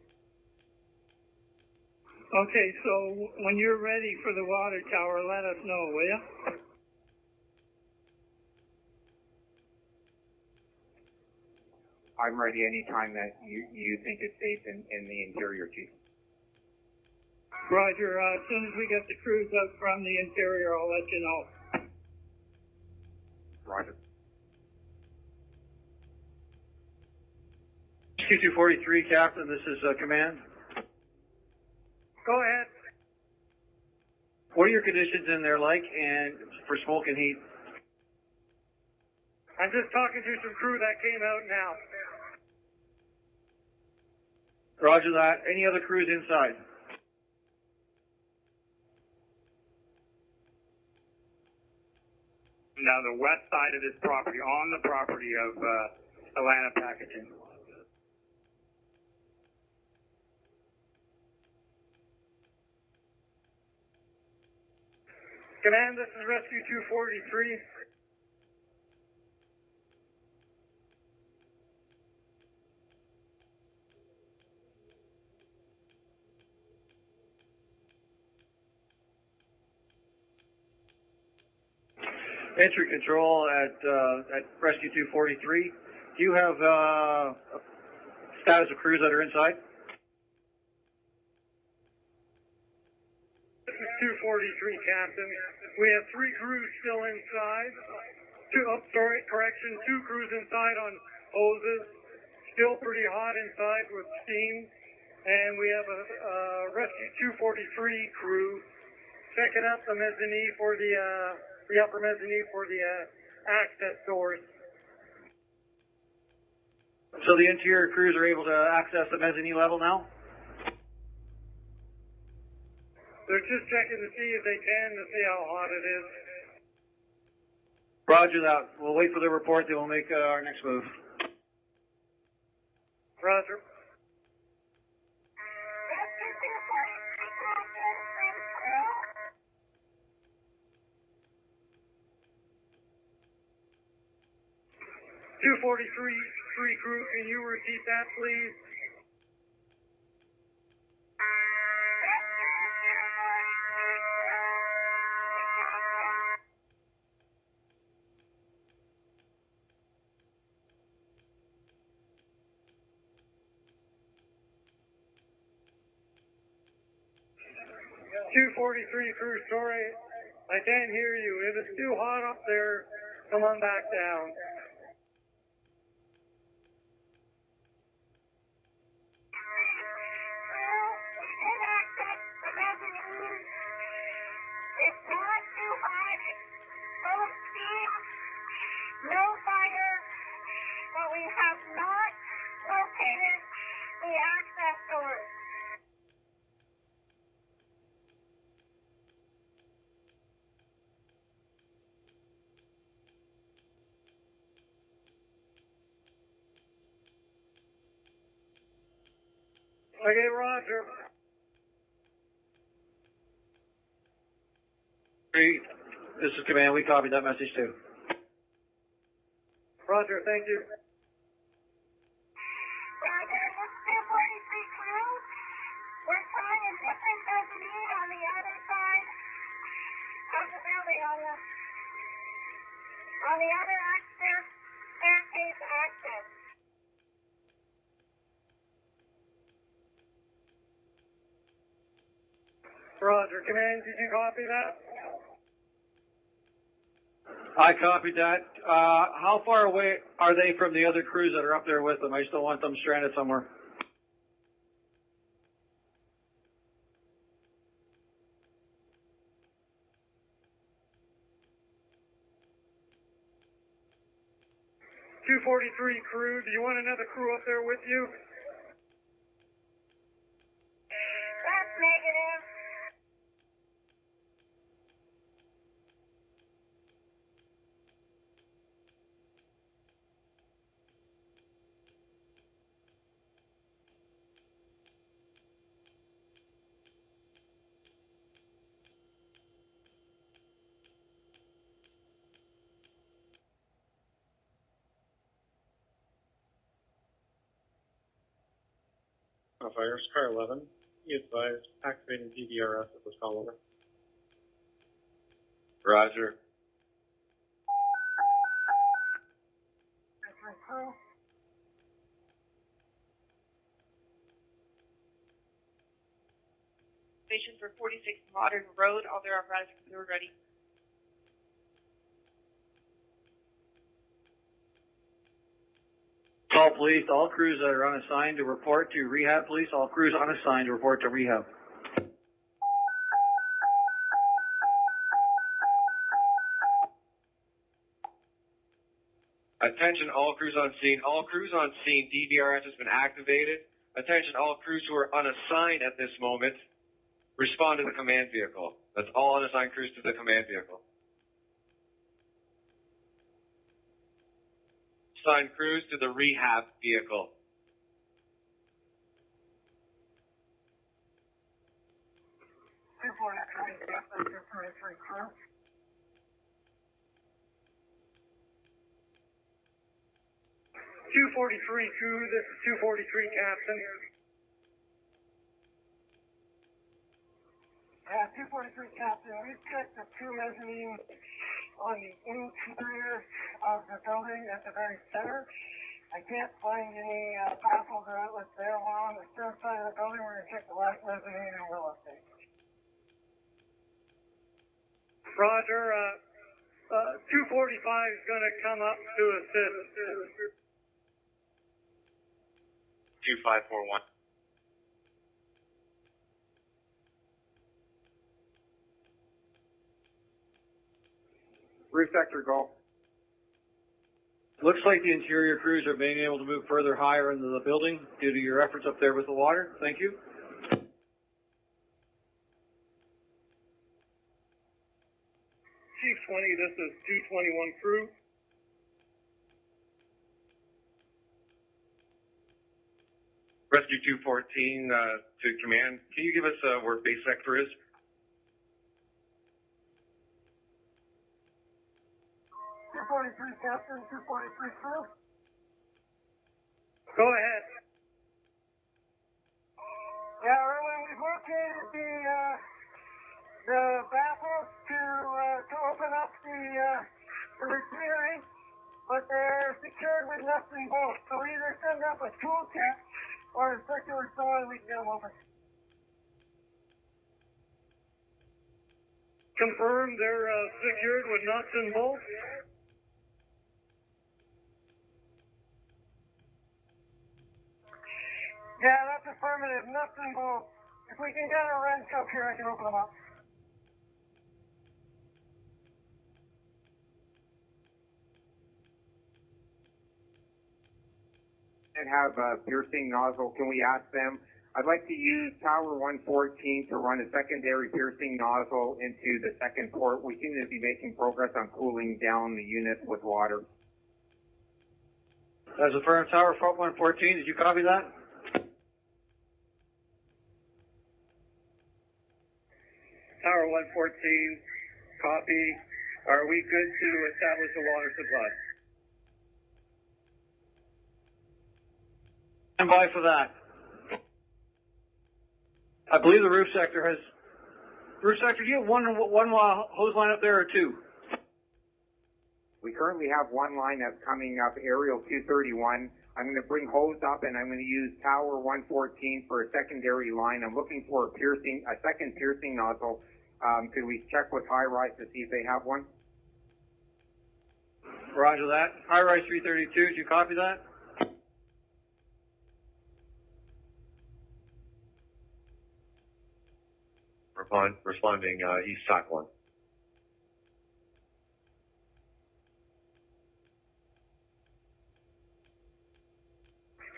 Okay, so when you're ready for the water tower, let us know, will you? I'm ready anytime that you think it's safe in the interior, Chief. Roger, as soon as we get the crews out from the interior, I'll let you know. Roger. Q243, Captain, this is Command. Go ahead. What are your conditions in there like and for smoke and heat? I'm just talking to some crew that came out now. Roger that. Any other crews inside? Now the west side of this property, on the property of Atlanta Packaging. Command, this is Rescue 243. Entry control at Rescue 243. Do you have status of crews that are inside? This is 243, Captain. We have 3 crews still inside. Two crews inside on hoses. Still pretty hot inside with steam. And we have a Rescue 243 crew checking up the mezzanine for the upper mezzanine for the access doors. So the interior crews are able to access the mezzanine level now? They're just checking to see if they can to see how hot it is. Roger that. We'll wait for the report, then we'll make our next move. Roger. Two 43 crew, can you repeat that, please? Two 43 crew, sorry, I can't hear you. If it's too hot up there, come on back down. It's not too hot, full of steam, no fire, but we have not located the access doors. Okay, Roger. This is command. We copied that message too. Roger, thank you. Roger, this is 243 crew. We're trying a different mezzanine on the other side of the building, on the other staircase access. Roger, command, did you copy that? I copied that. How far away are they from the other crews that are up there with them? I still want them stranded somewhere. Two 43 crew, do you want another crew up there with you? That's negative. Fires, car 11. He advised activating DVRS at this call over. Roger. Station for 46 Modern Road, all their apparatus are ready. Call police, all crews that are unassigned to report to rehab. Police, all crews unassigned to report to rehab. Attention all crews on scene. All crews on scene, DVRS has been activated. Attention all crews who are unassigned at this moment, respond to the command vehicle. That's all unassigned crews to the command vehicle. Assigned crews to the rehab vehicle. Two 43 crew, this is 243 Captain. 243 Captain, we've checked the two mezzanines on the interior of the building at the very center. I can't find any baffles or outlets there. While on the south side of the building, we're going to check the last mezzanine and we'll update. Roger, 245 is going to come up to assist. 2541. Roof sector, go. Looks like the interior crews are being able to move further higher into the building due to your efforts up there with the water. Thank you. Chief 20, this is 221 crew. Rescue 214 to command. Can you give us where base sector is? Captain, 243 crew. Go ahead. Yeah, Erwin, we've located the baffles to open up the retaining, but they're secured with nuts and bolts. So we either send up a toolkit or a circular saw and we can get them open. Confirm they're secured with nuts and bolts. Yeah, that's affirmative. Nuts and bolts. If we can get a wrench up here, I can open them up. And have a piercing nozzle. Can we ask them? I'd like to use Tower 114 to run a secondary piercing nozzle into the second port. We seem to be making progress on cooling down the unit with water. As a firm, Tower 114, did you copy that? Tower 114, copy. Are we good to establish a water supply? Stand by for that. I believe the roof sector has. Roof sector, do you have one hose line up there or two? We currently have one line that's coming up, aerial 231. I'm going to bring hose up and I'm going to use Tower 114 for a secondary line. I'm looking for a second piercing nozzle. Could we check with High Rise to see if they have one? Roger that. High Rise 332, did you copy that? Responding East Sock 1.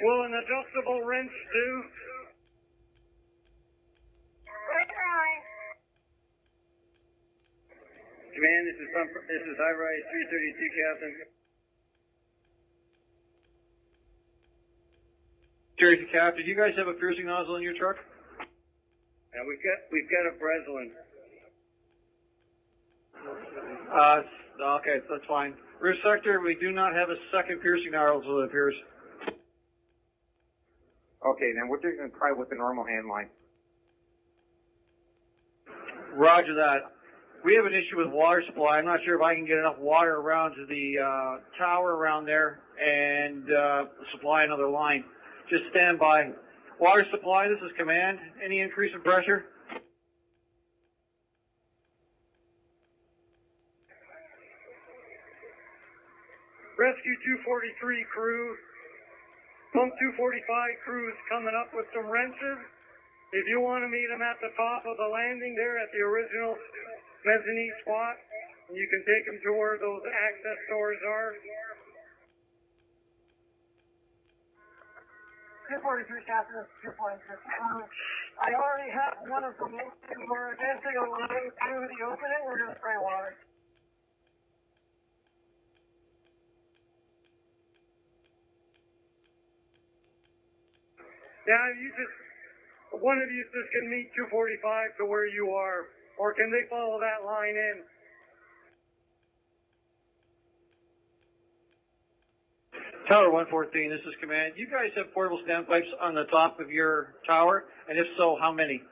Will an adjustable wrench do? Command, this is High Rise 332, Captain. Jersey Cap, did you guys have a piercing nozzle in your truck? And we've got a Breslin. Okay, that's fine. Roof sector, we do not have a second piercing nozzle, it appears. Okay, then we're just going to try with the normal hand line. Roger that. We have an issue with water supply. I'm not sure if I can get enough water around to the tower around there and supply another line. Just stand by. Water supply, this is command. Any increase in pressure? Rescue 243 crew. Pump 245 crew is coming up with some wrenches. If you want to meet them at the top of the landing there at the original mezzanine spot, you can take them to where those access doors are. 243 Captain, 243. I already have one of them. We're advancing a line to the opening. We're going to spray water. Yeah, one of you just can meet 245 to where you are, or can they follow that line in? Tower 114, this is command. You guys have portable standpipes on the top of your tower, and if so, how many?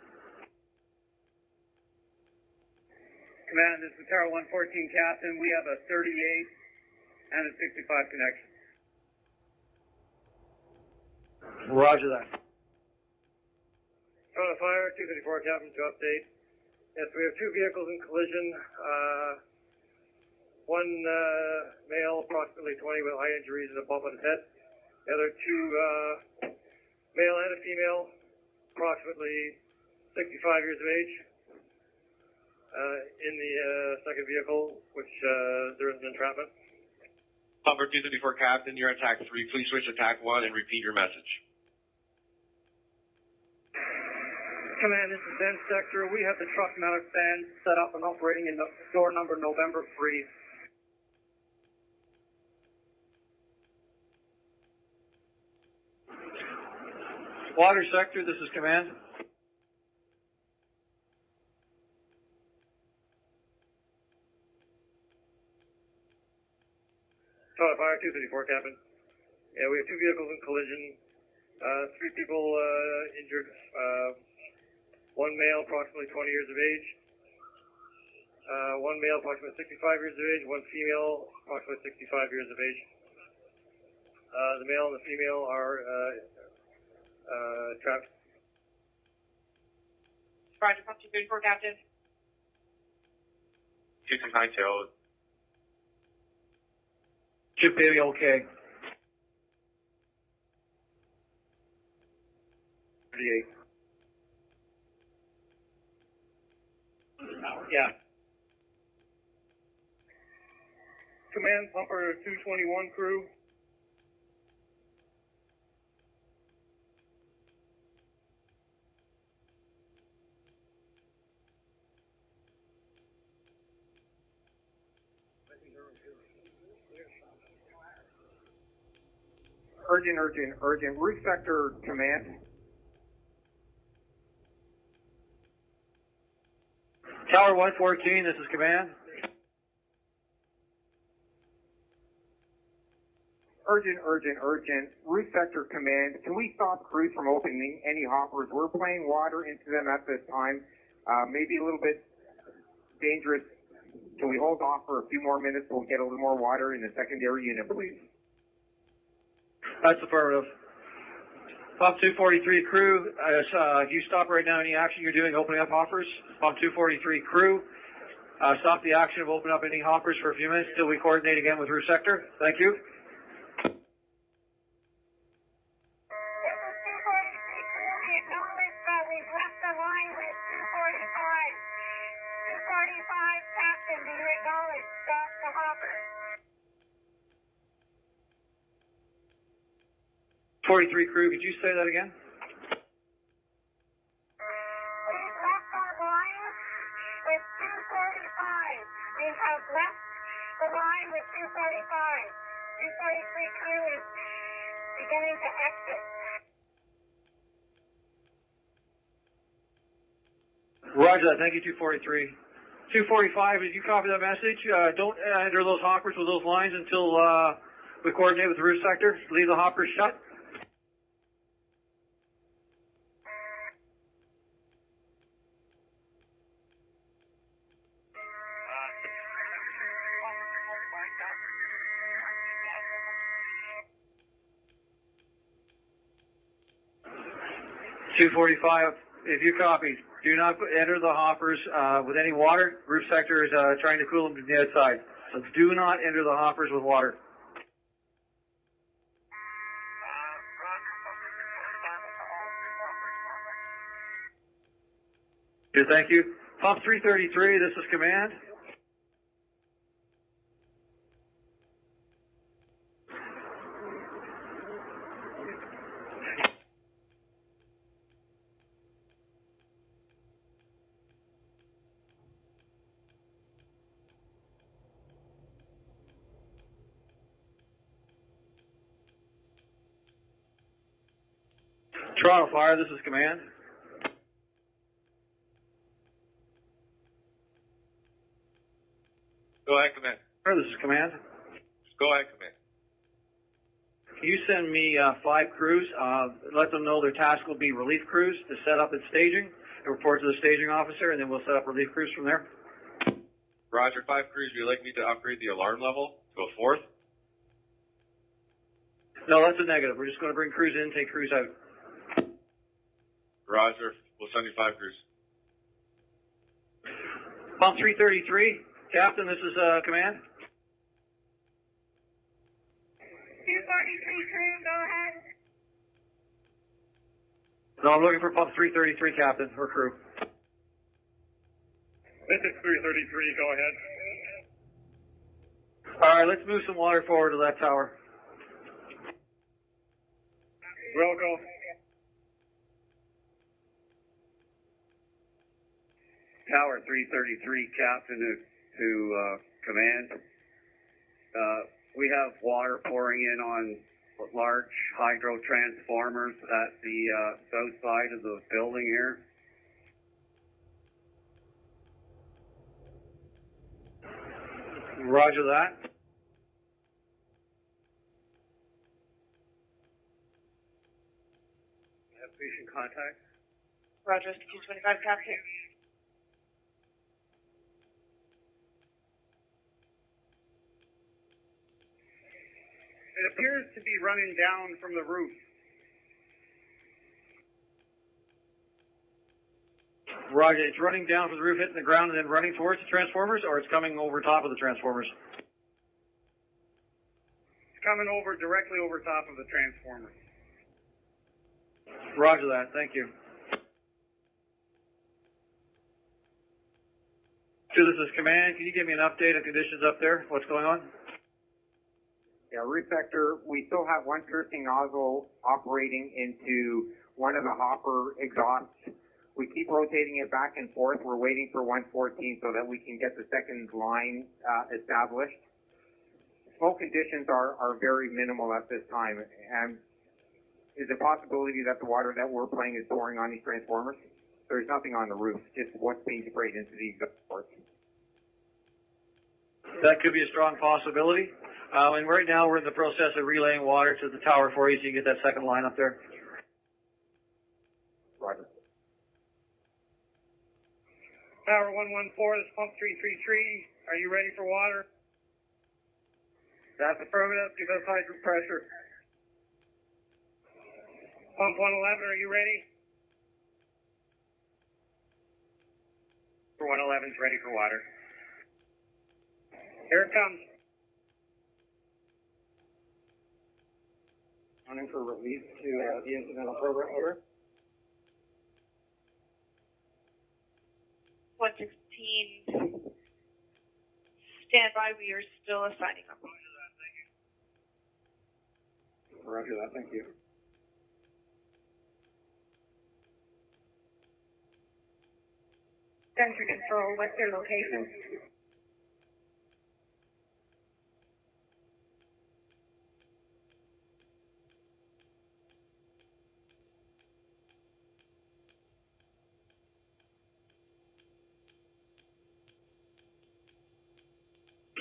Command, this is Tower 114, Captain. We have a 38 and a 65 connection. Roger that. Fire 254, Captain, to update. Yes, we have two vehicles in collision. One male, approximately 20, with high injuries and a bump on his head. The other two, male and a female, approximately 65 years of age. In the second vehicle, which there is an entrapment. Pumper 234 Captain, you're on TAC 3. Please switch to TAC 1 and repeat your message. Command, this is Ben Sector. We have the truck mounted stand set up and operating in the door number November 3. Water sector, this is command. Toronto Fire 234, Captain. Yeah, we have 2 vehicles in collision. 3 people injured. 1 male, approximately 20 years of age. 1 male, approximately 65 years of age. 1 female, approximately 65 years of age. The male and the female are trapped. Roger, pump 234, Captain. 229 tail. Chip baby, okay. 38. Yeah. Command, Pumper 221 crew. Urgent. Route sector command. Tower 114, this is command. Urgent. Route sector command. Can we stop crews from opening any hoppers? We're playing water into them at this time. Maybe a little bit dangerous. Can we hold off for a few more minutes? We'll get a little more water in the secondary unit, please. That's affirmative. Pump 243 crew, if you stop right now any action you're doing opening up hoppers, Pump 243 crew, stop the action of opening up any hoppers for a few minutes till we coordinate again with route sector. Thank you. We've left the line with 245. 245, Captain, do you acknowledge? Stop the hopper. 43 crew, could you say that again? We've left our line with 245. We have left the line with 245. 243 crew is beginning to exit. Roger that, thank you 243. 245, did you copy that message? Don't enter those hoppers with those lines until we coordinate with the route sector. Leave the hoppers shut. $245, if you copy, do not enter the hoppers with any water. Roof sector is trying to cool them to the outside. So do not enter the hoppers with water. Good, thank you. Pump 333, this is command. Toronto Fire, this is command. Go ahead, command. This is command. Go ahead, command. Can you send me 5 crews? Let them know their task will be relief crews to set up and staging and report to the staging officer, and then we'll set up relief crews from there. Roger, 5 crews. Would you like me to upgrade the alarm level to a 4th? No, that's a negative. We're just going to bring crews in, take crews out. Roger, we'll send you 5 crews. Pump 333, Captain, this is command. 243 crew, go ahead. No, I'm looking for pump 333, Captain, or crew. This is 333, go ahead. All right, let's move some water forward to that tower. Wilco. Tower 333, Captain to command. We have water pouring in on large hydro transformers at the south side of the building here. Roger that. Have patient contact. Roger, SQ-25 Captain. It appears to be running down from the roof. Roger, it's running down from the roof, hitting the ground, and then running towards the transformers, or it's coming over top of the transformers? It's coming over directly over top of the transformer. Roger that, thank you. This is command. Can you give me an update of conditions up there? What's going on? Yeah, roof sector, we still have one piercing nozzle operating into one of the hopper exhausts. We keep rotating it back and forth. We're waiting for 114 so that we can get the second line established. Smoke conditions are very minimal at this time. And is a possibility that the water that we're playing is pouring on these transformers? There's nothing on the roof, just what's being sprayed into the exhaust ports. That could be a strong possibility. And right now we're in the process of relaying water to the tower for you so you can get that second line up there. Roger. Tower 114, this is pump 333. Are you ready for water? That's affirmative. Give us hydrant pressure. Pump 111, are you ready? 111's ready for water. Here it comes. Running for release to the incidental program, over. 116. Stand by, we are still assigning them. Roger that, thank you. Center control, what's your location?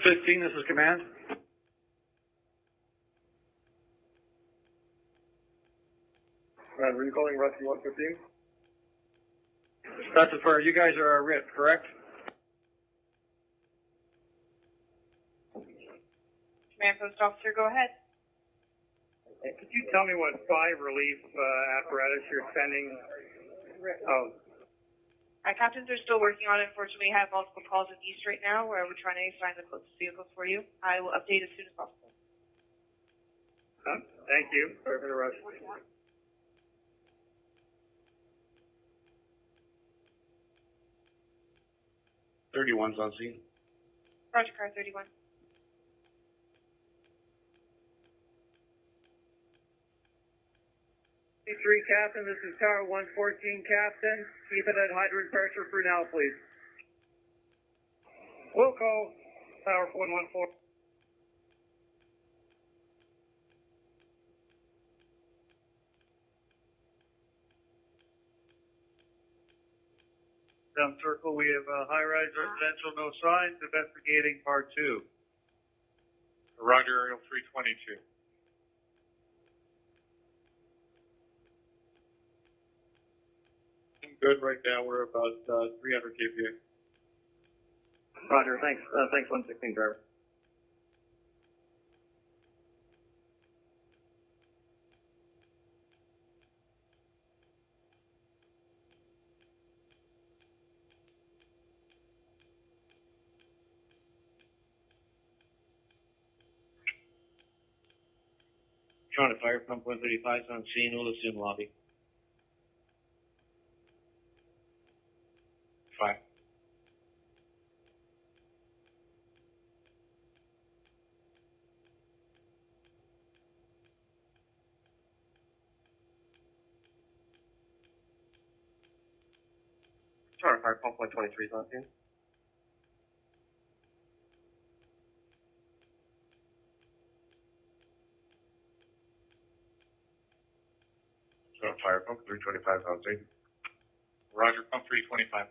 This is command. Were you calling Rusty 115? That's affirmed. You guys are RIP, correct? Command Post Officer, go ahead. Could you tell me what fire relief apparatus you're sending? Oh, Captains are still working on it. Unfortunately, we have multiple calls in East right now where we're trying to assign the closest vehicles for you. I will update as soon as possible. thank you. Sorry for the rush. Thirty-one's on scene. Roger, car 31. Three, Captain, this is Tower 114, Captain. Keep it at hydrant pressure for now, please. Wilco, Tower 114. Down circle, we have high-rise residential, no signs, investigating part 2. Roger, Aerial 322. Good right now. We're about 300 kPa. Roger, thanks. Thanks, 116 driver. Trying to fire pump 135 on scene. We'll assume lobby. 5. Fire, pump 123 is on scene. Fire, pump 325 is on scene. Roger, pump 325.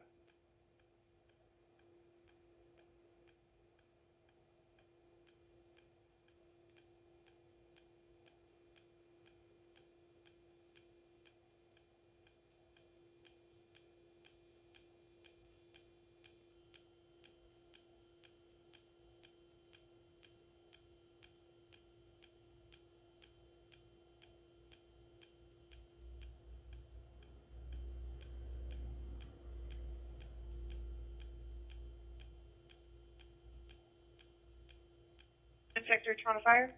Sector Toronto Fire.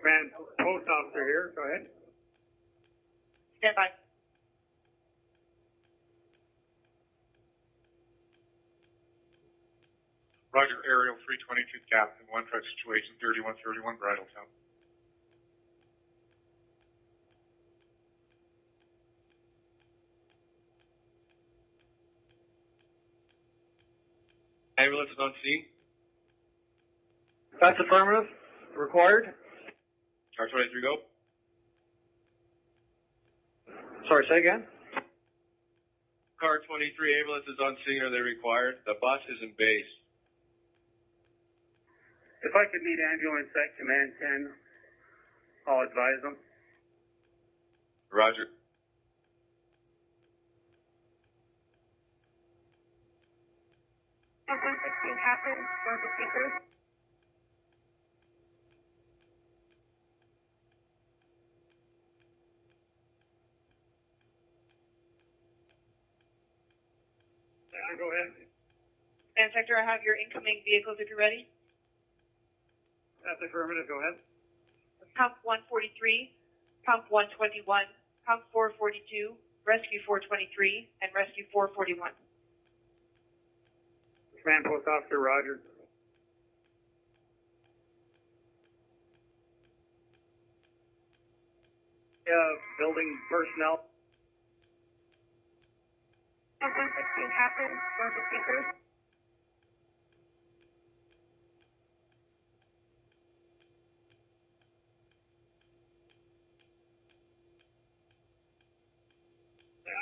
Command post officer here, go ahead. Stand by. Roger, aerial 322 captain, one truck situation, 3131 Bridletown. Ambulance is on scene. That's affirmative. Required. Car 23, go. Sorry, say again? Car 23, ambulance is on scene. Are they required? The bus is in base. If I could meet ambulance at command 10, I'll advise them. Roger. Pump 116 Captain, going to speakers. Go ahead. And Sector, I have your incoming vehicles if you're ready. That's affirmative, go ahead. Pump 143, Pump 121, Pump 442, Rescue 423, and Rescue 441. Command post officer, Roger. Building personnel. Pump 116 Captain, going to speakers.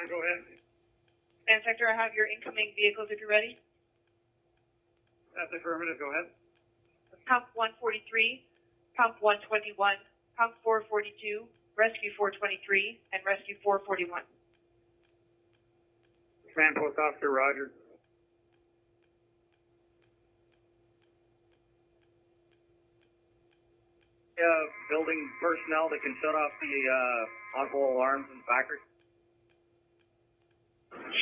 Go ahead. And Sector, I have your incoming vehicles if you're ready. That's affirmative, go ahead. Pump 143, Pump 121, Pump 442, Rescue 423, and Rescue 441. Command post officer, Roger. Building personnel that can shut off the audible alarms in the factory.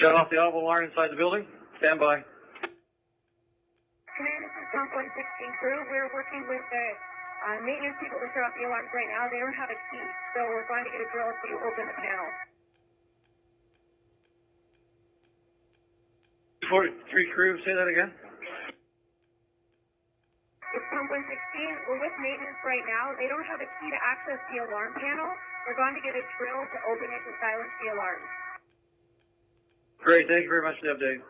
Shut off the audible alarm inside the building. Stand by. Command, this is Pump 116 crew. We're working with the maintenance people to shut off the alarms right now. They don't have a key, so we're going to get a drill to open the panel. 43 crew, say that again. It's Pump 116. We're with maintenance right now. They don't have a key to access the alarm panel. We're going to get a drill to open it to silence the alarm. Great, thank you very much for the update.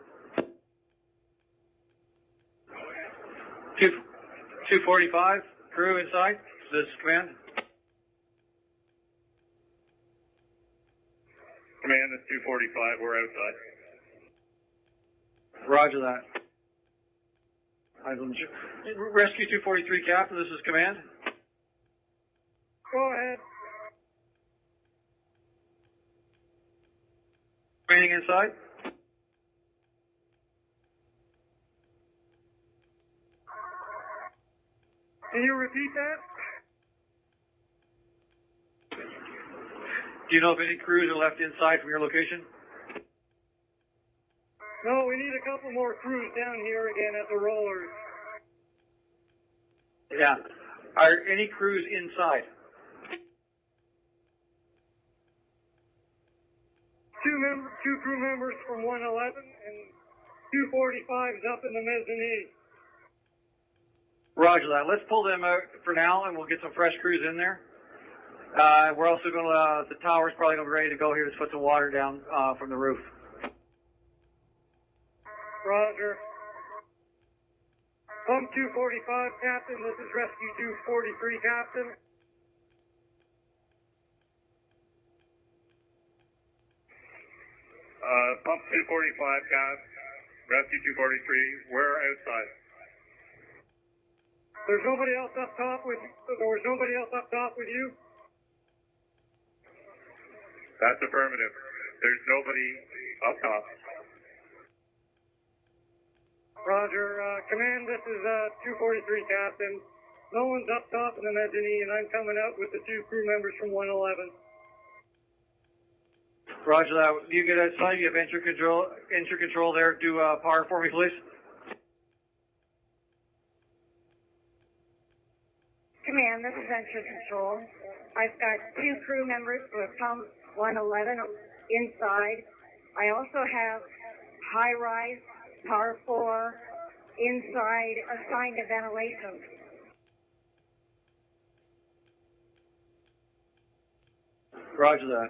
245, crew inside. This is command. Command, it's 245, we're outside. Roger that. Rescue 243 Captain, this is command. Go ahead. Training inside. Can you repeat that? Do you know if any crews are left inside from your location? No, we need a couple more crews down here again at the rollers. Yeah. Are any crews inside? Two crew members from 111 and 245's up in the mezzanine. Roger that. Let's pull them out for now, and we'll get some fresh crews in there. We're also gonna, the tower's probably gonna be ready to go here to put some water down, from the roof. Roger. Pump 245, Captain. This is Rescue 243, Captain. Pump 245, Cap. Rescue 243, we're outside. There's nobody else up top with you? That's affirmative. There's nobody up top. Roger. Command, this is 243, Captain. No one's up top in the mezzanine, and I'm coming out with the 2 crew members from 111. Roger that. You get outside, you have entry control there. Do, power for me, please. Command, this is Entry Control. I've got 2 crew members with pump 111 inside. I also have high-rise, power 4, inside, assigned to ventilation. Roger that.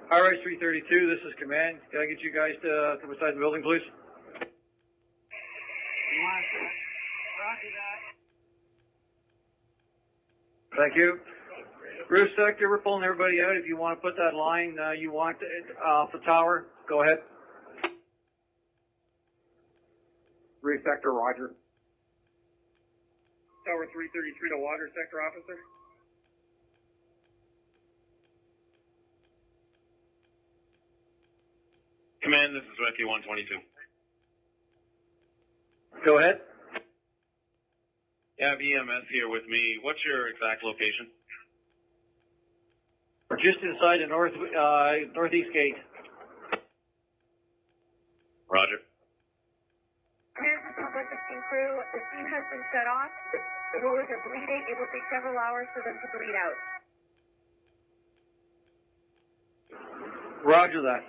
High-rise 332, this is command. Can I get you guys to beside the building, please? Roger that. Thank you. Roof sector, we're pulling everybody out. If you want to put that line you want off the tower, go ahead. Roof sector, Roger. Tower 333 to water sector officer. Command, this is Rescue 122. Go ahead. Yeah, I have EMS here with me. What's your exact location? We're just inside the northeast gate. Roger. Here's the public assisting crew. The steam has been shut off. The rulers are bleeding. It will take several hours for them to bleed out. Roger that.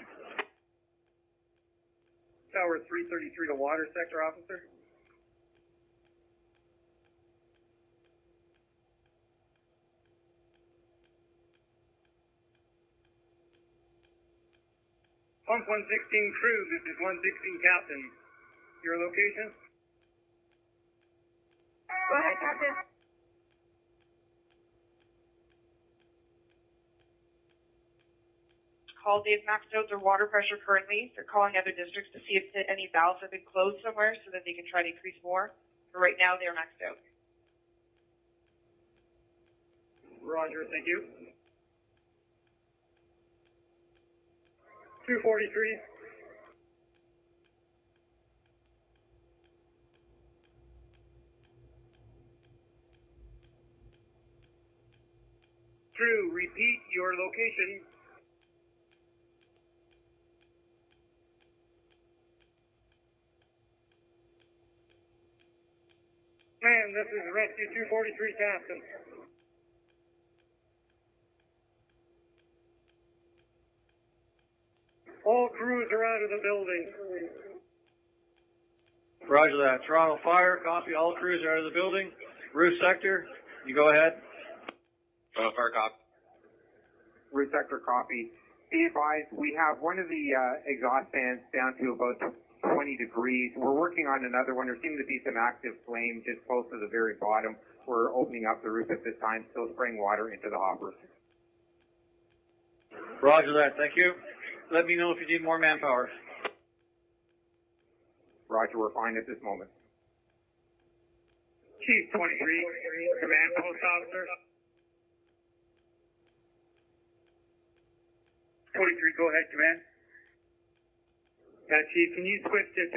Tower 333 to water sector officer. Pump 116 crew, this is 116 captain. Your location? Go ahead, Captain. Call. They've maxed out their water pressure currently. They're calling other districts to see if any valves have been closed somewhere so that they can try to increase more. But right now, they're maxed out. Roger, thank you. 243. Crew, repeat your location. Man, this is Rescue 243 Captain. All crews are out of the building. Roger that. Toronto Fire, copy. All crews are out of the building. Roof sector, you go ahead. Fire cop. Roof sector, copy. Be advised, we have one of the exhaust fans down to about 20 degrees. We're working on another one. There seem to be some active flame just close to the very bottom. We're opening up the roof at this time, still spraying water into the hoppers. Roger that. Thank you. Let me know if you need more manpower. Roger, we're fine at this moment. Chief 23, Command Post Officer. 23, go ahead, Command. Yeah, Chief, can you switch to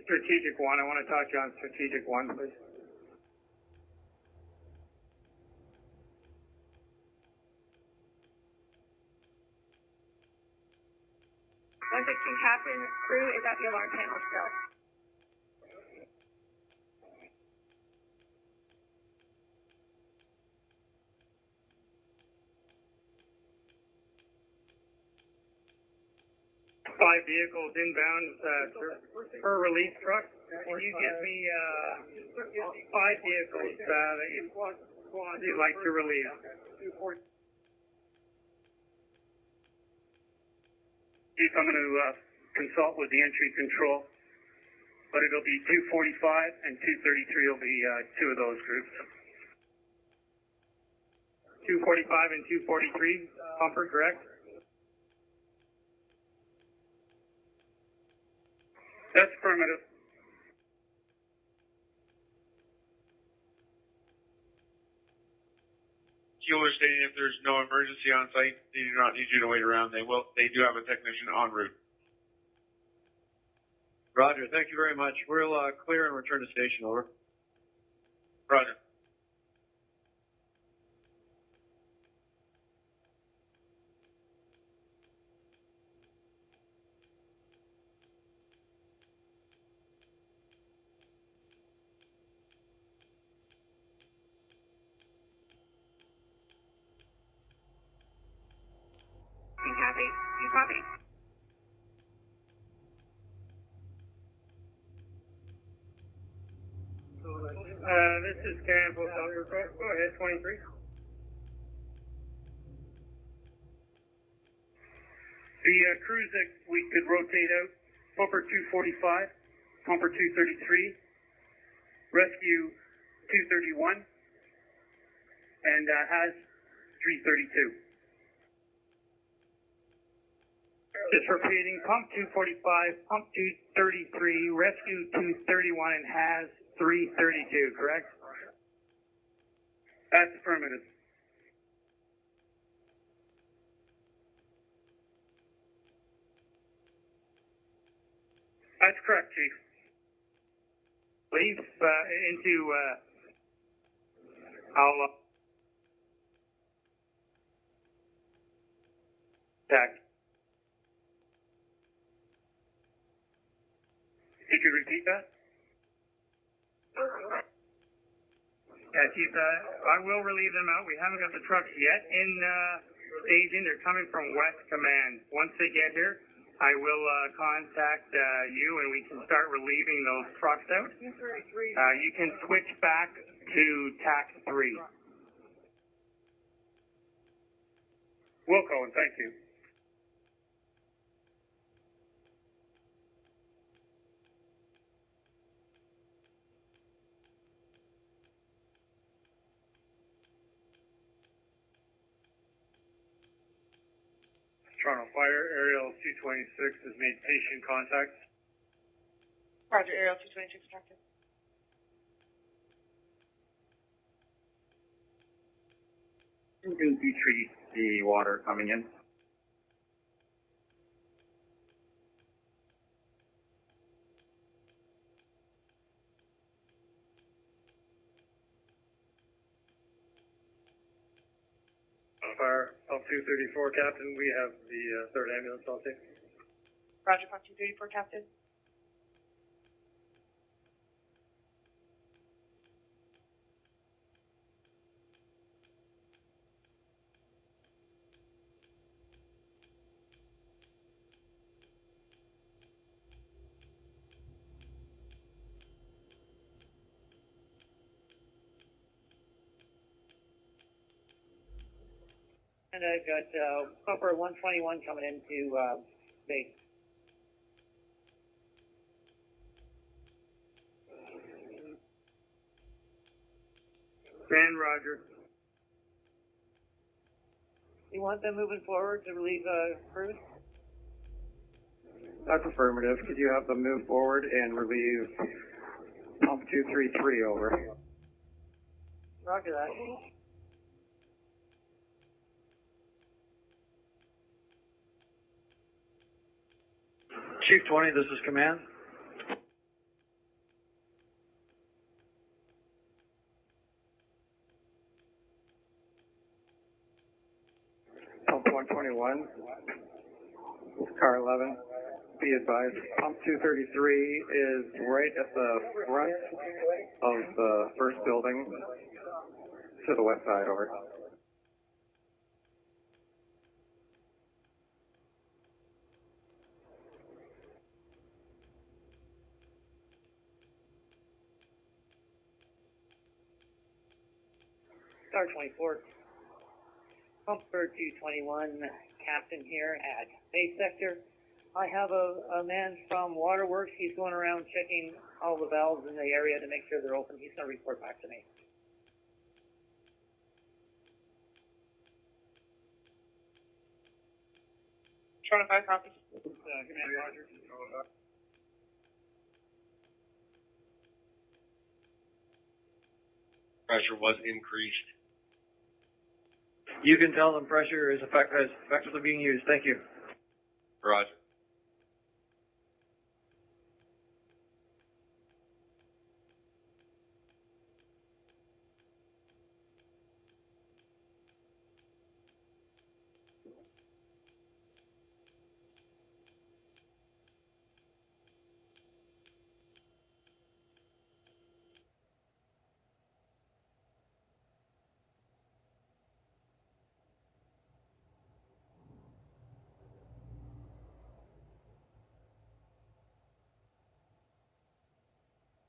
Strategic 1? I want to talk to you on Strategic 1, please. 116 Captain, crew is at the alarm panel still. Five vehicles inbound per release truck. Can you get me 5 vehicles that you'd like to release? Chief, I'm going to consult with the entry control, but it'll be 245 and 233 will be two of those groups. 245 and 243, pumper, correct? That's affirmative. Keeler stating if there's no emergency on site, they do not need you to wait around. They do have a technician en route. Roger, thank you very much. We'll clear and return to station, over. Roger. You copy? This is Karen, go ahead, 23. The crews that we could rotate out, pumper 245, pumper 233, rescue 231, and has 332. Just repeating, pump 245, pump 233, rescue 231, and has 332, correct? That's affirmative. That's correct, Chief. Leave into, I'll, tack. Could you repeat that? Yeah, Chief, I will relieve them out. We haven't got the trucks yet in staging. They're coming from West Command. Once they get here, I will contact you and we can start relieving those trucks out. You can switch back to TAC 3. Wilco, and thank you. Toronto Fire, Aerial 226 has made patient contact. Roger, Aerial 226 contacted. You can treat the water coming in. Fire, Pump 234, Captain. We have the third ambulance all safe. Roger, Pump 234, Captain. And I've got pumper 121 coming into base. And Roger. You want them moving forward to relieve crews? That's affirmative. Could you have them move forward and relieve pump 233 over? Roger that. Chief 20, this is command. Pump 121, car 11. Be advised, pump 233 is right at the front of the first building to the west side, over. Star 24. Pumper 221, Captain here at base sector. I have a man from Waterworks. He's going around checking all the valves in the area to make sure they're open. He's going to report back to me. Toronto Fire copy. Commander Rogers. Pressure was increased. You can tell them pressure is effectively being used. Thank you. Roger.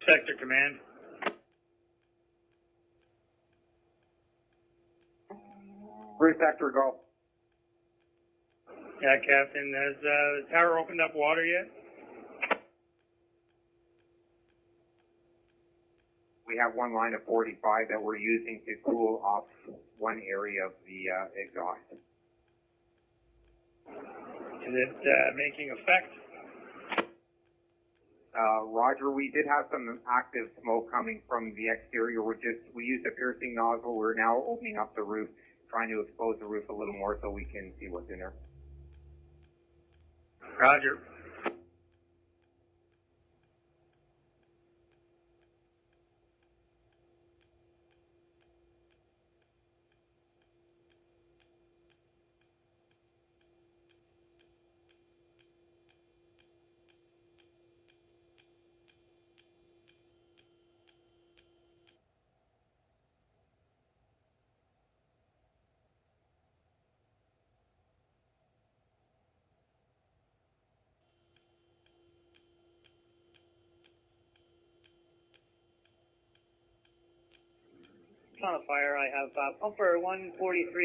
Sector Command. Bruce Sector, go. Yeah, Captain. Has the tower opened up water yet? We have one line of 45 that we're using to cool off one area of the exhaust. Is it making effect? Roger, we did have some active smoke coming from the exterior. We used a piercing nozzle. We're now opening up the roof, trying to expose the roof a little more so we can see what's in there. Roger. On a fire, I have pumper 143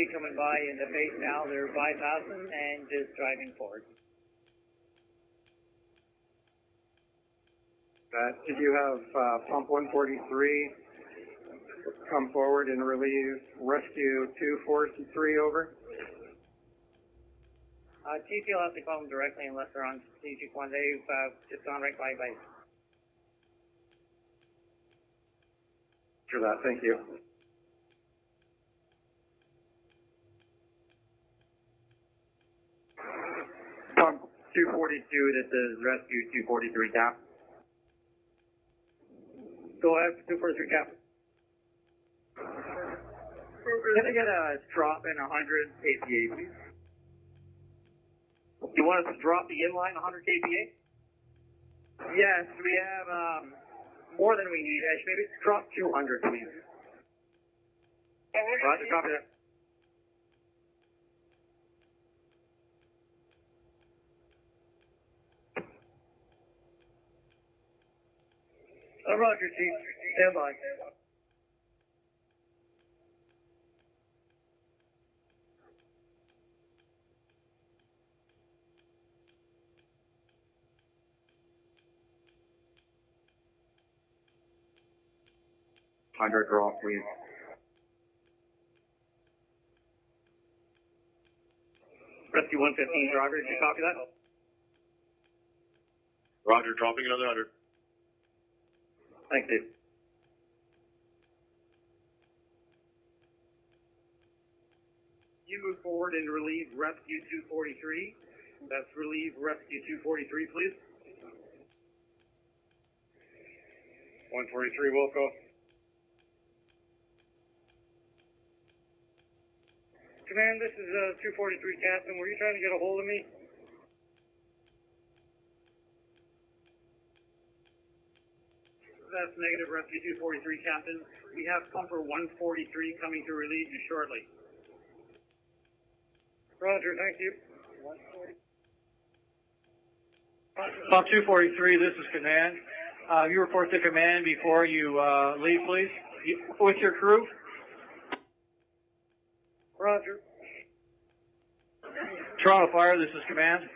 coming by in the base now. They're bypassing and just driving forward. Did you have pump 143 come forward and relieve rescue 243 over? TP will have to call them directly unless they're on strategic one. They've just gone right by base. For that, thank you. Pump 242, this is rescue 243 cap. Go ahead, 243 cap. Can I get a drop in 100 kPa, please? You want us to drop the inline 100 kPa? Yes, we have more than we need. Maybe drop 200, please. Roger, copy that. Roger, Chief. Stand by. Hundred drop, please. Rescue 115, driver, did you copy that? Roger, dropping another 100. Thanks, Dave. You move forward and relieve rescue 243. That's relieve rescue 243, please. 143, Wilco. Command, this is 243 Captain. Were you trying to get a hold of me? That's negative, rescue 243, Captain. We have pumper 143 coming to relieve you shortly. Roger, thank you. Pump 243, this is command. You report to command before you leave, please. With your crew. Roger. Toronto Fire, this is command.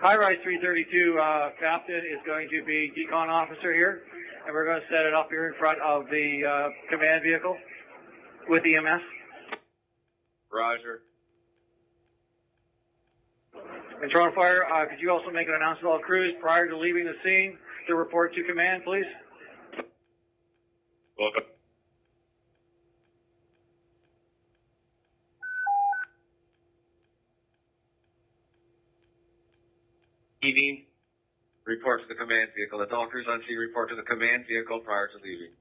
High-rise 332 captain is going to be decon officer here, and we're going to set it up here in front of the command vehicle with EMS. Roger. And Toronto Fire, could you also make an announcement to all crews prior to leaving the scene to report to command, please? Welcome. Leaving, report to the command vehicle. That's all crews on scene report to the command vehicle prior to leaving.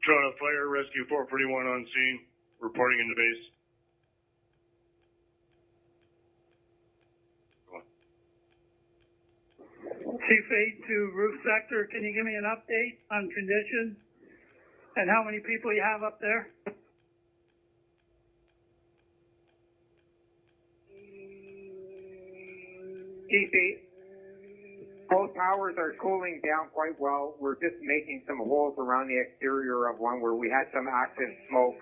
Toronto Fire, Rescue 441 on scene, reporting into base. Chief 8 to roof sector, can you give me an update on conditions and how many people you have up there? Chief 8, both towers are cooling down quite well. We're just making some holes around the exterior of one where we had some active smoke.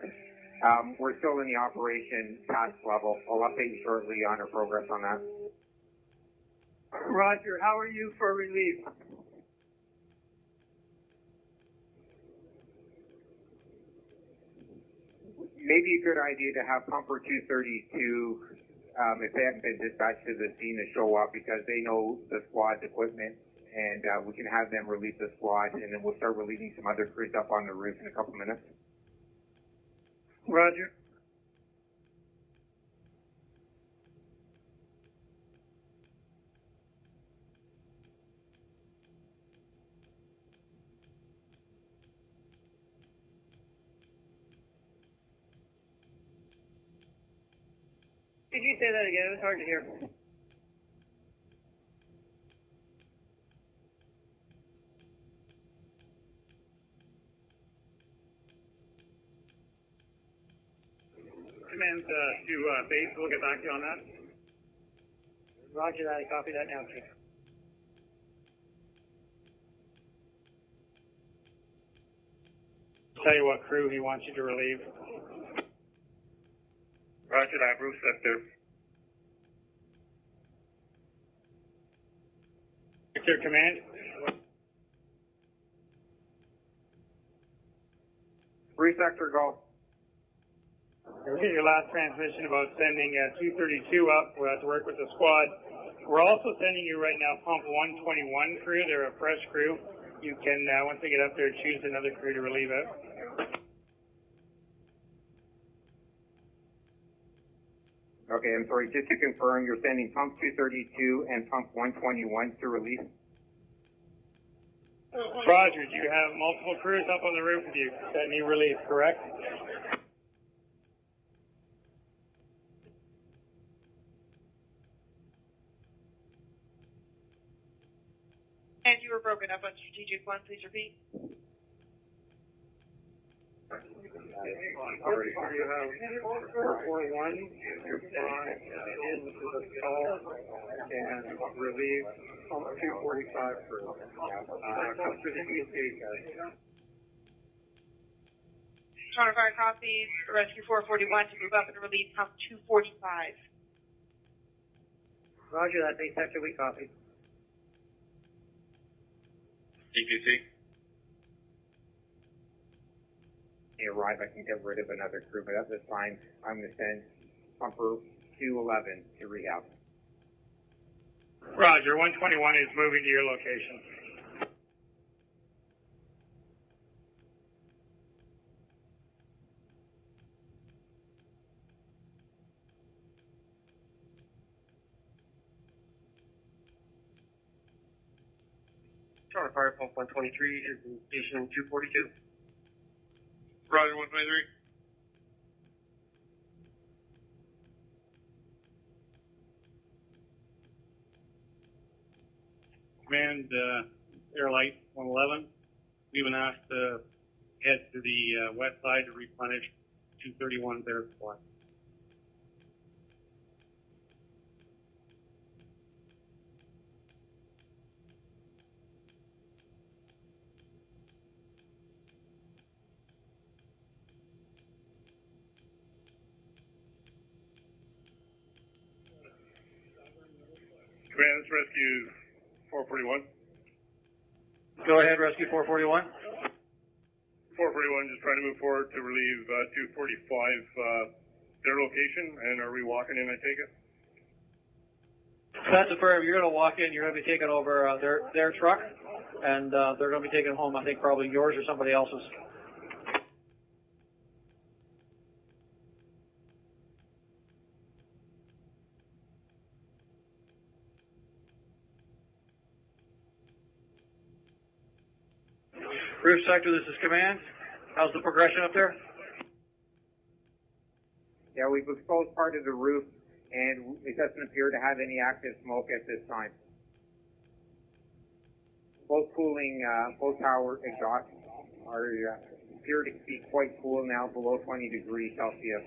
We're still in the operation task level. I'll update you shortly on our progress on that. Roger, how are you for relief? Maybe a good idea to have pumper 232, if they haven't been dispatched to the scene, to show up because they know the squad's equipment, and we can have them relieve the squad, and then we'll start relieving some other crews up on the roof in a couple minutes. Roger. Could you say that again? It was hard to hear. Command to base, we'll get back to you on that. Roger that. I copy that now, Chief. Tell you what crew he wants you to relieve. Roger that, roof sector. Sector command. Roof sector, go. We'll get your last transmission about sending 232 up to work with the squad. We're also sending you right now pump 121 crew. They're a fresh crew. You can, once they get up there, choose another crew to relieve it. Okay, I'm sorry, just to confirm, you're sending pump 232 and pump 121 to relief? Roger, do you have multiple crews up on the roof with you that need relief, correct? And you were broken up on strategic one, please repeat. Already, you have 441 into the stall and relieve pump 245 crew. Come through the east gate, guys. Toronto Fire copies, Rescue 441 to move up and relieve pump 245. Roger that. Base sector, we copy. DPC. They arrive, I can get rid of another crew, but at this time, I'm going to send pumper 211 to rehab. Roger, 121 is moving to your location. Toronto Fire Pump 123 is in station 242. Roger 123. Command, Airlight 111. We've been asked to head to the west side to replenish 231 Bear Squad. It's Rescue 441. Go ahead, Rescue 441. 441 just trying to move forward to relieve 245 their location, and are we walking in, I take it? That's affirmative. You're going to walk in. You're going to be taking over their truck, and they're going to be taking home, I think, probably yours or somebody else's. Roof sector, this is command. How's the progression up there? Yeah, we've exposed part of the roof, and it doesn't appear to have any active smoke at this time. Both tower exhausts appear to be quite cool now, below 20 degrees Celsius.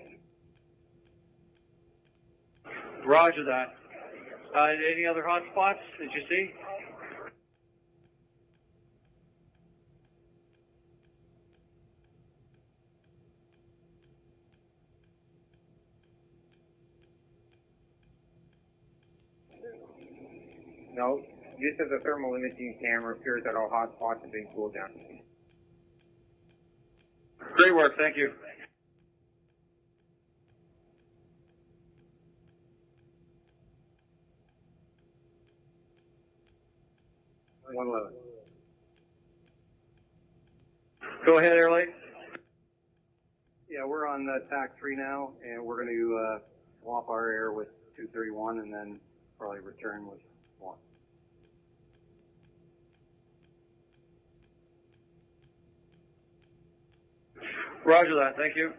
Roger that. Any other hot spots that you see? No, use of the thermal imaging camera appears that all hot spots have been cooled down. Great work, thank you. Go ahead, Air Light. Yeah, we're on TAC 3 now, and we're going to swap our air with 231 and then probably return with 1. Roger that, thank you.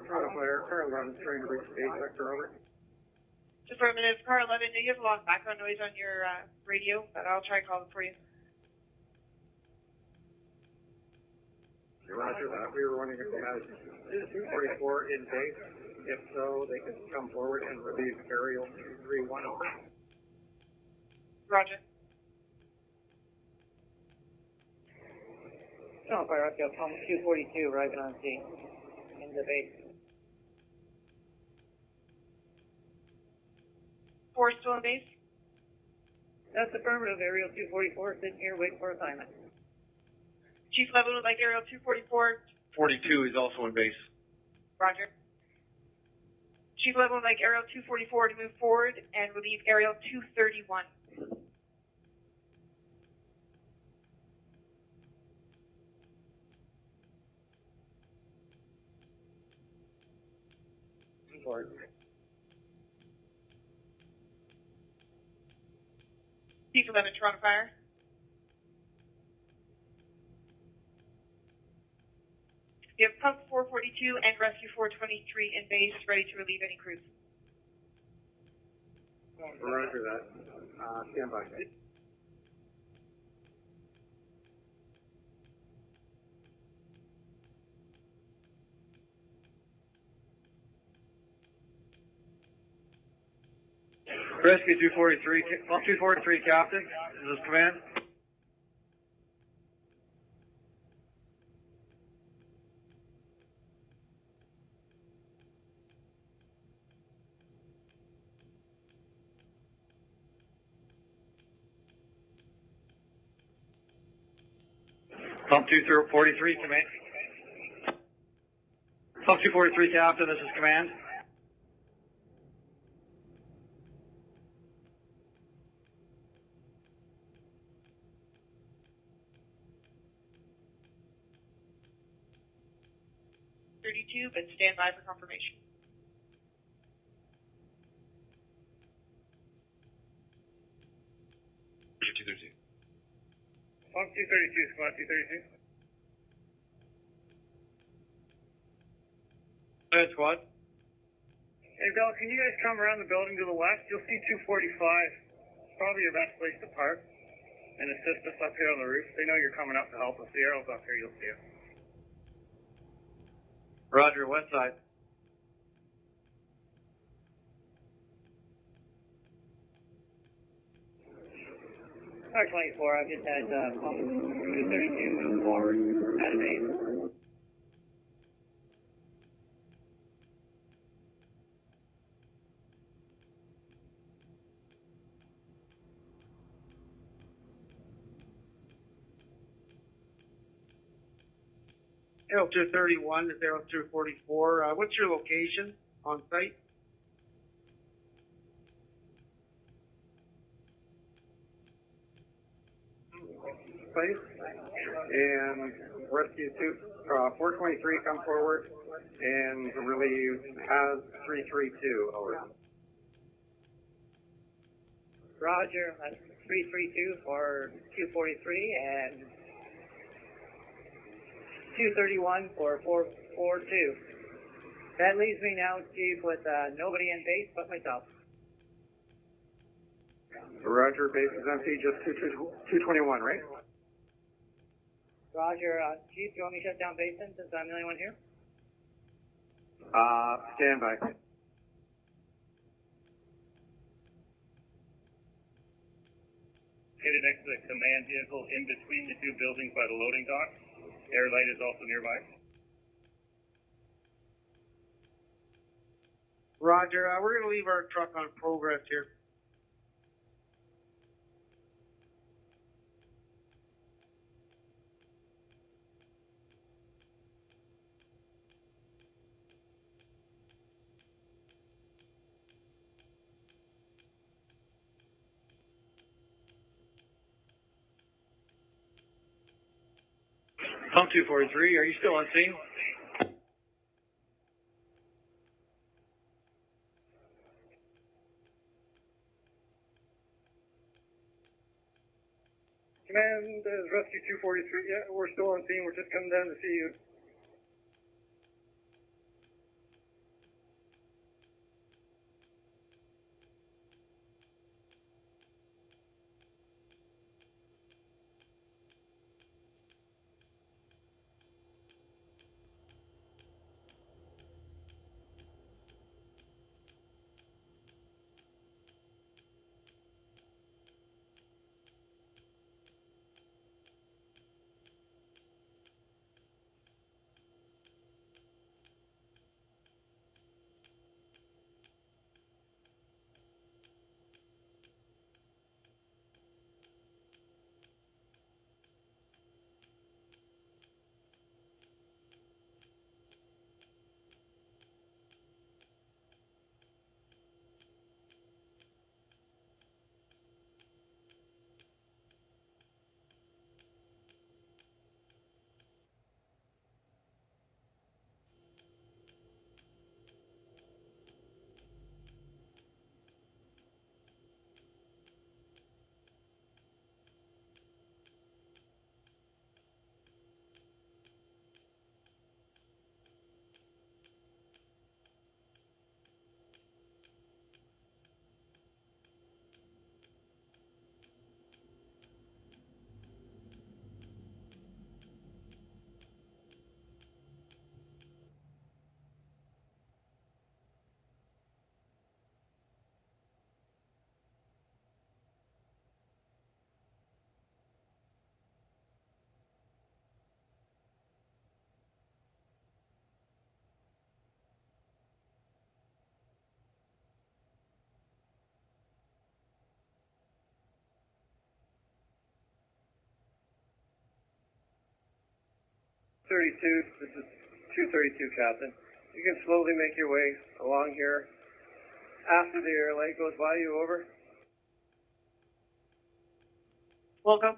Car 11 trying to reach stage sector, over. Affirmative. Car 11, do you have a lot of background noise on your radio? But I'll try and call it for you. Roger that. We were wondering if they had 244 in base. If so, they could come forward and relieve aerial 231. Roger. Sean Fire Rescue, 242, arriving on scene. In the base. 4 still in base? That's affirmative. Aerial 244 sitting here waiting for assignment. Chief Level would like aerial 244. 42 is also in base. Roger. Chief Level would like aerial 244 to move forward and relieve aerial 231. Chief 11, Toronto Fire. You have pump 442 and rescue 423 in base, ready to relieve any crews. Roger that. Stand by. Rescue 243, pump 243, Captain. This is command. Pump 243, command. Pump 243, Captain. This is command. But stand by for confirmation. Pump 232, squad 232. Go ahead, squad. Hey, Bill, can you guys come around the building to the left? You'll see 245. It's probably your best place to park and assist us up here on the roof. They know you're coming up to help us. The arrow's up here, you'll see it. Roger, west side. Car 24, I've just had pump 232 move forward out of base. Arrow 231, this is Arrow 244. What's your location on site? Place, and rescue 423 come forward, and relieve has 332 over. Roger, that's 332 for 243 and 231 for 442. That leaves me now, Chief, with nobody in base but myself. Roger, base is empty, just 221, right? Roger, Chief, do you want me to shut down base then, since I'm the only one here? Stand by. Located next to the command vehicle in between the two buildings by the loading dock. Air light is also nearby. Roger, we're going to leave our truck on progress here. Pump 243, are you still on scene? Command is Rescue 243. Yeah, we're still on scene. We're just coming down to see you. This is 232, Captain. You can slowly make your way along here. After the air light goes by you, over. Welcome.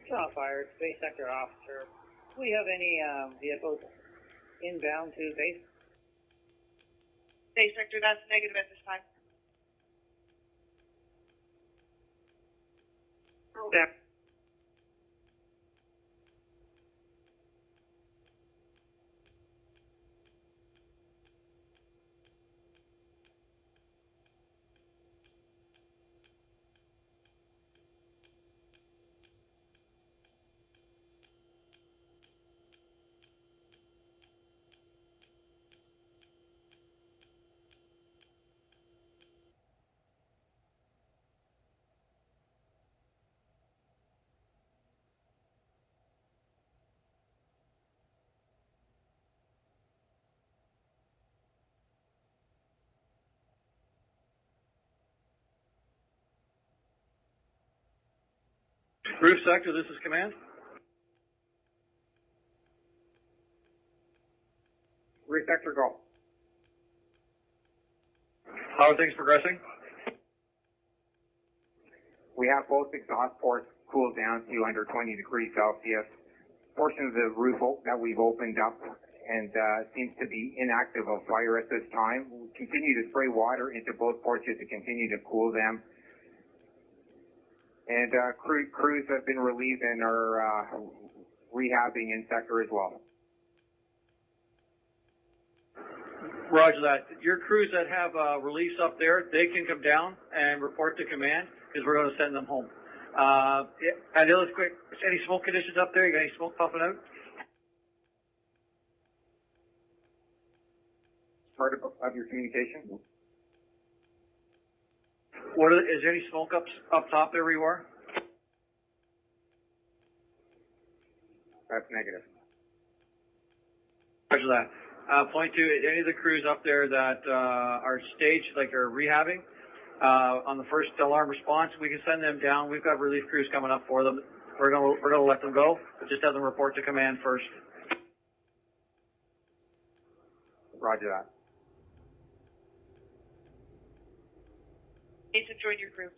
Shot fired, Base Sector Officer. Do we have any vehicles inbound to base? Base sector, that's negative at this time. Staff. Roof sector, this is command. Roof sector, go. How are things progressing? We have both exhaust ports cooled down to under 20 degrees Celsius. Portion of the roof that we've opened up and seems to be inactive of fire at this time. We'll continue to spray water into both ports to continue to cool them. And crews have been relieved and are rehabbing in sector as well. Roger that. Your crews that have release up there, they can come down and report to command because we're going to send them home. And the other quick, any smoke conditions up there? You got any smoke puffing out? Part of your communication? Is there any smoke up top there where you are? That's negative. Roger that. Point two, any of the crews up there that are staged, like are rehabbing, on the first alarm response, we can send them down. We've got relief crews coming up for them. We're gonna let them go, but just have them report to command first. Roger that. Jason, join your crew.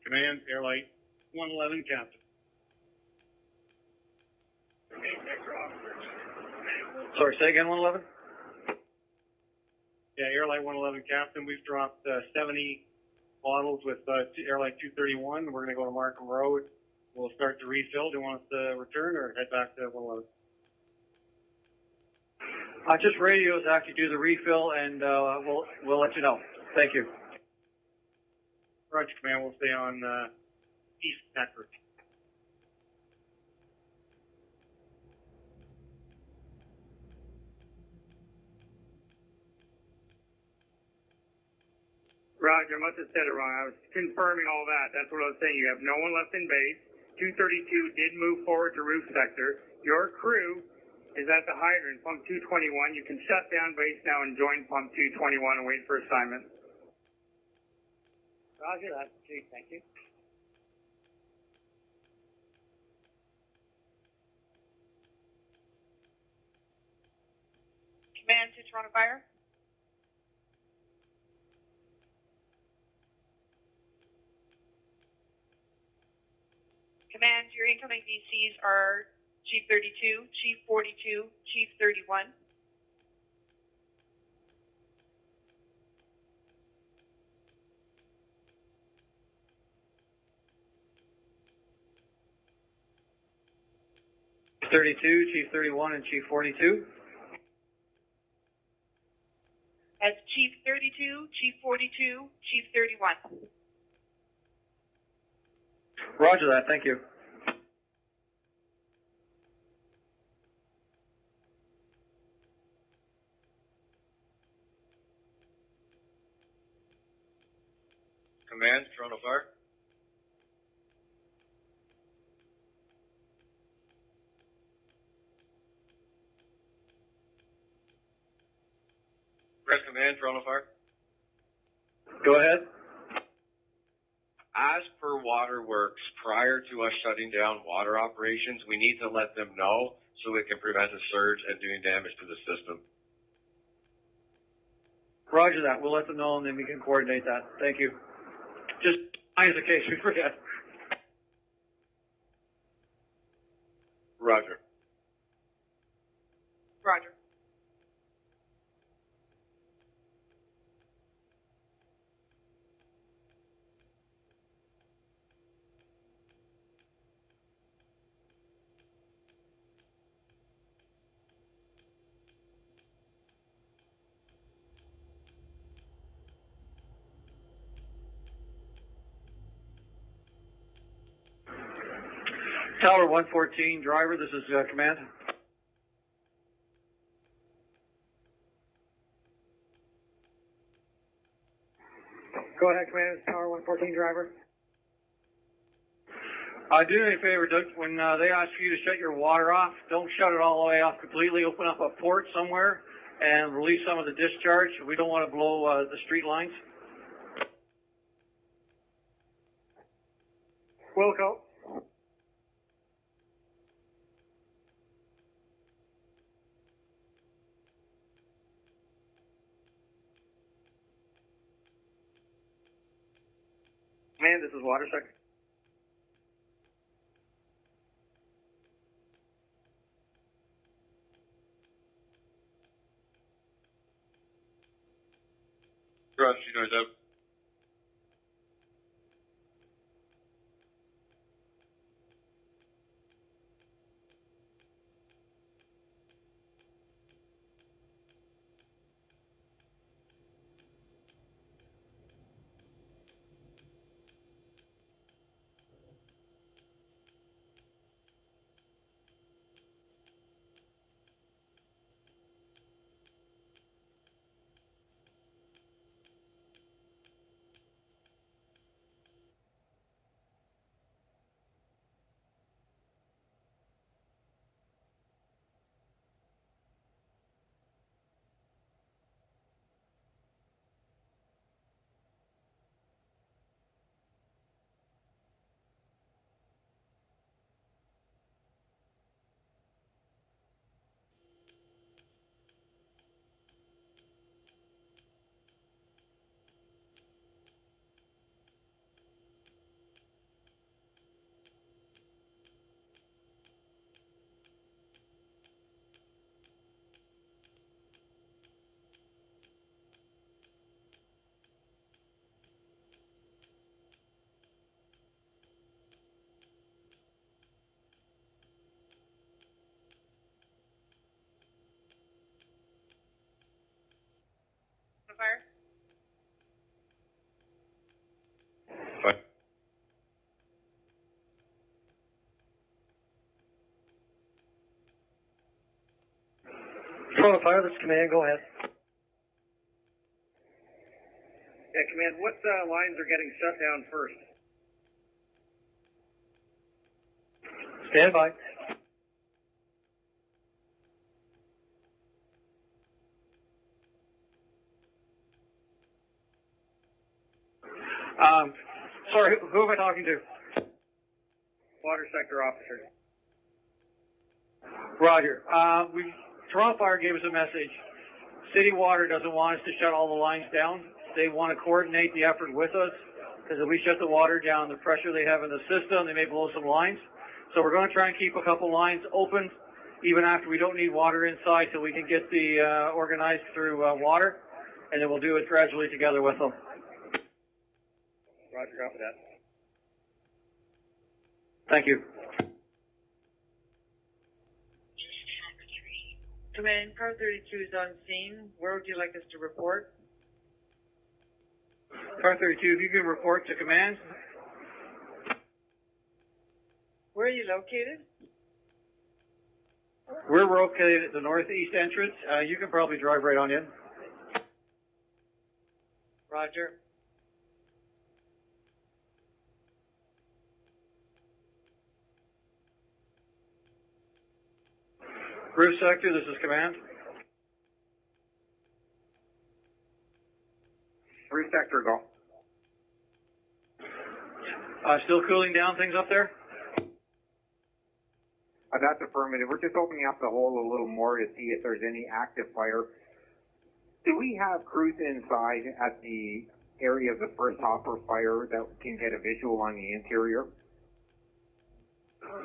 Command, Airlight 111, Captain. Sorry, say again, 111? Yeah, Airlight 111, Captain. We've dropped 70 bottles with Airlight 231. We're going to go to Markham Road. We'll start to refill. Do you want us to return or head back to 111? Just radios actually do the refill, and we'll let you know. Thank you. Roger, Command. We'll stay on East Network. Roger, I must have said it wrong. I was confirming all that. That's what I was saying. You have no one left in base. 232 did move forward to roof sector. Your crew is at the hydrant, pump 221. You can shut down base now and join pump 221 and wait for assignment. Roger that, Chief. Thank you. Command to Toronto Fire. Command, your incoming DCs are Chief 32, Chief 42, Chief 31. Chief 32, Chief 31, and Chief 42. As Chief 32, Chief 42, Chief 31. Roger that. Thank you. Command, Toronto Fire. Press Command, Toronto Fire. Go ahead. As per Waterworks, prior to us shutting down water operations, we need to let them know so we can prevent a surge and doing damage to the system. Roger that. We'll let them know, and then we can coordinate that. Thank you. Just in case we forget. Roger. Roger. Tower 114, driver, this is command. Go ahead, command. It's Tower 114 driver. Do me a favor, Doug, when they ask you to shut your water off, don't shut it all the way off completely. Open up a port somewhere and release some of the discharge. We don't want to blow the street lines. Wilco. Command, this is Water Sector. Roger, you know that. Fire. Fine. Control fire, this is command. Go ahead. Yeah, command, what lines are getting shut down first? Stand by. Sorry, who am I talking to? Water Sector Officer. Roger. Toronto Fire gave us a message. City Water doesn't want us to shut all the lines down. They want to coordinate the effort with us, because if we shut the water down, the pressure they have in the system, they may blow some lines. So we're going to try and keep a couple lines open, even after we don't need water inside, so we can get the organized through water, and then we'll do it gradually together with them. Roger, copy that. Thank you. Command, car 32 is on scene. Where would you like us to report? Car 32, if you can report to command. Where are you located? We're located at the northeast entrance. You can probably drive right on in. Roger. Roof sector, this is command. Roof sector, go. Still cooling down things up there? That's affirmative. We're just opening up the hole a little more to see if there's any active fire. Do we have crews inside at the area of the first hopper fire that can get a visual on the interior?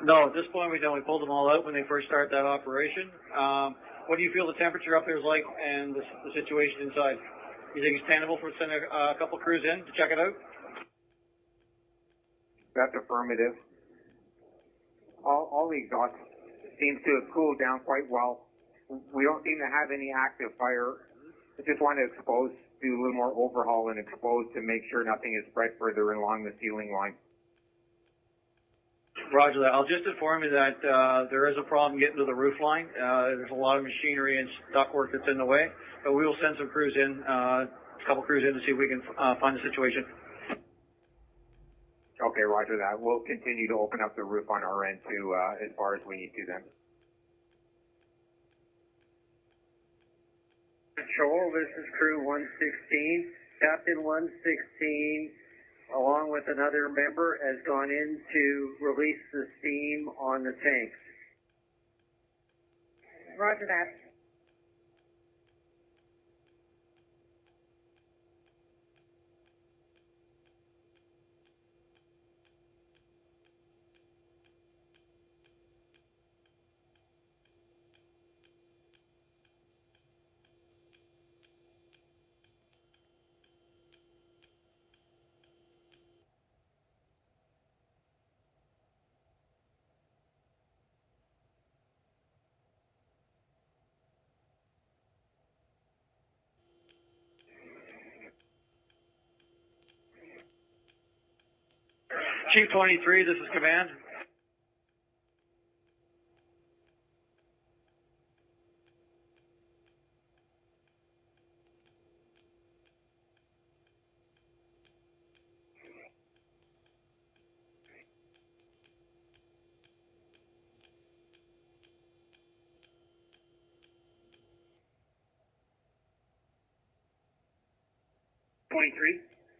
No, at this point we don't. We pulled them all out when they first started that operation. What do you feel the temperature up there is like and the situation inside? You think it's tenable for sending a couple crews in to check it out? That's affirmative. All the exhaust seems to have cooled down quite well. We don't seem to have any active fire. I just want to expose, do a little more overhaul and expose to make sure nothing is spread further along the ceiling line. Roger that. I'll just inform you that there is a problem getting to the roof line. There's a lot of machinery and ductwork that's in the way, but we will send some crews in, a couple crews in to see if we can find the situation. Okay, roger that. We'll continue to open up the roof on our end too, as far as we need to then. Control, this is crew 116. Captain 116, along with another member, has gone in to release the steam on the tanks. Roger that. Chief 23, this is command.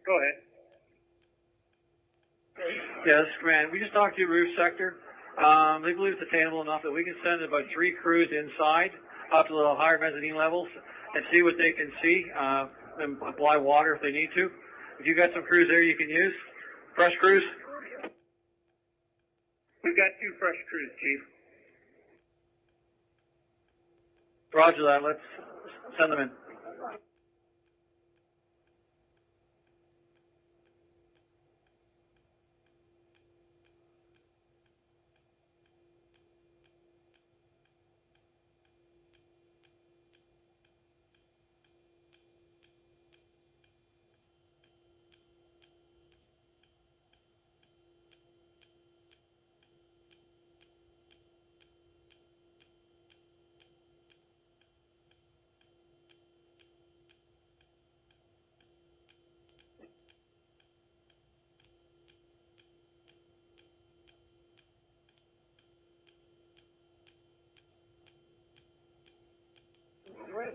Go ahead. Yes, command. We just talked to your roof sector. They believe it's attainable enough that we can send about 3 crews inside up to the higher mezzanine levels and see what they can see, and apply water if they need to. If you got some crews there you can use, fresh crews. We've got 2 fresh crews, Chief. Roger that. Let's send them in.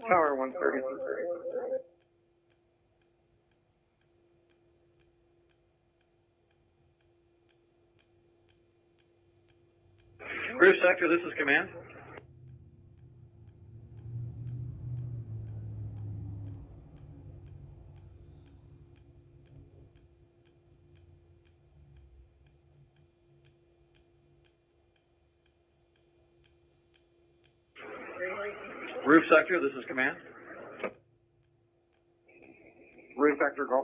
Tower 133. Roof sector, this is command. Roof sector, this is command. Roof sector, go.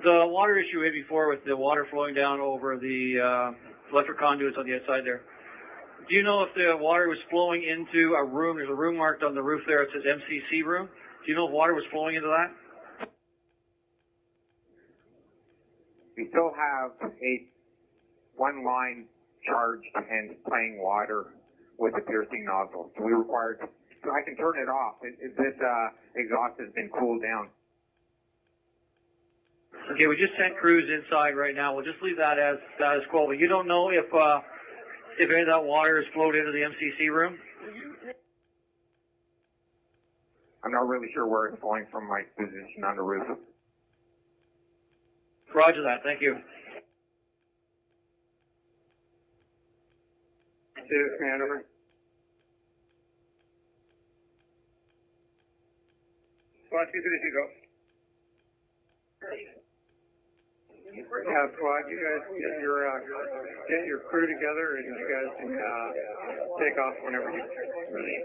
The water issue we had before with the water flowing down over the electric conduits on the outside there. Do you know if the water was flowing into a room? There's a room marked on the roof there. It says MCC room. Do you know if water was flowing into that? We still have one line charged and playing water with a piercing nozzle. So we required, so I can turn it off. This exhaust has been cooled down. Okay, we just sent crews inside right now. We'll just leave that as status quo. But you don't know if any of that water has flowed into the MCC room? I'm not really sure where it's flowing from my position on the roof. Roger that. Thank you. Command, over. Squad 232, go. Yeah, squad, you guys get your crew together and you guys can take off whenever you need.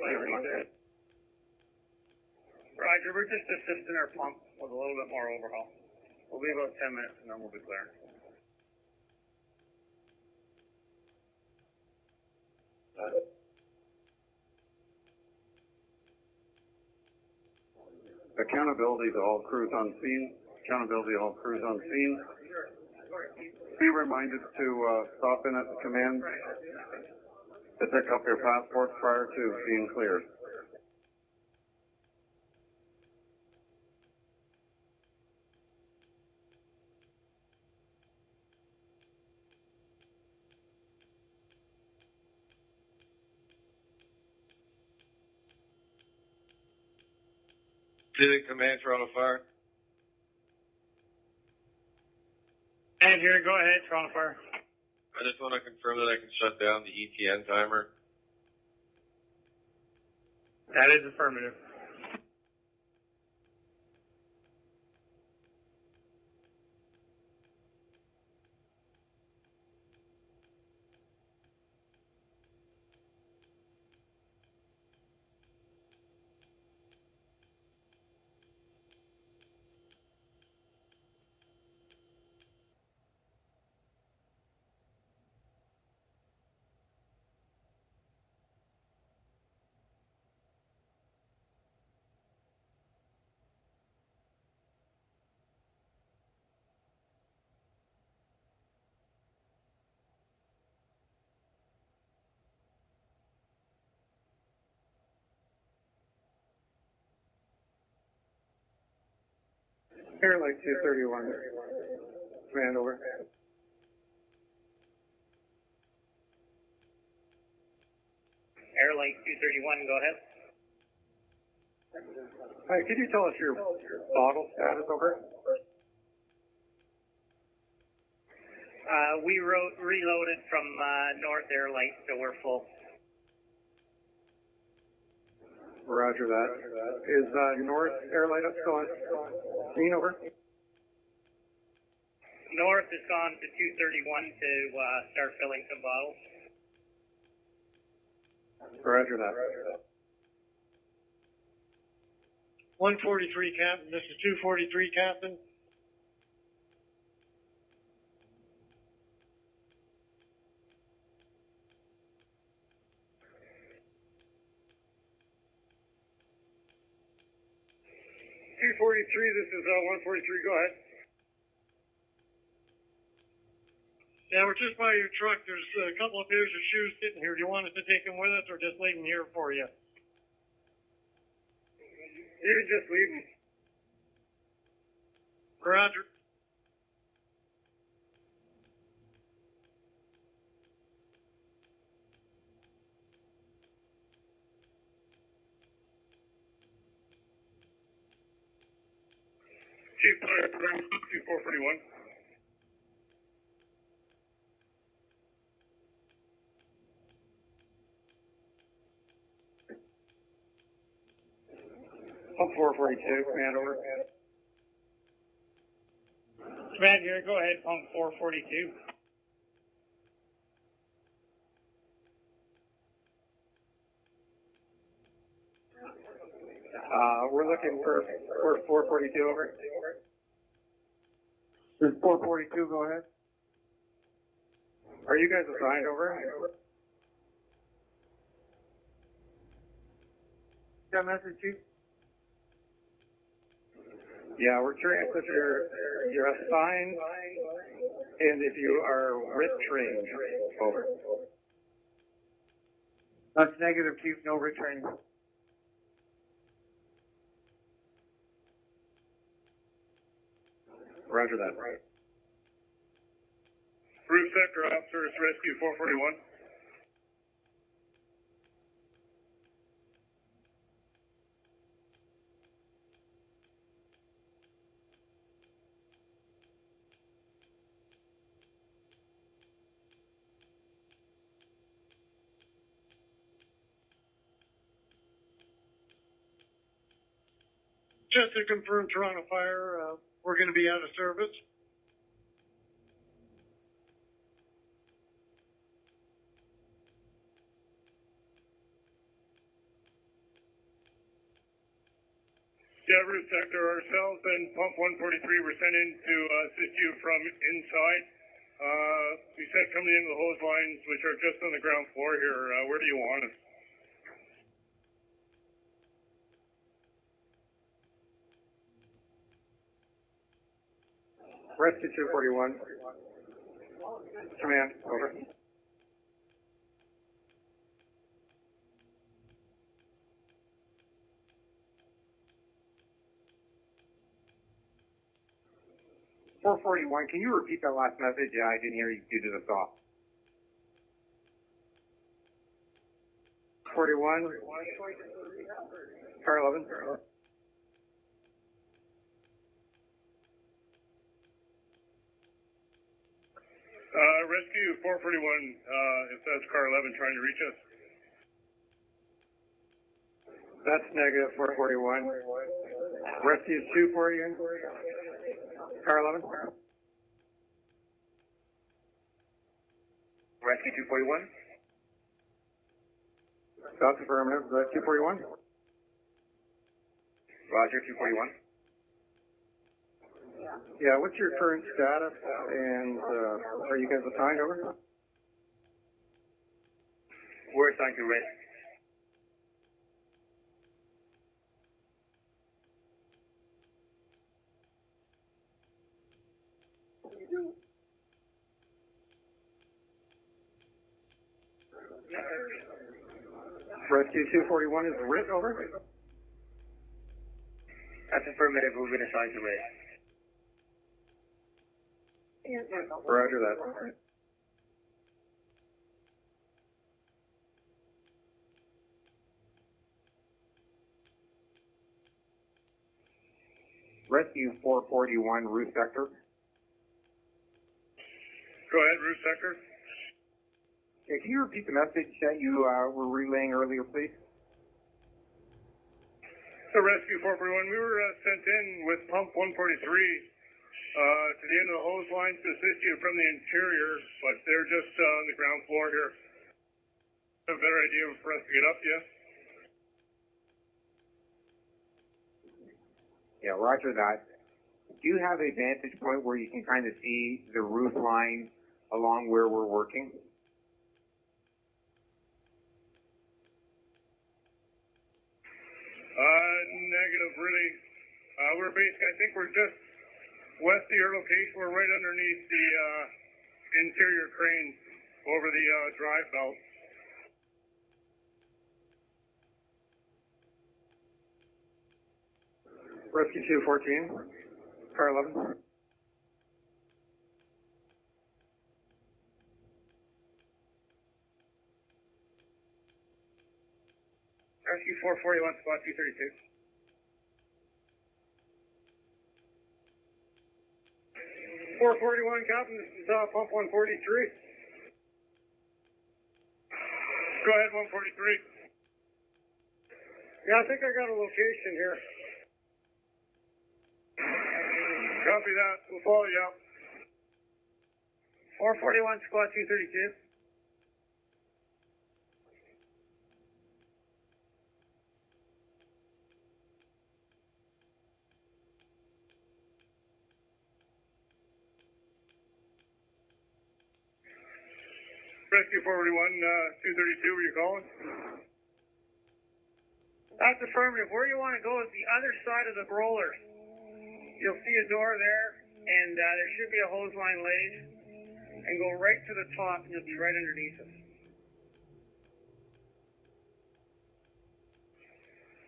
Roger, we're just assisting our pump with a little bit more overhaul. We'll be about 10 minutes and then we'll be clear. Accountability to all crews on scene. Accountability to all crews on scene. Be reminded to, stop in at the command to pick up your passport prior to being cleared. Clear command, Toronto Fire. And here, go ahead, Toronto Fire. I just want to confirm that I can shut down the ETN timer. That is affirmative. Airlight 231. Command over. Airlight 231, go ahead. Hi, could you tell us your bottle status over? We reloaded from North Airlight, so we're full. Roger that. Is North Airlight up still on scene over? North has gone to 231 to start filling some bottles. Roger that. 143, Captain. This is 243, Captain. This is 143. Go ahead. Yeah, we're just by your truck. There's a couple of pairs of shoes sitting here. Do you want us to take them with us or just leave them here for you? You can just leave them. Roger. Chief Fire, 441. Pump 442, command over. Command here, go ahead, pump 442. We're looking for 442 over. This is 442, go ahead. Are you guys assigned over? Got a message, Chief? Yeah, we're curious if you're assigned and if you are RIT trained. Over. That's negative, Chief. No RIT training. Roger that. Roof sector officers, rescue 441. Just to confirm, Toronto Fire, we're going to be out of service. Yeah, roof sector ourselves and pump 143 were sent in to assist you from inside. We said coming in the hose lines, which are just on the ground floor here. Where do you want us? Rescue 241. Command, over. "441, can you repeat that last message? I didn't hear you due to the thaw." 41, car 11. Rescue 441, if that's car 11 trying to reach us. That's negative 441. Rescue 240, car 11. Rescue 241. That's affirmative. 241. Roger, 241. Yeah, what's your current status, and are you guys assigned, over? We're assigned to red. Rescue 241 is writ, over? That's affirmative. We've been assigned to red. Roger that. Rescue 441, roof sector. Go ahead, roof sector. Yeah, can you repeat the message that you were relaying earlier, please? So Rescue 441, we were sent in with pump 143 to the end of the hose lines to assist you from the interior, but they're just on the ground floor here. A better idea for us to get up, yes? Yeah, roger that. Do you have a vantage point where you can kind of see the roof line along where we're working? Negative, really. We're basically, I think we're just west of your location. We're right underneath the interior crane over the drive belt. Rescue 214, car 11. Rescue 441, squad 232. Captain, this is pump 143. Go ahead, 143. Yeah, I think I got a location here. Copy that. We'll follow you up. 441, squad 232. Rescue 441, 232, were you calling? That's affirmative. Where you want to go is the other side of the roller. You'll see a door there, and there should be a hose line laid, and go right to the top, and you'll be right underneath us.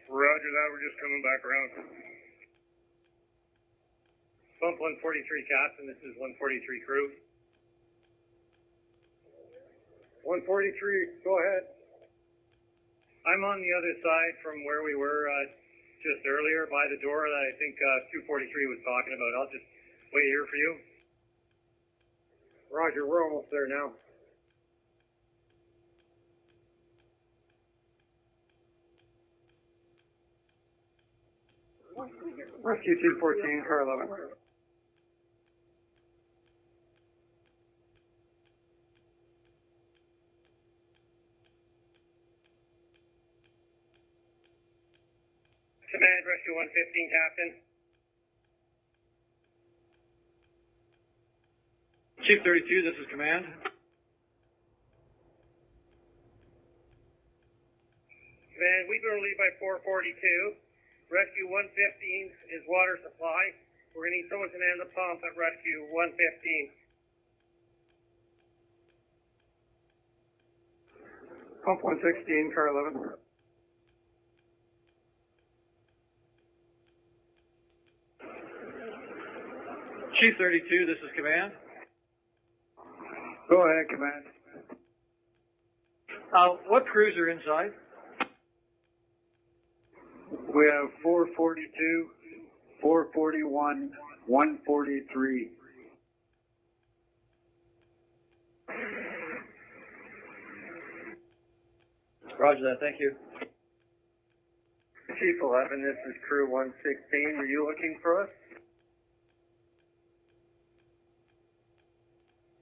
Roger that. We're just coming back around. Pump 143, Captain. This is 143 crew. 143, go ahead. I'm on the other side from where we were just earlier by the door that I think 243 was talking about. I'll just wait here for you. Roger, we're almost there now. Rescue 214, car 11. Command, Rescue 115, Captain. Chief 32, this is Command. Command, we've been relieved by 442. Rescue 115 is water supply. We're going to need someone to man the pump at Rescue 115. Pump 116, car 11. Chief 32, this is command. Go ahead, command. What crews are inside? We have 442, 441, 143. Roger that, thank you. Chief 11, this is crew 116. Were you looking for us?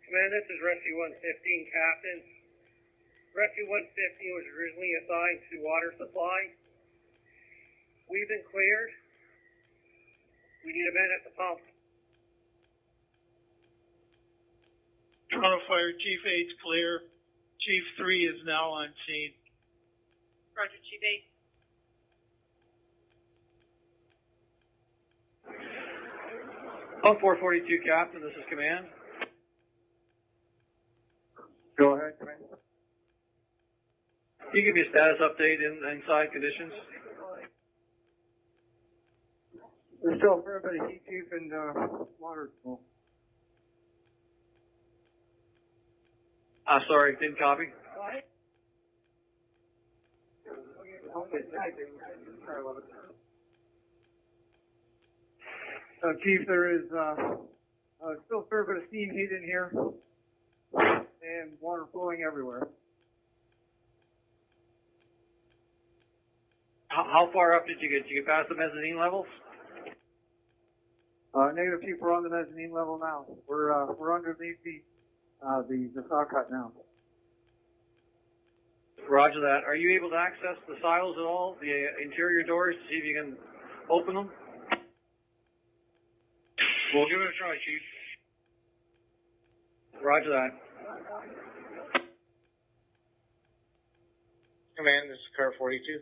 Command, this is Rescue 115, Captain. Rescue 115 was originally assigned to water supply. We've been cleared. We need a man at the pump. Toronto Fire Chief 8's clear. Chief 3 is now on scene. Roger, Chief 8. Pump 442, Captain, this is command. Go ahead, command. Can you give me a status update inside conditions? There's still a fair bit of heat, chief, and water smoke. Sorry, didn't copy. Chief, there is still a fair bit of steam heat in here and water flowing everywhere. How far up did you get? Did you get past the mezzanine levels? Negative, chief, we're on the mezzanine level now. We're underneath the saw cut now. Roger that. Are you able to access the silos at all, the interior doors, to see if you can open them? We'll give it a try, Chief. Roger that. Command, this is car 42.